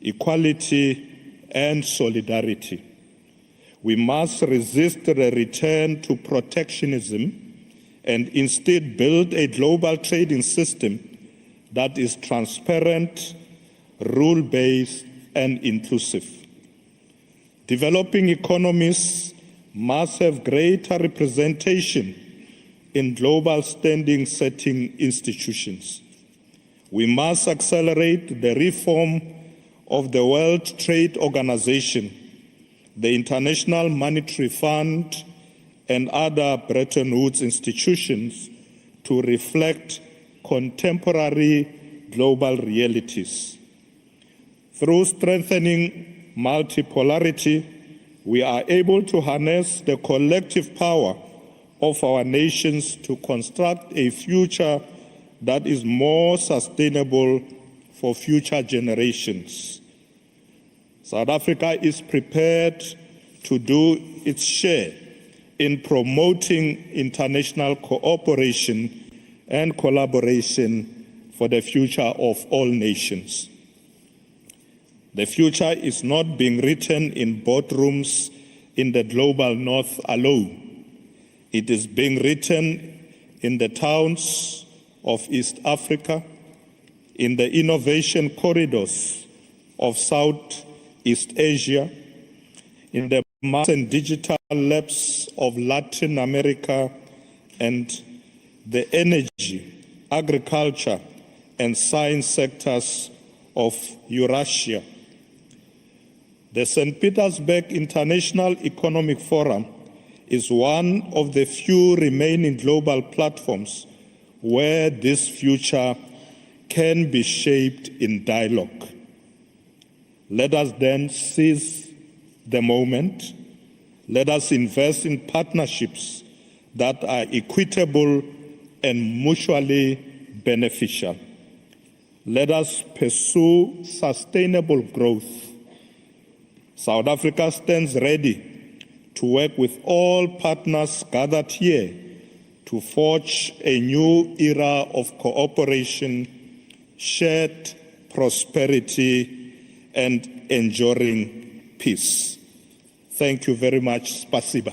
equality, and solidarity. We must resist the return to protectionism and instead build a global trading system that is transparent, rule-based, and inclusive. Developing economies must have greater representation in global standing-setting institutions. We must accelerate the reform of the World Trade Organization, the International Monetary Fund, and other Bretton Woods institutions to reflect contemporary global realities. Through strengthening multipolarity, we are able to harness the collective power of our nations to construct a future that is more sustainable for future generations. South Africa is prepared to do its share in promoting international cooperation and collaboration for the future of all nations. The future is not being written in boardrooms in the global north alone. It is being written in the towns of East Africa, in the innovation corridors of South East Asia, in the math and digital labs of Latin America, and the energy, agriculture, and science sectors of Eurasia. The St. Petersburg International Economic Forum is one of the few remaining global platforms where this future can be shaped in dialogue. Let us then seize the moment. Let us invest in partnerships that are equitable and mutually beneficial. Let us pursue sustainable growth. South Africa stands ready to work with all partners gathered here to forge a new era of cooperation, shared prosperity, and enduring peace. Thank you very much. Spasiba.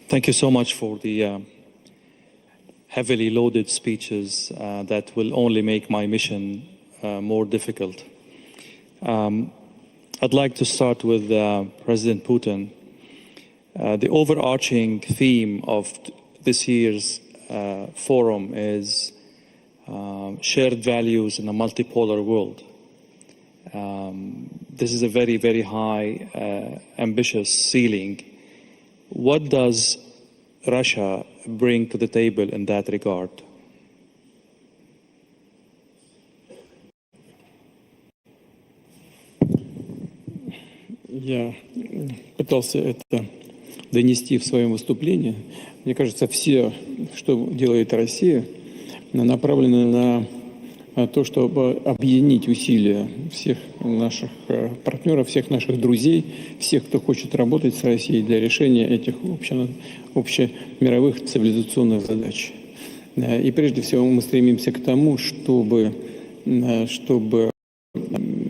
Thank you so much for the heavily loaded speeches that will only make my mission more difficult. I'd like to start with President Putin. The overarching theme of this year's forum is shared values in a multipolar world. This is a very, very high, ambitious ceiling. What does Russia bring to the table in that regard? Я пытался это донести в своем выступлении. Мне кажется, все, что делает Россия, направлено на то, чтобы объединить усилия всех наших партнеров, всех наших друзей, всех, кто хочет работать с Россией для решения этих общемировых цивилизационных задач. И прежде всего мы стремимся к тому, чтобы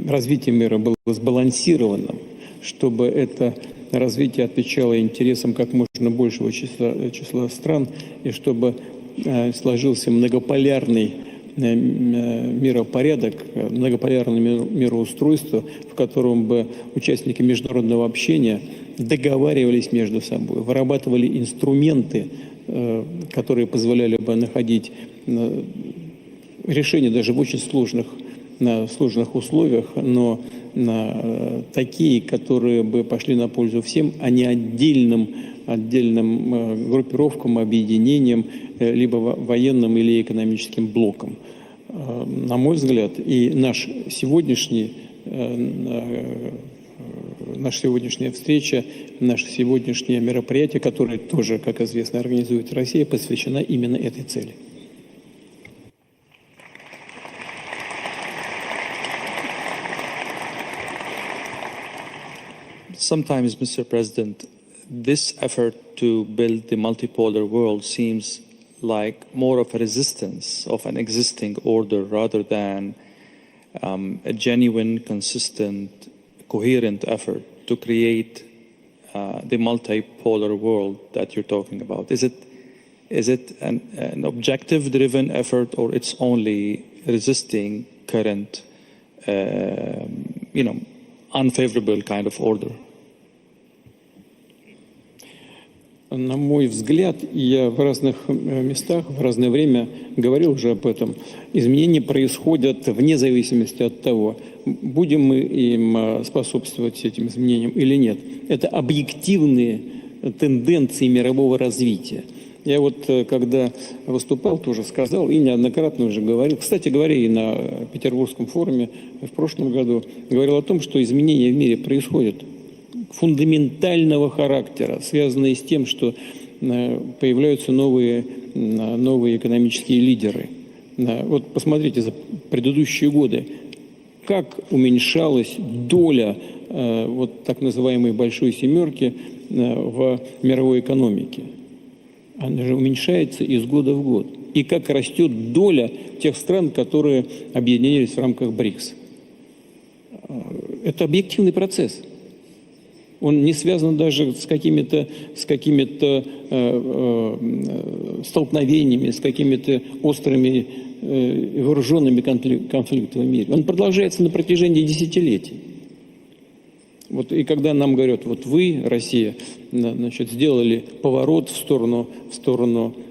развитие мира было сбалансированным, чтобы это развитие отвечало интересам как можно большего числа стран, и чтобы сложился многополярный миропорядок, многополярное мироустройство, в котором бы участники международного общения договаривались между собой, вырабатывали инструменты, которые позволяли бы находить решения даже в очень сложных условиях, но такие, которые бы пошли на пользу всем, а не отдельным группировкам, объединениям, либо военным или экономическим блокам. На мой взгляд, и наша сегодняшняя встреча, наше сегодняшнее мероприятие, которое тоже, как известно, организует Россия, посвящено именно этой цели. Sometimes, Mr. President, this effort to build the multipolar world seems like more of a resistance of an existing order rather than a genuine, consistent, coherent effort to create the multipolar world that you're talking about. Is it an objective-driven effort, or it's only resisting current, unfavorable kind of order? На мой взгляд, я в разных местах, в разное время говорил уже об этом, изменения происходят вне зависимости от того, будем мы им способствовать этим изменениям или нет. Это объективные тенденции мирового развития. Я вот, когда выступал, тоже сказал и неоднократно уже говорил, кстати говоря, и на Петербургском форуме в прошлом году, говорил о том, что изменения в мире происходят фундаментального характера, связанные с тем, что появляются новые новые экономические лидеры. Вот посмотрите за предыдущие годы, как уменьшалась доля вот так называемой «большой семерки» в мировой экономике. Она же уменьшается из года в год. И как растет доля тех стран, которые объединились в рамках БРИКС. Это объективный процесс. Он не связан даже с какими-то столкновениями, с какими-то острыми вооруженными конфликтами в мире. Он продолжается на протяжении десятилетий. Вот, и когда нам говорят, вот вы, Россия, значит, сделали поворот в сторону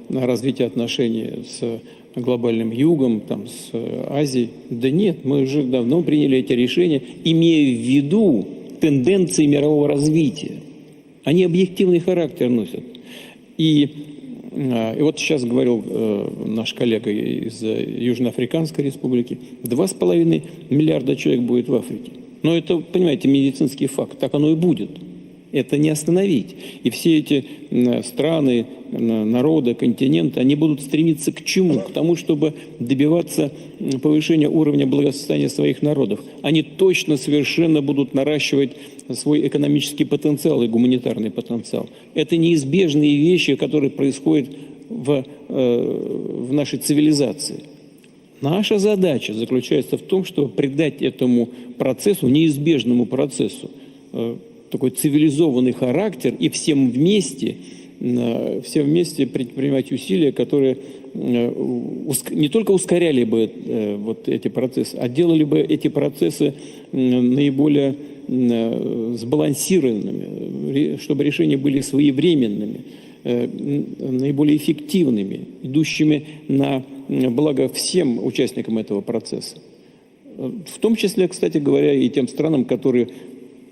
развития отношений с глобальным югом, там, с Азией. Да нет, мы уже давно приняли эти решения, имея в виду тенденции мирового развития. Они объективный характер носят. И вот сейчас говорил наш коллега из Южноафриканской республики, 2,5 миллиарда человек будет в Африке. Но это, понимаете, медицинский факт, так оно и будет. Это не остановить. И все эти страны, народы, континенты, они будут стремиться к чему? К тому, чтобы добиваться повышения уровня благосостояния своих народов. Они точно совершенно будут наращивать свой экономический потенциал и гуманитарный потенциал. Это неизбежные вещи, которые происходят в нашей цивилизации. Наша задача заключается в том, чтобы придать этому процессу, неизбежному процессу, такой цивилизованный характер и всем вместе предпринимать усилия, которые не только ускоряли бы вот эти процессы, а делали бы эти процессы наиболее сбалансированными, чтобы решения были своевременными, наиболее эффективными, идущими на благо всем участникам этого процесса. В том числе, кстати говоря, и тем странам, которые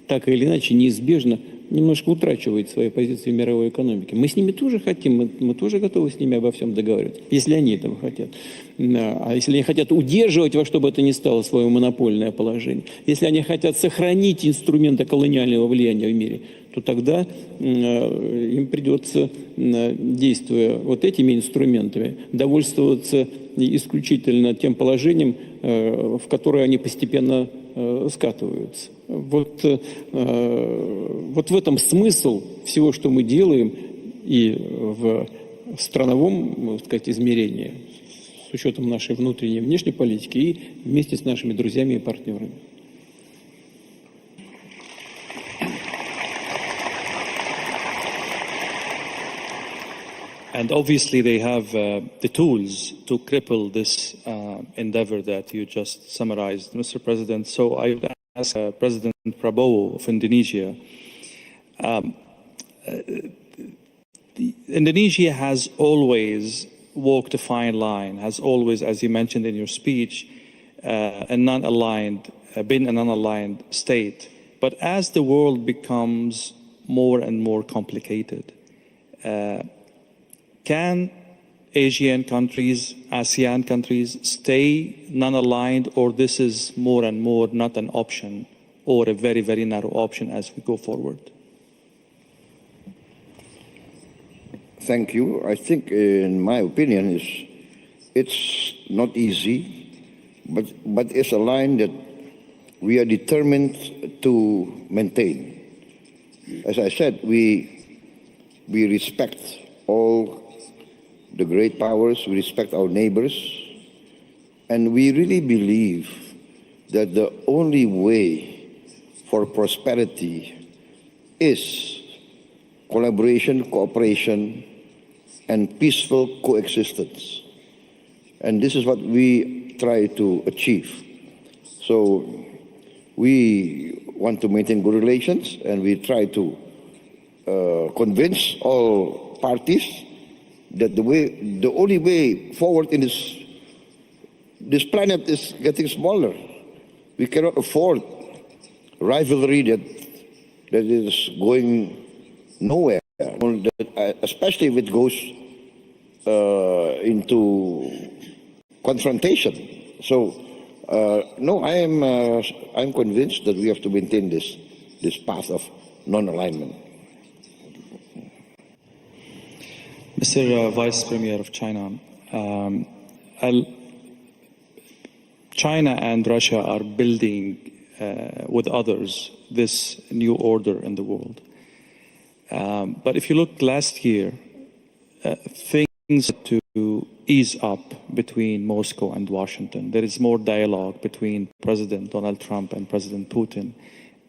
так или иначе неизбежно немножко утрачивают свои позиции в мировой экономике. Мы с ними тоже хотим, мы тоже готовы с ними обо всем договариваться, если они этого хотят. А если они хотят удерживать во что бы это ни стало свое монопольное положение, если они хотят сохранить инструменты колониального влияния в мире, то тогда им придется, действуя вот этими инструментами, довольствоваться исключительно тем положением, в которое они постепенно скатываются. Вот в этом смысл всего, что мы делаем, и в страновом, так сказать, измерении, с учетом нашей внутренней и внешней политики, и вместе с нашими друзьями и партнерами. And obviously they have the tools to cripple this endeavor that you just summarized, Mr. President. So I would ask President Prabowo of Indonesia. Indonesia has always walked a fine line, has always, as you mentioned in your speech, been a non-aligned state. But as the world becomes more and more complicated, can Asian countries, ASEAN countries, stay non-aligned, or this is more and more not an option, or a very, very narrow option as we go forward? Thank you. I think, in my opinion, it's not easy, but it's a line that we are determined to maintain. As I said, we respect all the great powers, we respect our neighbors, and we really believe that the only way for prosperity is collaboration, cooperation, and peaceful coexistence. And this is what we try to achieve. So we want to maintain good relations, and we try to convince all parties that the only way forward in this planet is getting smaller. We cannot afford rivalry that is going nowhere, especially if it goes into confrontation. So, no, I'm convinced that we have to maintain this path of non-alignment. Mr. Vice Premier of China, China and Russia are building with others this new order in the world. But if you look last year, things to ease up between Moscow and Washington. There is more dialogue between President Donald Trump and President Putin.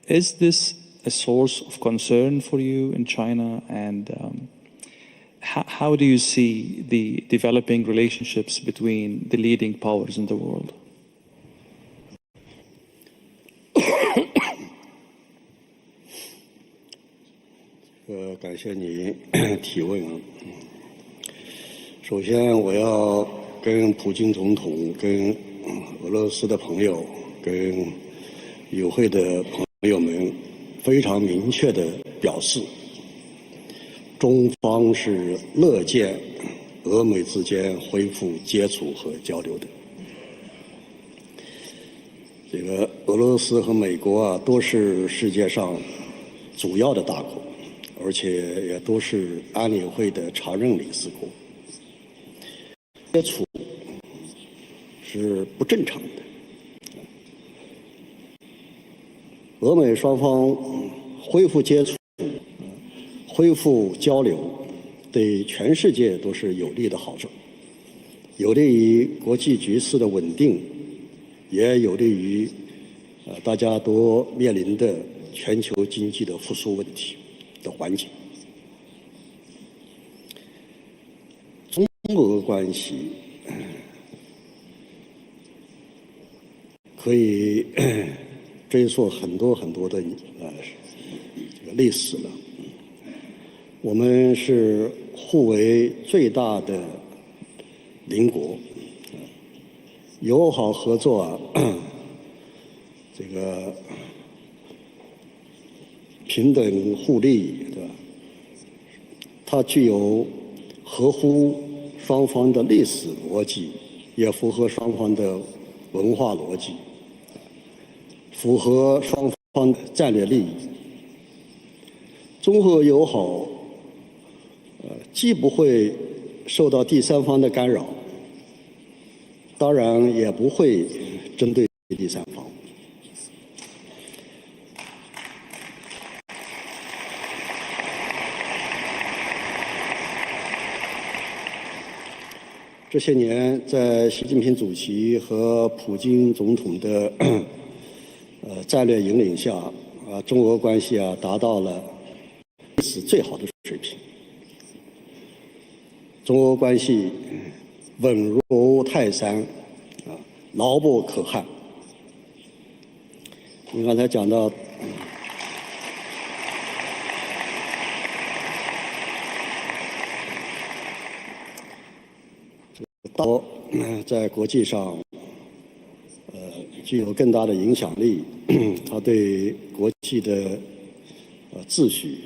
Is this a source of concern for you in China? And how do you see the developing relationships between the leading powers in the world? 感谢你提问啊。首先，我要跟普京总统、跟俄罗斯的朋友、跟与会的朋友们非常明确地表示，中方是乐见俄美之间恢复接触和交流的。这个俄罗斯和美国啊，都是世界上主要的大国。 而且也都是安理会的常任理事国，接触是不正常的。俄美双方恢复接触、恢复交流，对全世界都是有利的好处，有利于国际局势的稳定，也有利于大家都面临的全球经济的复苏问题。 的环境，中俄关系可以追溯很多的这个历史了。我们是互为最大的邻国，友好合作啊，这个。 平等互利，对吧？它具有合乎双方的历史逻辑，也符合双方的文化逻辑，符合双方的战略利益。中俄友好，既不会受到第三方的干扰，当然也不会针对第三方。 这些年，在习近平主席和普京总统的战略引领下，中俄关系达到了历史最好的水平。中俄关系稳如泰山，牢不可撼。你刚才讲到。 到在国际上，具有更大的影响力，它对国际的秩序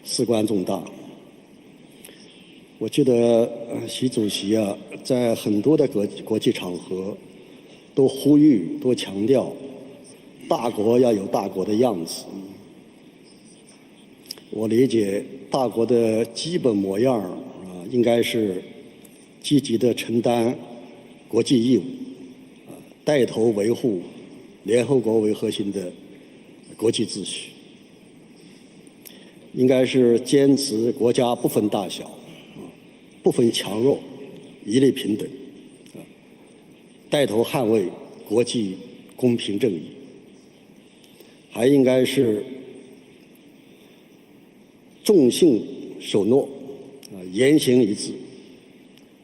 事关重大。我记得习主席在很多的国际场合都呼吁、都强调，大国要有大国的样子。我理解大国的基本模样应该是。 积极地承担国际义务，带头维护联合国为核心的国际秩序，应该是坚持国家不分大小，不分强弱，一律平等，带头捍卫国际公平正义，还应该是重信守诺，言行一致。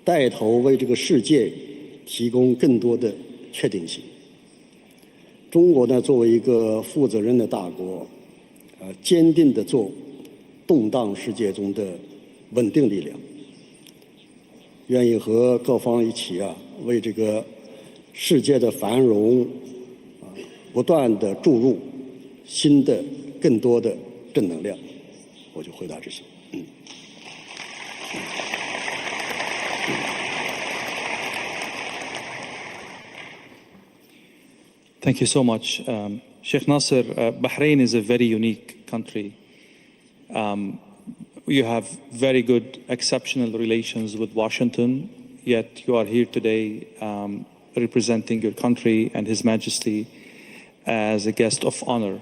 带头为这个世界提供更多的确定性。中国呢，作为一个负责任的大国，坚定地做动荡世界中的稳定力量，愿意和各方一起为这个世界的繁荣不断地注入新的、更多的正能量。我就回答这些。Thank you so much. Sheikh Nasser, Bahrain is a very unique country. you have very good, exceptional relations with Washington, yet you are here today representing your country and His Majesty as a guest of honor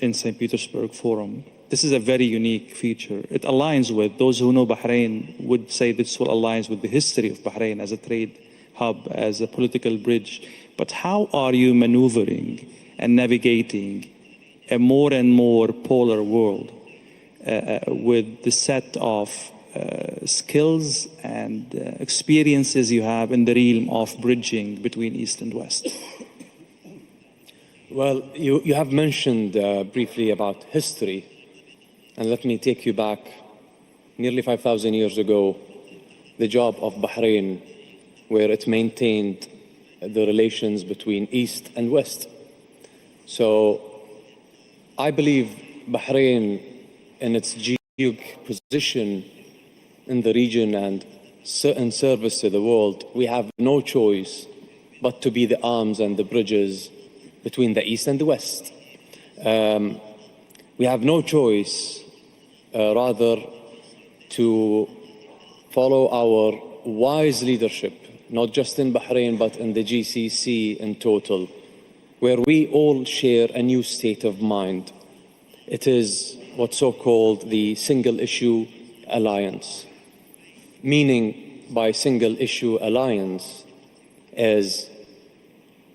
in St. Petersburg Forum. This is a very unique feature. It aligns with, those who know Bahrain would say this will align with the history of Bahrain as a trade hub, as a political bridge. But how are you maneuvering and navigating a more and more polar world with the set of skills and experiences you have in the realm of bridging between East and West? Well, you have mentioned briefly about history, and let me take you back nearly 5,000 years ago, the job of Bahrain, where it maintained the relations between East and West. So I believe Bahrain, in its geographic position in the region and in service to the world, we have no choice but to be the arms and the bridges between the East and the West. We have no choice, rather, to follow our wise leadership, not just in Bahrain, but in the GCC in total, where we all share a new state of mind. It is what's so-called the single-issue alliance. Meaning by single-issue alliance is,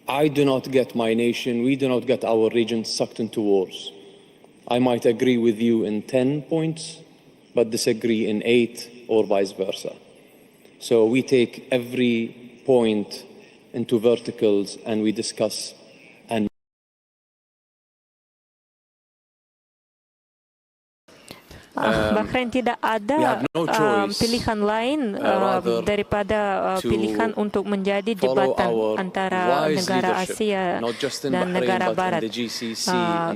I do not get my nation, we do not get our region sucked into wars. I might agree with you in 10 points, but disagree in 8 or vice versa. So we take every point into verticals and we discuss and Bahrain tidak ada pilihan lain daripada pilihan untuk menjadi jembatan antara negara Asia dan negara Barat.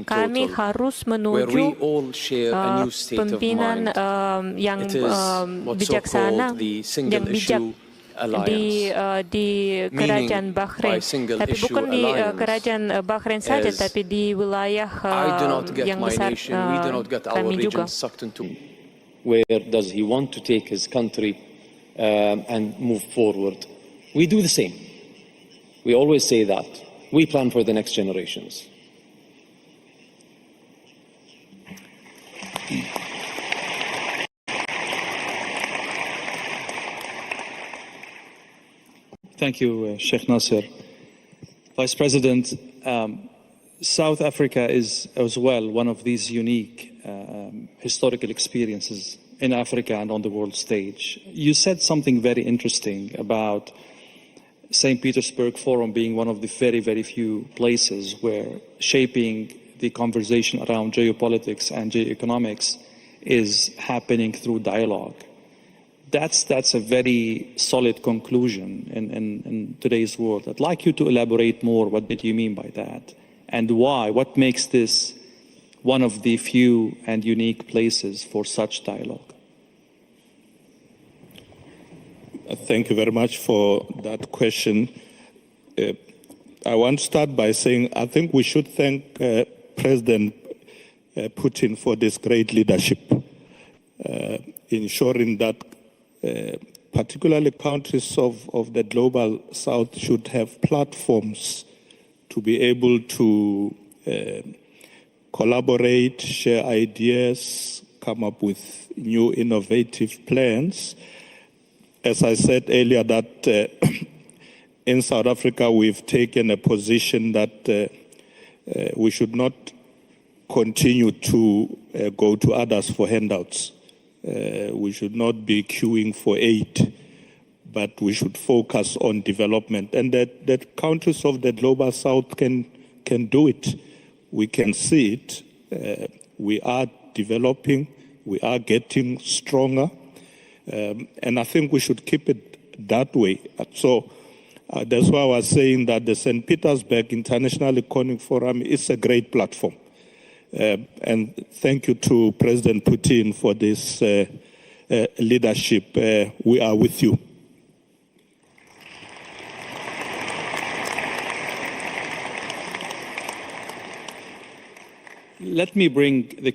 Kami harus menuju pimpinan yang bijaksana, yang bijak di kerajaan Bahrain, tapi bukan di kerajaan Bahrain saja, tapi di wilayah yang besar kami juga. Where does he want to take his country and move forward? We do the same. We always say that. We plan for the next generations. Thank you, Sheikh Nasser. Vice President, South Africa is as well one of these unique historical experiences in Africa and on the world stage. You said something very interesting about St. Petersburg Forum being one of the very, very few places where shaping the conversation around geopolitics and geoeconomics is happening through dialogue. That's a very solid conclusion in today's world. I'd like you to elaborate more. What did you mean by that? And why? What makes this one of the few and unique places for such dialogue? Thank you very much for that question. I want to start by saying I think we should thank President Putin for this great leadership, ensuring that particularly countries of the global south should have platforms to be able to collaborate, share ideas, come up with new innovative plans. As I said earlier, that in South Africa we've taken a position that we should not continue to go to others for handouts. We should not be queuing for aid, but we should focus on development. And that countries of the global south can do it. We can see it. We are developing. We are getting stronger. And I think we should keep it that way. So that's why I was saying that the St. Petersburg International Economic Forum is a great platform. And thank you to President Putin for this leadership. We are with you. Let me bring the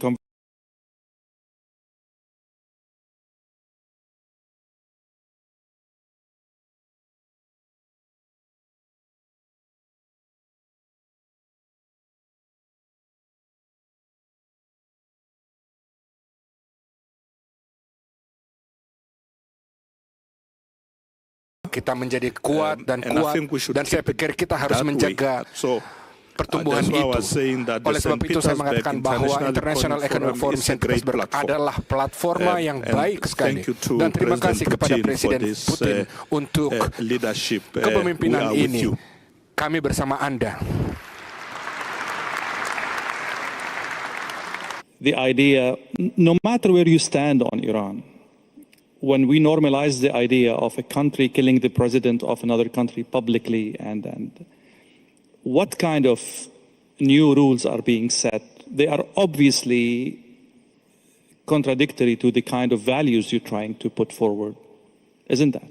kita menjadi kuat dan saya pikir kita harus menjaga pertumbuhan itu. Oleh sebab itu saya mengatakan bahwa International Economic Forum St. Petersburg adalah platforma yang baik sekali. Dan terima kasih kepada Presiden Putin untuk kepemimpinan ini. Kami bersama Anda. The idea, no matter where you stand on Iran, when we normalize the idea of a country killing the president of another country publicly, and what kind of new rules are being set, they are obviously contradictory to the kind of values you're trying to put forward, isn't that?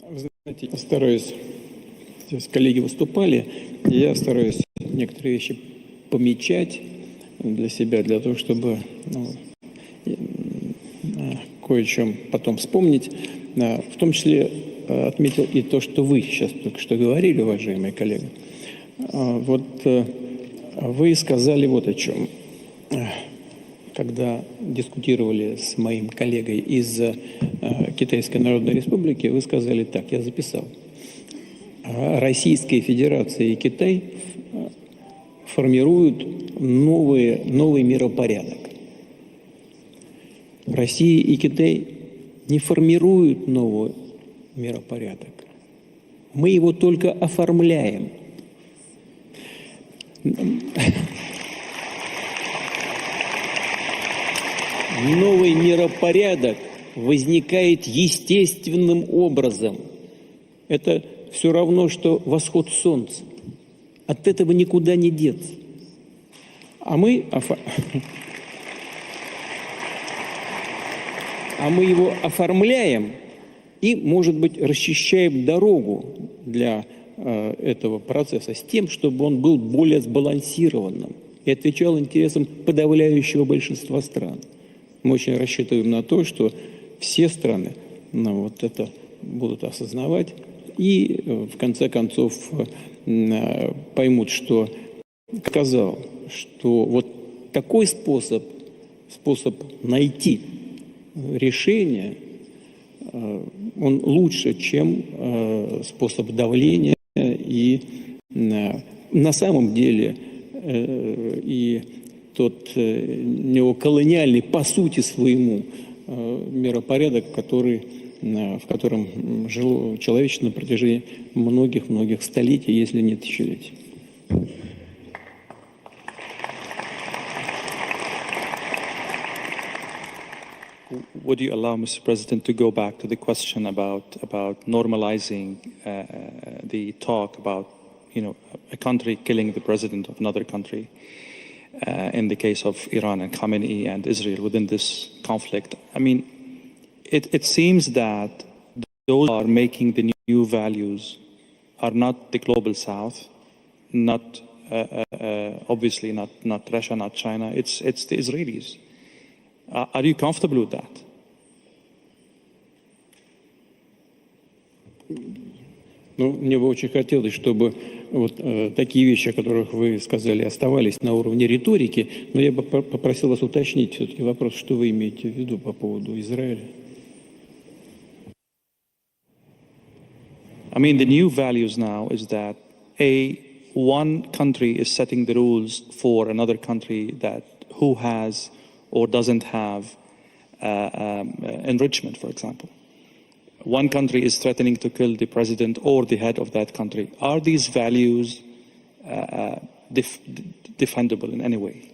Вы знаете, я стараюсь, здесь коллеги выступали, и я стараюсь некоторые вещи помечать для себя, для того, чтобы кое о чем потом вспомнить. В том числе отметил и то, что вы сейчас только что говорили, уважаемые коллеги. Вот вы сказали вот о чем. Когда дискутировали с моим коллегой из Китайской Народной Республики, вы сказали так, я записал. Российская Федерация и Китай формируют новый миропорядок. Россия и Китай не формируют новый миропорядок. Мы его только оформляем. Новый миропорядок возникает естественным образом. Это все равно, что восход солнца. От этого никуда не деться. А мы его оформляем и, может быть, расчищаем дорогу для этого процесса с тем, чтобы он был более сбалансированным и отвечал интересам подавляющего большинства стран. Мы очень рассчитываем на то, что все страны вот это будут осознавать и, в конце концов, поймут, что сказал, что вот такой способ найти решение, он лучше, чем способ давления. И на самом деле и тот неоколониальный по сути своему миропорядок, в котором жило человечество на протяжении многих столетий, если не тысячелетий. Would you allow, Mr. President, to go back to the question about normalizing the talk about, a country killing the president of another country, in the case of Iran and Khamenei and Israel within this conflict? I mean, it seems that those who are making the new values are not the global South, not obviously not Russia, not China. It's the Israelis. Are you comfortable with that? Мне бы очень хотелось, чтобы вот такие вещи, о которых вы сказали, оставались на уровне риторики, но я бы попросил вас уточнить все-таки вопрос, что вы имеете в виду по поводу Израиля. I mean, the new values now is that one country is setting the rules for another country that who has or doesn't have enrichment, for example. One country is threatening to kill the president or the head of that country. Are these values defendable in any way?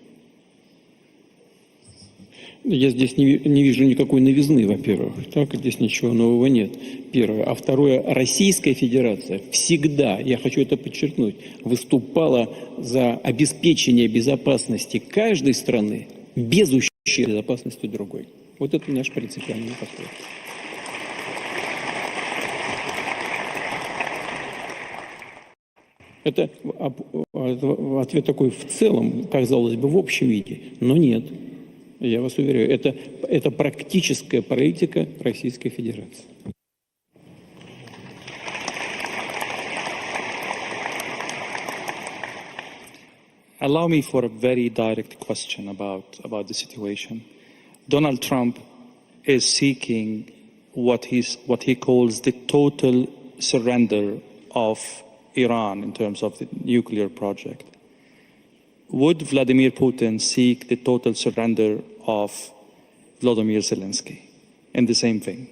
Я здесь не вижу никакой новизны, во-первых. Так, здесь ничего нового нет. Первое. А второе. Российская Федерация всегда, я хочу это подчеркнуть, выступала за обеспечение безопасности каждой страны без ущерба безопасности другой. Вот это наш принципиальный подход. Это ответ такой в целом, казалось бы, в общем виде, но нет. Я вас уверяю, это практическая политика Российской Федерации. Allow me for a very direct question about the situation. Donald Trump is seeking what he calls the total surrender of Iran in terms of the nuclear project. Would Vladimir Putin seek the total surrender of Volodymyr Zelensky in the same vein?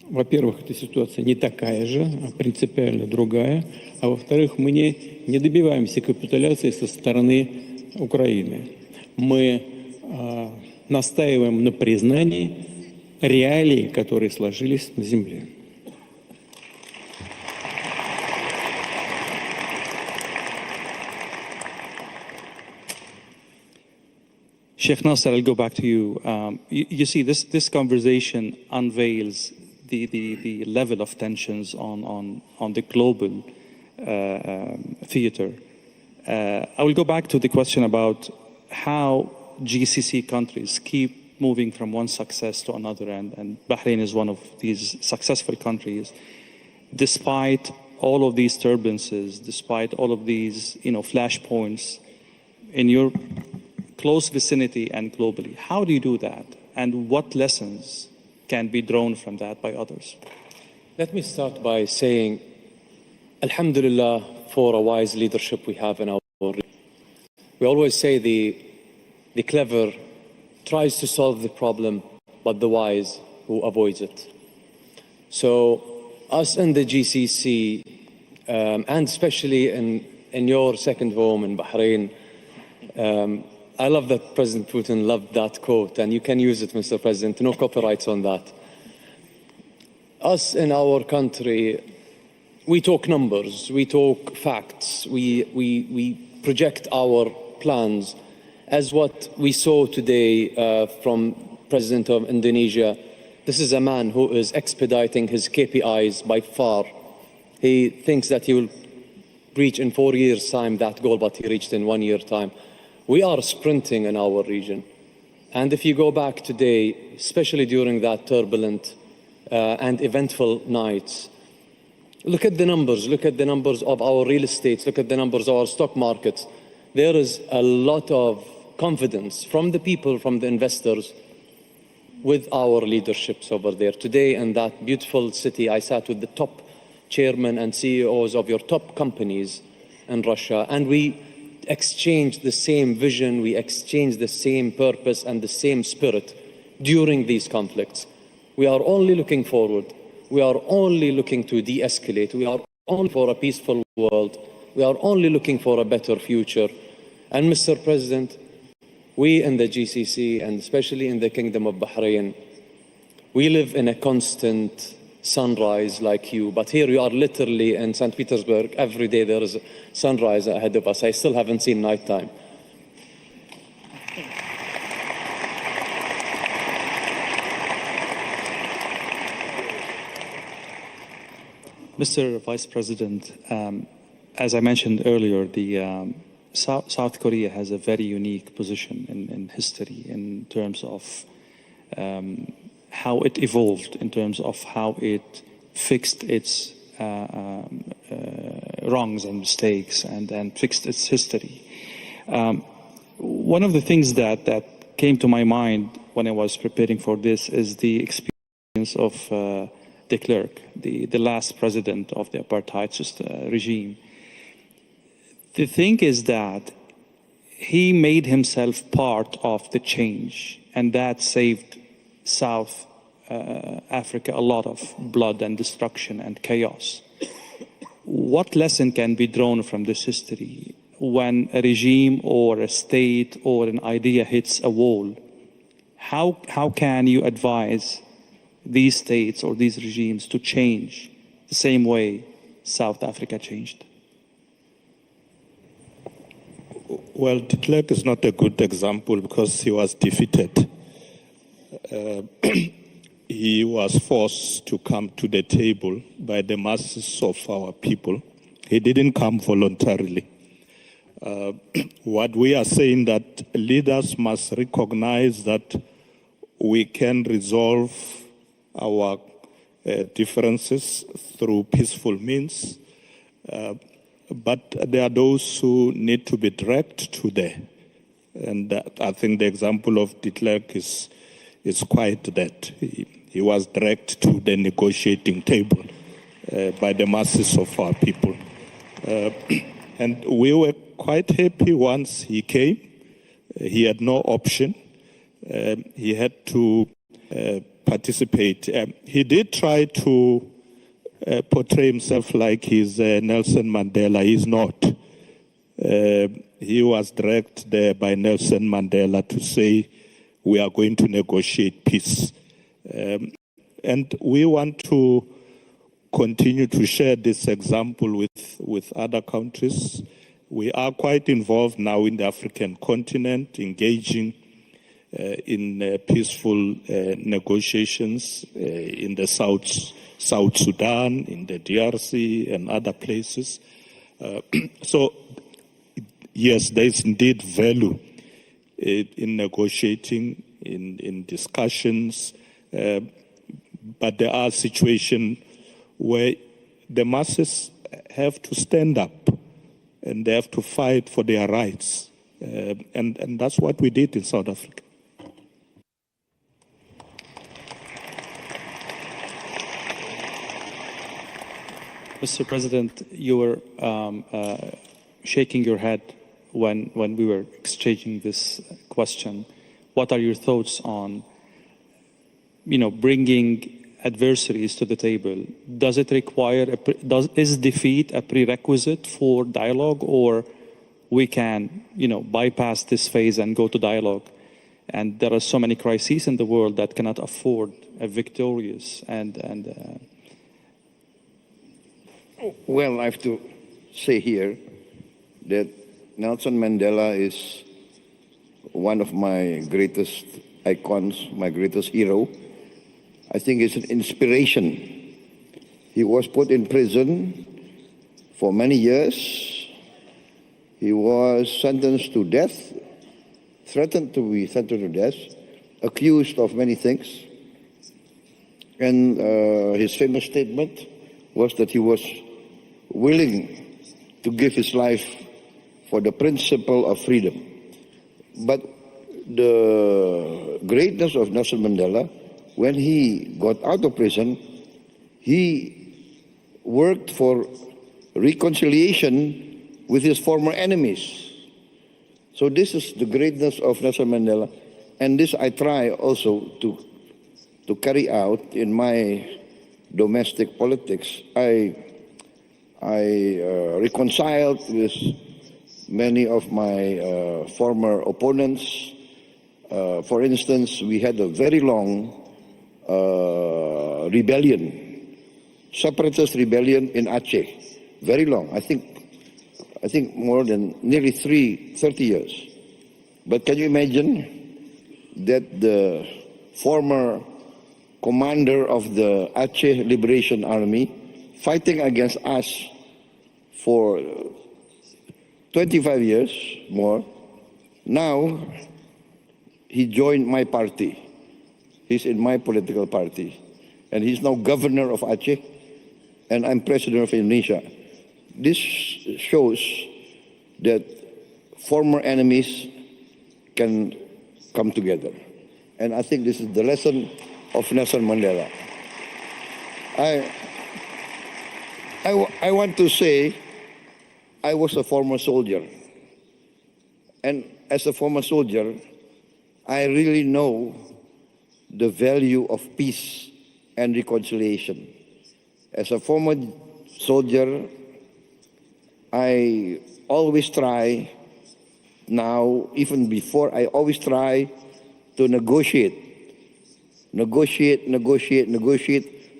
Во-первых, эта ситуация не такая же, а принципиально другая. А во-вторых, мы не добиваемся капитуляции со стороны Украины. Мы настаиваем на признании реалий, которые сложились на земле. Sheikh Nasser, I'll go back to you. You see, this conversation unveils the level of tensions on the global theater. I will go back to the question about how GCC countries keep moving from one success to another, and Bahrain is one of these successful countries, despite all of these turbulences, despite all of these flashpoints in your close vicinity and globally. How do you do that? And what lessons can be drawn from that by others? Let me start by saying, Alhamdulillah, for a wise leadership we have in our region. We always say the clever tries to solve the problem, but the wise who avoids it. So us in the GCC, and especially in your second home in Bahrain, I love that President Putin loved that quote, and you can use it, Mr. President. No copyrights on that. Us in our country, we talk numbers, we talk facts, we project our plans as what we saw today from President of Indonesia. This is a man who is expediting his KPIs by far. He thinks that he will reach in 4 years' time that goal, but he reached in 1 year time. We are sprinting in our region. And if you go back today, especially during that turbulent and eventful nights, look at the numbers of our real estates, look at the numbers of our stock markets. There is a lot of confidence from the people, from the investors, with our leaderships over there. Today in that beautiful city, I sat with the top chairmen and CEOs of your top companies in Russia, and we exchanged the same vision, we exchanged the same purpose and the same spirit during these conflicts. We are only looking forward. We are only looking to de-escalate. We are only for a peaceful world. We are only looking for a better future. And Mr. President, we in the GCC, and especially in the Kingdom of Bahrain, we live in a constant sunrise like you, but here you are literally in St. Petersburg. Every day there is a sunrise ahead of us. I still haven't seen nighttime. Mr. Vice President, as I mentioned earlier, the South Korea has a very unique position in history in terms of how it evolved, in terms of how it fixed its wrongs and mistakes and fixed its history. One of the things that came to my mind when I was preparing for this is the experience of de Klerk, the last president of the apartheid regime. The thing is that he made himself part of the change, and that saved South Africa a lot of blood and destruction and chaos. What lesson can be drawn from this history when a regime or a state or an idea hits a wall? How can you advise these states or these regimes to change the same way South Africa changed? Well, de Klerk is not a good example because he was defeated. He was forced to come to the table by the masses of our people. He didn't come voluntarily. What we are saying that leaders must recognize that we can resolve our differences through peaceful means, but there are those who need to be dragged to the And I think the example of de Klerk is quite that. He was dragged to the negotiating table by the masses of our people. And we were quite happy once he came. He had no option. He had to participate. He did try to portray himself like he's Nelson Mandela. He's not. He was dragged there by Nelson Mandela to say, we are going to negotiate peace. And we want to continue to share this example with other countries. We are quite involved now in the African continent, engaging in peaceful negotiations in the South Sudan, in the DRC, and other places. So, yes, there is indeed value in negotiating, in discussions, but there are situations where the masses have to stand up and they have to fight for their rights. And that's what we did in South Africa. Mr. President, you were shaking your head when we were exchanging this question. What are your thoughts on, bringing adversaries to the table? Does it require, is defeat a prerequisite for dialogue, or we can, bypass this phase and go to dialogue? And there are so many crises in the world that cannot afford a victorious and Well, I have to say here that Nelson Mandela is one of my greatest icons, my greatest hero. I think it's an inspiration. He was put in prison for many years. He was sentenced to death, threatened to be sentenced to death, accused of many things. And his famous statement was that he was willing to give his life for the principle of freedom. But the greatness of Nelson Mandela, when he got out of prison, he worked for reconciliation with his former enemies. So this is the greatness of Nelson Mandela, and this I try also to carry out in my domestic politics. I reconciled with many of my former opponents. For instance, we had a very long rebellion, separatist rebellion in Aceh, very long. I think more than nearly 30 years. But can you imagine that the former commander of the Aceh Liberation Army, fighting against us for 25 years more, now he joined my party. He's in my political party. And he's now governor of Aceh, and I'm president of Indonesia. This shows that former enemies can come together. And I think this is the lesson of Nelson Mandela. I want to say I was a former soldier. And as a former soldier, I really know the value of peace and reconciliation. As a former soldier, I always try, now, even before, I always try to negotiate.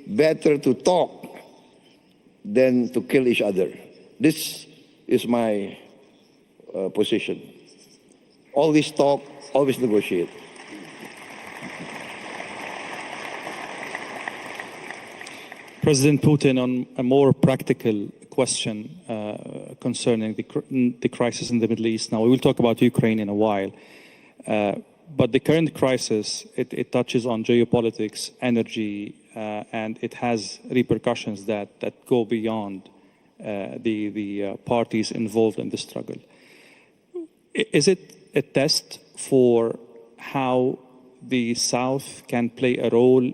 Better to talk than to kill each other. This is my position. Always talk, always negotiate. President Putin, on a more practical question concerning the crisis in the Middle East. Now, we will talk about Ukraine in a while. But the current crisis, it touches on geopolitics, energy, and it has repercussions that go beyond the parties involved in the struggle. Is it a test for how the South can play a role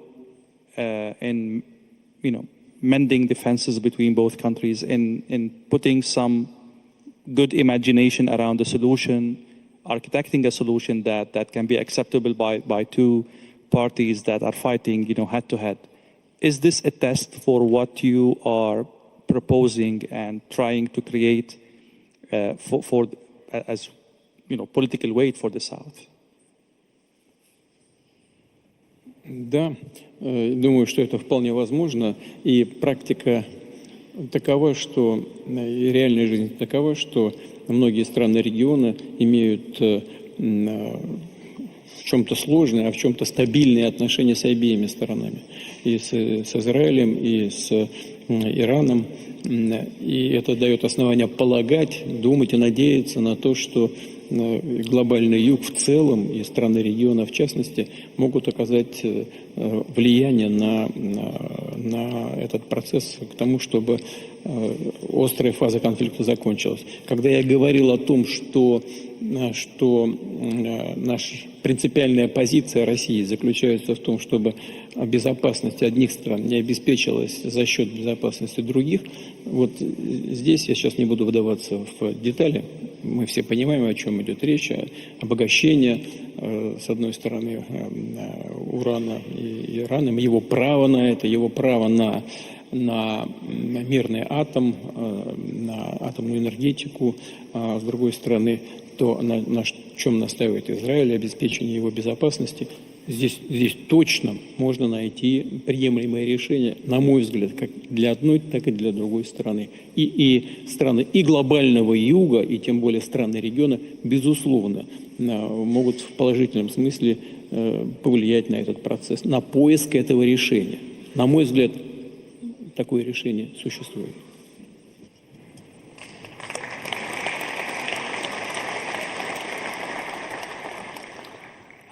in, mending the fences between both countries, in putting some good imagination around the solution, architecting a solution that can be acceptable by two parties that are fighting, head to head. Is this a test for what you are proposing and trying to create as political weight for the South? Да, думаю, что это вполне возможно, и практика такова, что и реальная жизнь такова, что многие страны региона имеют в чем-то сложные, а в чем-то стабильные отношения с обеими сторонами, и с Израилем, и с Ираном, и это дает основания полагать, думать и надеяться на то, что глобальный юг в целом и страны региона в частности могут оказать влияние на этот процесс к тому, чтобы острая фаза конфликта закончилась. Когда я говорил о том, что наша принципиальная позиция России заключается в том, чтобы безопасность одних стран не обеспечилась за счет безопасности других, вот здесь я сейчас не буду вдаваться в детали. Мы все понимаем, о чем идет речь. Обогащение, с одной стороны, урана и Ираном, его право на это, его право на мирный атом, на атомную энергетику, а с другой стороны, то, на чем настаивает Израиль, обеспечение его безопасности. Здесь точно можно найти приемлемое решение, на мой взгляд, как для одной, так и для другой стороны. И страны и глобального юга, и тем более страны региона, безусловно, могут в положительном смысле повлиять на этот процесс, на поиск этого решения. На мой взгляд, такое решение существует.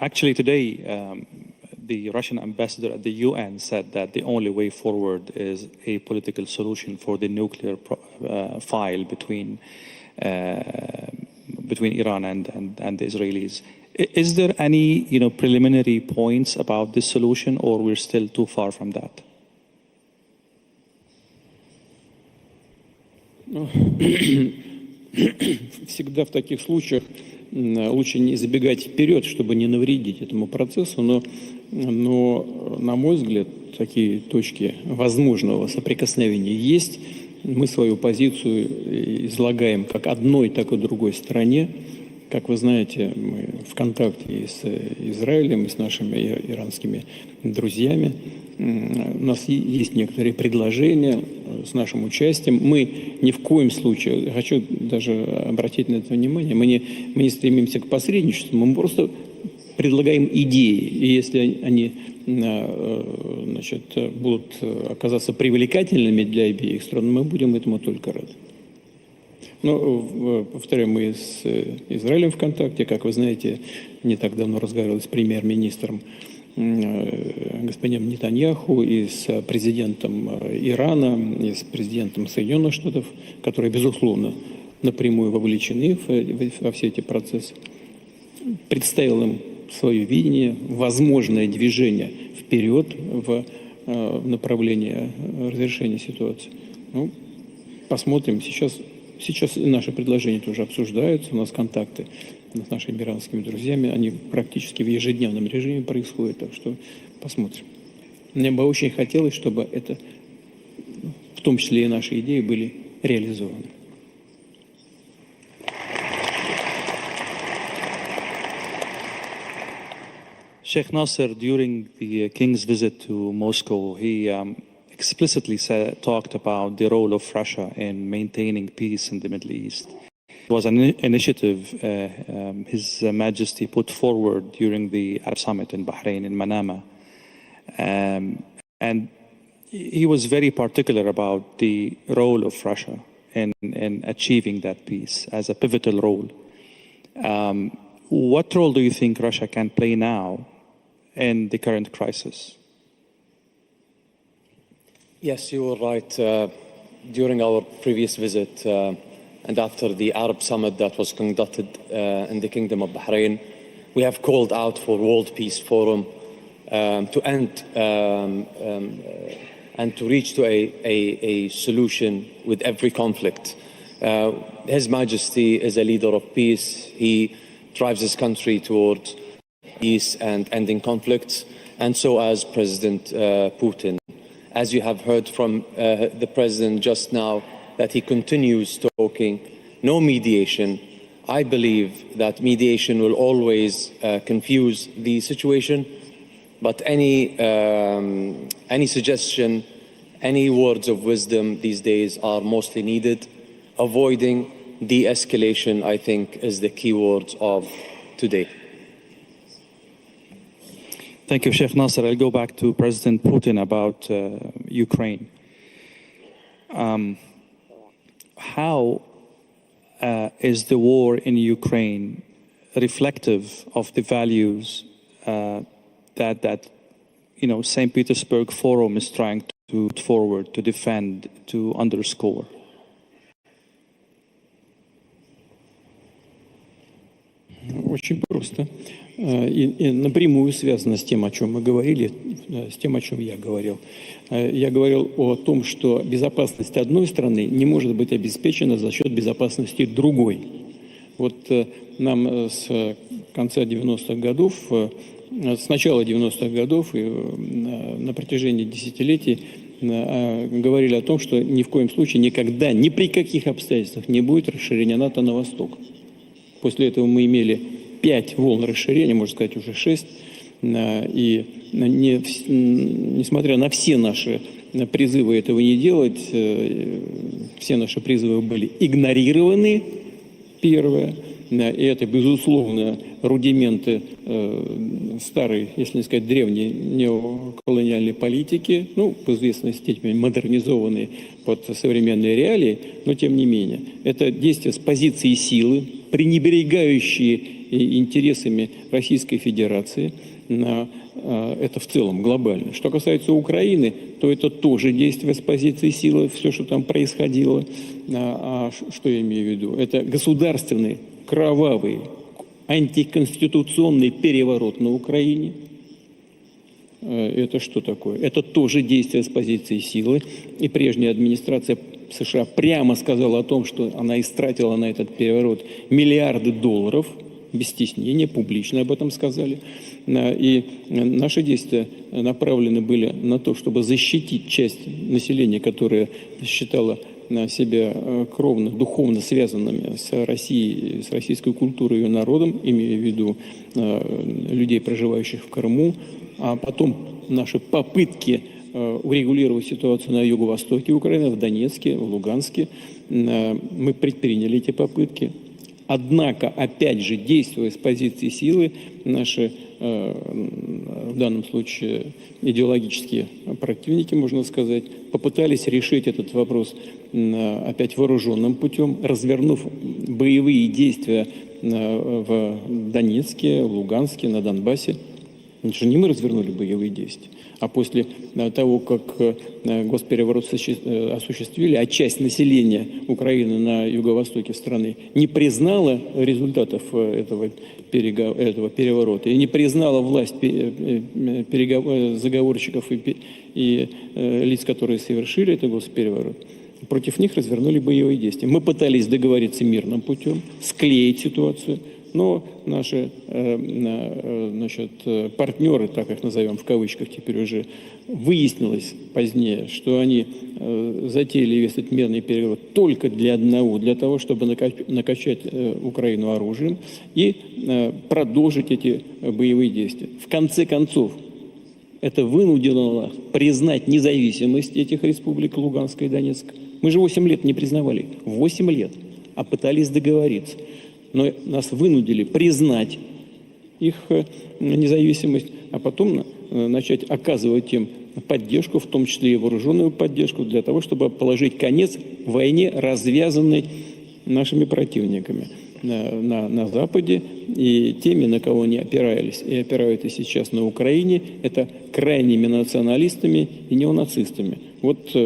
Actually, today, the Russian ambassador at the UN said that the only way forward is a political solution for the nuclear file between Iran and the Israelis. Is there any preliminary points about this solution, or we're still too far from that? Всегда в таких случаях лучше не забегать вперед, чтобы не навредить этому процессу, но на мой взгляд, такие точки возможного соприкосновения есть. Мы свою позицию излагаем как одной, так и другой стороне. Как вы знаете, мы в контакте и с Израилем, и с нашими иранскими друзьями. У нас есть некоторые предложения с нашим участием. Мы ни в коем случае, хочу даже обратить на это внимание, мы не стремимся к посредничеству, мы просто предлагаем идеи. И если они будут оказаться привлекательными для обеих сторон, мы будем этому только рады. Но, повторяю, мы с Израилем в контакте. Как вы знаете, не так давно разговаривал с премьер-министром господином Нетаньяху, и с президентом Ирана, и с президентом Соединенных Штатов, которые, безусловно, напрямую вовлечены во все эти процессы. Представил им свое видение, возможное движение вперед в направлении разрешения ситуации. Ну, посмотрим. Сейчас наши предложения тоже обсуждаются, у нас контакты с нашими иранскими друзьями, они практически в ежедневном режиме происходят, так что посмотрим. Мне бы очень хотелось, чтобы это, в том числе и наши идеи, были реализованы. Sheikh Nasser, during the king's visit to Moscow, he explicitly talked about the role of Russia in maintaining peace in the Middle East. It was an initiative His Majesty put forward during the Arab Summit in Bahrain, in Manama. And he was very particular about the role of Russia in achieving that peace as a pivotal role. What role do you think Russia can play now in the current crisis? Yes, you were right. During our previous visit, and after the Arab summit that was conducted in the Kingdom of Bahrain, we have called out for World Peace Forum to end and to reach to a solution with every conflict. His Majesty is a leader of peace. He drives his country towards peace and ending conflicts, and so as President Putin. As you have heard from the President just now, that he continues talking, no mediation. I believe that mediation will always confuse the situation, but any suggestion, any words of wisdom these days are mostly needed. Avoiding de-escalation, I think, is the key words of today. Thank you, Sheikh Nasser. I'll go back to President Putin about Ukraine. How is the war in Ukraine reflective of the values that St. Petersburg Forum is trying to put forward, to defend, to underscore? Очень просто. И напрямую связано с тем, о чем мы говорили, с тем, о чем я говорил. Я говорил о том, что безопасность одной страны не может быть обеспечена за счет безопасности другой. Вот нам с конца 90-х годов, с начала 90-х годов и на протяжении десятилетий говорили о том, что ни в коем случае, никогда, ни при каких обстоятельствах не будет расширения НАТО на восток. После этого мы имели 5 волн расширения, можно сказать, уже 6. И несмотря на все наши призывы этого не делать, все наши призывы были игнорированы, первое. И это, безусловно, рудименты старой, если не сказать древней, неоколониальной политики, в известной степени модернизованной под современные реалии, но тем не менее. Это действия с позиции силы, пренебрегающие интересами Российской Федерации. Это в целом глобально. Что касается Украины, то это тоже действие с позиции силы, все, что там происходило. А что я имею в виду? Это государственный, кровавый, антиконституционный переворот на Украине. Это что такое? Это тоже действие с позиции силы. И прежняя администрация США прямо сказала о том, что она истратила на этот переворот миллиарды долларов, без стеснения, публично об этом сказали. И наши действия направлены были на то, чтобы защитить часть населения, которая считала себя кровно, духовно связанными с Россией, с российской культурой и ее народом, имея в виду людей, проживающих в Крыму, а потом наши попытки урегулировать ситуацию на юго-востоке Украины, в Донецке, в Луганске. Мы предприняли эти попытки. Однако, опять же, действуя с позиции силы, наши, в данном случае, идеологические противники, можно сказать, попытались решить этот вопрос опять вооруженным путем, развернув боевые действия в Донецке, в Луганске, на Донбассе. Это же не мы развернули боевые действия. А после того, как госпереворот осуществили, а часть населения Украины на юго-востоке страны не признала результатов этого переворота и не признала власть заговорщиков и лиц, которые совершили этот госпереворот, против них развернули боевые действия. Мы пытались договориться мирным путем, склеить ситуацию, но наши партнеры, так их назовем в кавычках теперь уже, выяснилось позднее, что они затеяли весь этот мирный переворот только для одного, для того, чтобы накачать Украину оружием и продолжить эти боевые действия. В конце концов, это вынудило нас признать независимость этих республик Луганска и Донецка. Мы же 8 лет не признавали, 8 лет, а пытались договориться. Но нас вынудили признать их независимость, а потом начать оказывать им поддержку, в том числе и вооруженную поддержку, для того, чтобы положить конец войне, развязанной нашими противниками на Западе и теми, на кого они опирались и опираются сейчас на Украине, это крайними националистами и неонацистами. Вот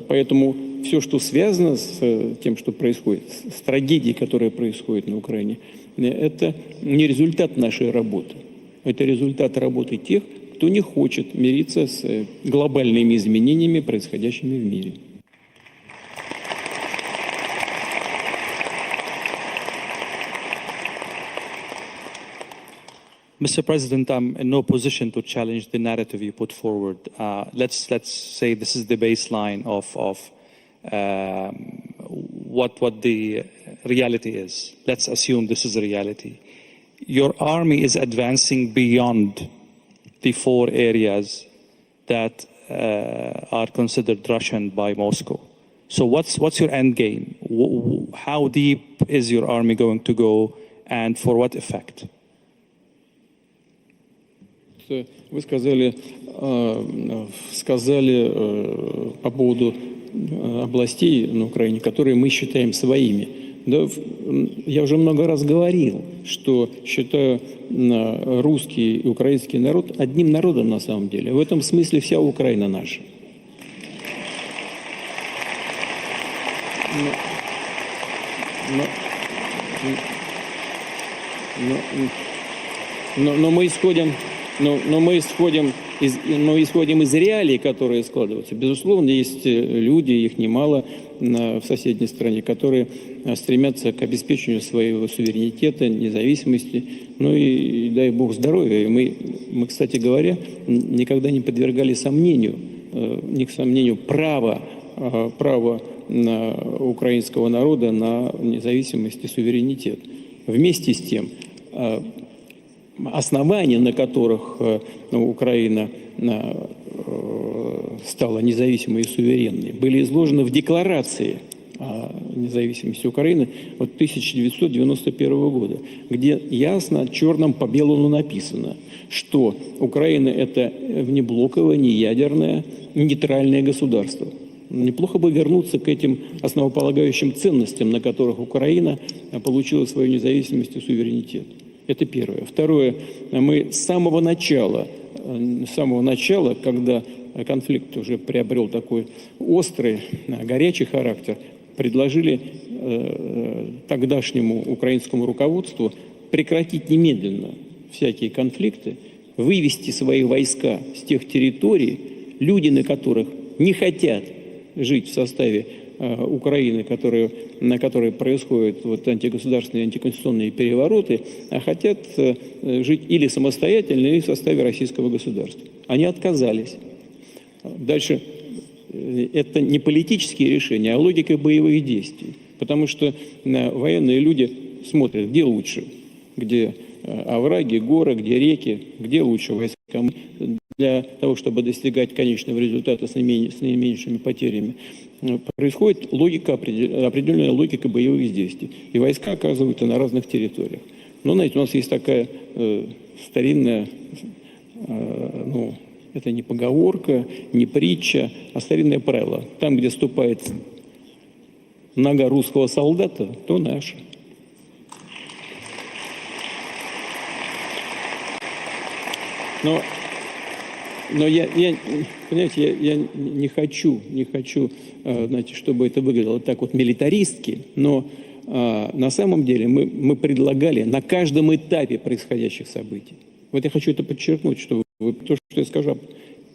поэтому все, что связано с тем, что происходит, с трагедией, которая происходит на Украине, это не результат нашей работы. Это результат работы тех, кто не хочет мириться с глобальными изменениями, происходящими в мире. Mr. President, I'm in no position to challenge the narrative you put forward. Let's say this is the baseline of what the reality is. Let's assume this is a reality. Your army is advancing beyond the 4 areas that are considered Russian by Moscow. So what's your end game? How deep is your army going to go, and for what effect? Вы сказали по поводу областей на Украине, которые мы считаем своими. Да, я уже много раз говорил, что считаю русский и украинский народ одним народом на самом деле. В этом смысле вся Украина наша. Но мы исходим из реалий, которые складываются. Безусловно, есть люди, их немало в соседней стране, которые стремятся к обеспечению своего суверенитета, независимости, ну и дай Бог здоровья. И мы, кстати говоря, никогда не подвергали сомнению права украинского народа на независимость и суверенитет. Вместе с тем, основания, на которых Украина стала независимой и суверенной, были изложены в декларации о независимости Украины от 1991 года, где ясно, черным по белому написано, что Украина – это внеблоковое, неядерное, нейтральное государство. Неплохо бы вернуться к этим основополагающим ценностям, на которых Украина получила свою независимость и суверенитет. Это первое. Второе. Мы с самого начала, когда конфликт уже приобрел такой острый, горячий характер, предложили тогдашнему украинскому руководству прекратить немедленно всякие конфликты, вывести свои войска с тех территорий, люди на которых не хотят жить в составе Украины, на которой происходят антигосударственные, антиконституционные перевороты, а хотят жить или самостоятельно, или в составе российского государства. Они отказались. Дальше это не политические решения, а логика боевых действий. Потому что военные люди смотрят, где лучше, где овраги, горы, где реки, где лучше войскам для того, чтобы достигать конечного результата с наименьшими потерями. Происходит определенная логика боевых действий. И войска оказываются на разных территориях. Но, знаете, у нас есть такая старинная, это не поговорка, не притча, а старинное правило. Там, где ступает нога русского солдата, то наша. Но я не хочу, знаете, чтобы это выглядело так вот милитаристски, но на самом деле мы предлагали на каждом этапе происходящих событий. Вот я хочу это подчеркнуть, что то, что я скажу,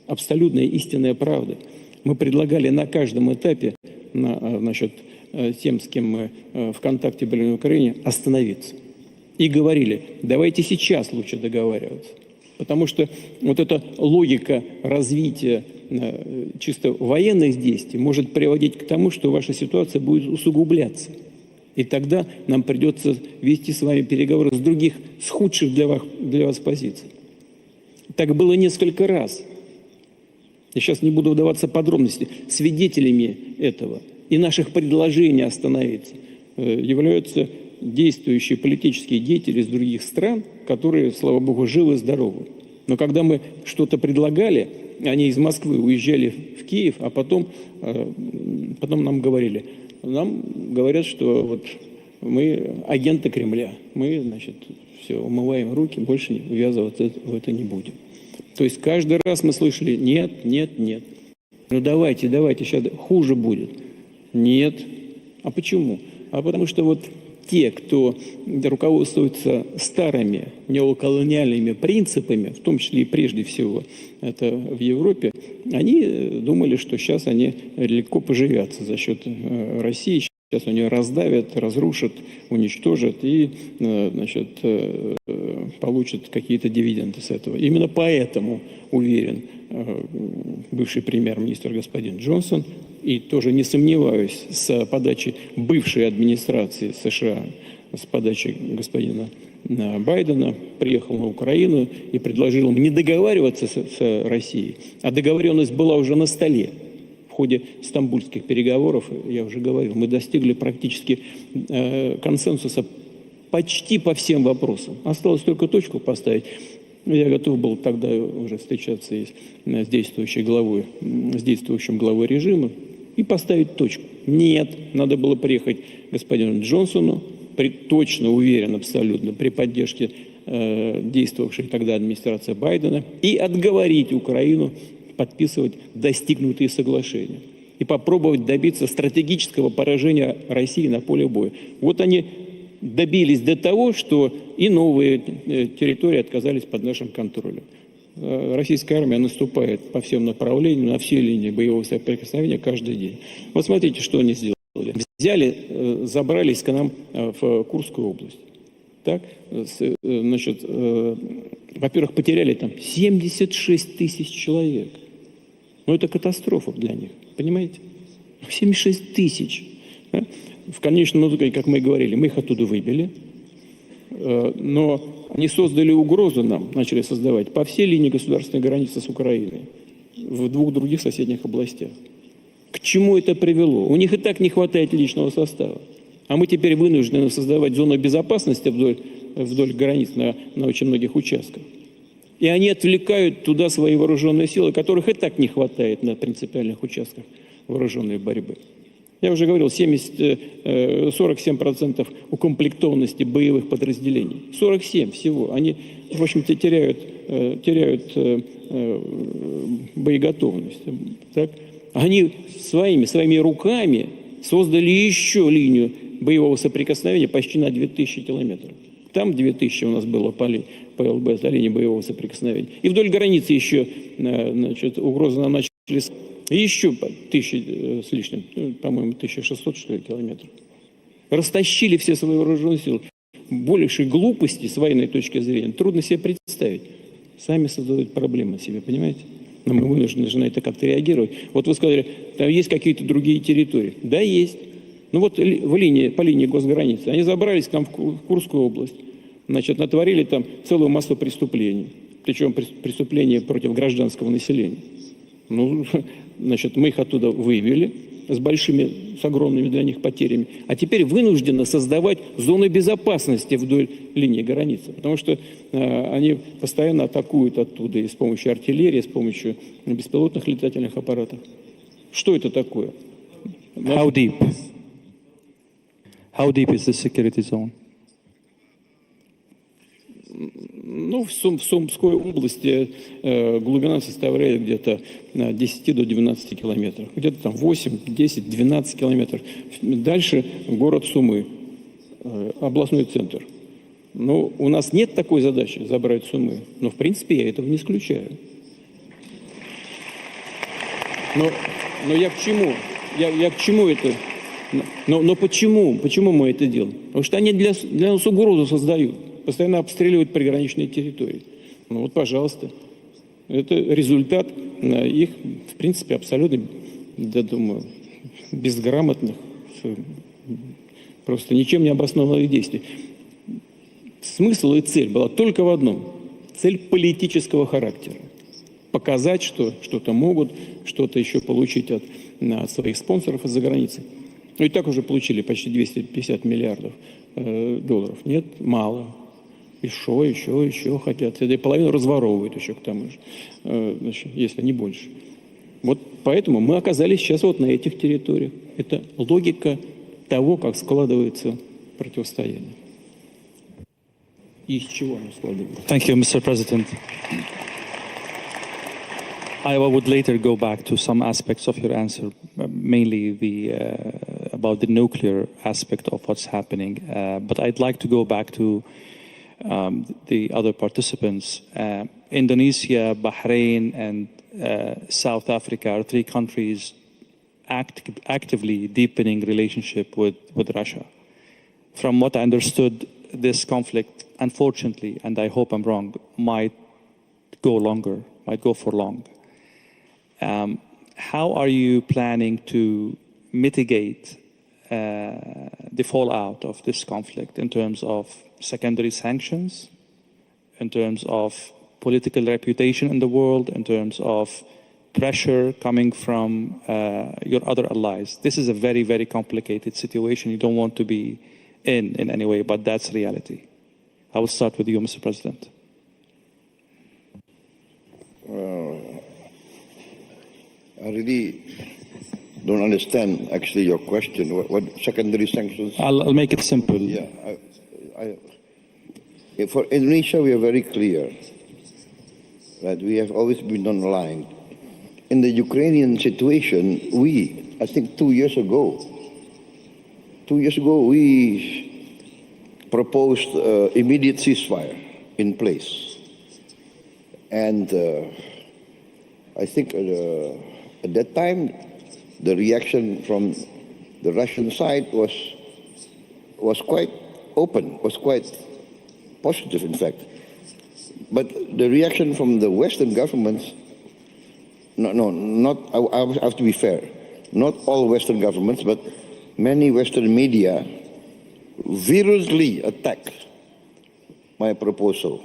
абсолютная истинная правда. Мы предлагали на каждом этапе, тем, с кем мы в контакте были на Украине, остановиться. И говорили, давайте сейчас лучше договариваться. Потому что вот эта логика развития чисто военных действий может приводить к тому, что ваша ситуация будет усугубляться. И тогда нам придется вести с вами переговоры с худших для вас позиций. Так было несколько раз. Я сейчас не буду вдаваться в подробности. Свидетелями этого и наших предложений остановиться являются действующие политические деятели из других стран, которые, слава богу, живы и здоровы. Но когда мы что-то предлагали, они из Москвы уезжали в Киев, а потом нам говорят, что вот мы агенты Кремля, мы, все, умываем руки, больше ввязываться в это не будем. То есть каждый раз мы слышали нет. Ну давайте, сейчас хуже будет. Нет. А почему? А потому что вот те, кто руководствуется старыми неоколониальными принципами, в том числе и прежде всего это в Европе, они думали, что сейчас они легко поживятся за счет России, сейчас они раздавят, разрушат, уничтожат и, значит, получат какие-то дивиденды с этого. Именно поэтому, уверен, бывший премьер-министр господин Джонсон, и тоже не сомневаюсь, с подачи бывшей администрации США, с подачи господина Байдена, приехал на Украину и предложил им не договариваться с Россией, а договоренность была уже на столе. В ходе стамбульских переговоров, я уже говорил, мы достигли практически консенсуса почти по всем вопросам. Осталось только точку поставить. Я готов был тогда уже встречаться с действующим главой режима и поставить точку. Нет, надо было приехать к господину Джонсону, точно уверен абсолютно, при поддержке действовавшей тогда администрации Байдена, и отговорить Украину подписывать достигнутые соглашения и попробовать добиться стратегического поражения России на поле боя. Вот они добились до того, что и новые территории оказались под нашим контролем. Российская армия наступает по всем направлениям, на все линии боевого соприкосновения каждый день. Вот смотрите, что они сделали. Взяли, забрались к нам в Курскую область. Так, значит, во-первых, потеряли там 76 тысяч человек. Ну, это катастрофа для них, понимаете? 76 тысяч. Да? В конечном итоге, как мы и говорили, мы их оттуда выбили, но они создали угрозу нам, начали создавать по всей линии государственной границы с Украиной, в двух других соседних областях. К чему это привело? У них и так не хватает личного состава. А мы теперь вынуждены создавать зону безопасности вдоль границ на очень многих участках. И они отвлекают туда свои вооруженные силы, которых и так не хватает на принципиальных участках вооруженной борьбы. Я уже говорил, 47% укомплектованности боевых подразделений. 47 всего. Они, в общем-то, теряют боеготовность. Так? Они своими руками создали еще линию боевого соприкосновения почти на 2000 километров. Там 2000 у нас было по ЛБ, это линия боевого соприкосновения. И вдоль границы еще, значит, угрозы нам начали еще 1000 с лишним, по-моему, 1600, что ли, километров. Растащили все свои вооруженные силы. Большей глупости с военной точки зрения трудно себе представить. Сами создают проблемы себе, понимаете? Но мы вынуждены же на это как-то реагировать. Вот вы сказали, там есть какие-то другие территории. Да, есть. Ну вот по линии госграницы. Они забрались там в Курскую область. Значит, натворили там целую массу преступлений. Причем преступления против гражданского населения. Ну, значит, мы их оттуда вывели с огромными для них потерями. А теперь вынуждены создавать зоны безопасности вдоль линии границы. Потому что они постоянно атакуют оттуда и с помощью артиллерии, с помощью беспилотных летательных аппаратов. Что это такое? How deep? How deep is the security zone? Ну, в Сумской области глубина составляет где-то 10 до 12 километров. Где-то там 8, 10, 12 километров. Дальше город Сумы, областной центр. Но у нас нет такой задачи забрать Сумы. Но, в принципе, я этого не исключаю. Но я к чему? Я к чему это? Но почему? Почему мы это делаем? Потому что они для нас угрозу создают. Постоянно обстреливают приграничные территории. Ну вот, пожалуйста. Это результат их, в принципе, абсолютно, я думаю, безграмотных, просто ничем не обоснованных действий. Смысл и цель была только в одном. Цель политического характера. Показать, что что-то могут, что-то еще получить от своих спонсоров из-за границы. Ну и так уже получили почти 250 миллиардов долларов. Нет, мало. Еще хотят. И половину разворовывают еще к тому же, значит, если не больше. Вот поэтому мы оказались сейчас вот на этих территориях. Это логика того, как складывается противостояние. И из чего оно складывается. Thank you, Mr. President. I would later go back to some aspects of your answer, mainly about the nuclear aspect of what's happening. But I'd like to go back to the other participants. Indonesia, Bahrain, and South Africa are three countries actively deepening relationship with Russia. From what I understood, this conflict, unfortunately, and I hope I'm wrong, might go for long. How are you planning to mitigate the fallout of this conflict in terms of secondary sanctions, in terms of political reputation in the world, in terms of pressure coming from your other allies? This is a very, very complicated situation. You don't want to be in any way, but that's reality. I will start with you, Mr. President. I really don't understand actually your question. What secondary sanctions? I'll make it simple. Yeah, for Indonesia, we are very clear that we have always been online. In the Ukrainian situation, I think 2 years ago, we proposed immediate ceasefire in place. And I think at that time, the reaction from the Russian side was quite open, was quite positive, in fact. But the reaction from the Western governments, I have to be fair, not all Western governments, but many Western media virulently attacked my proposal.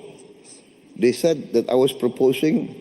They said that I was proposing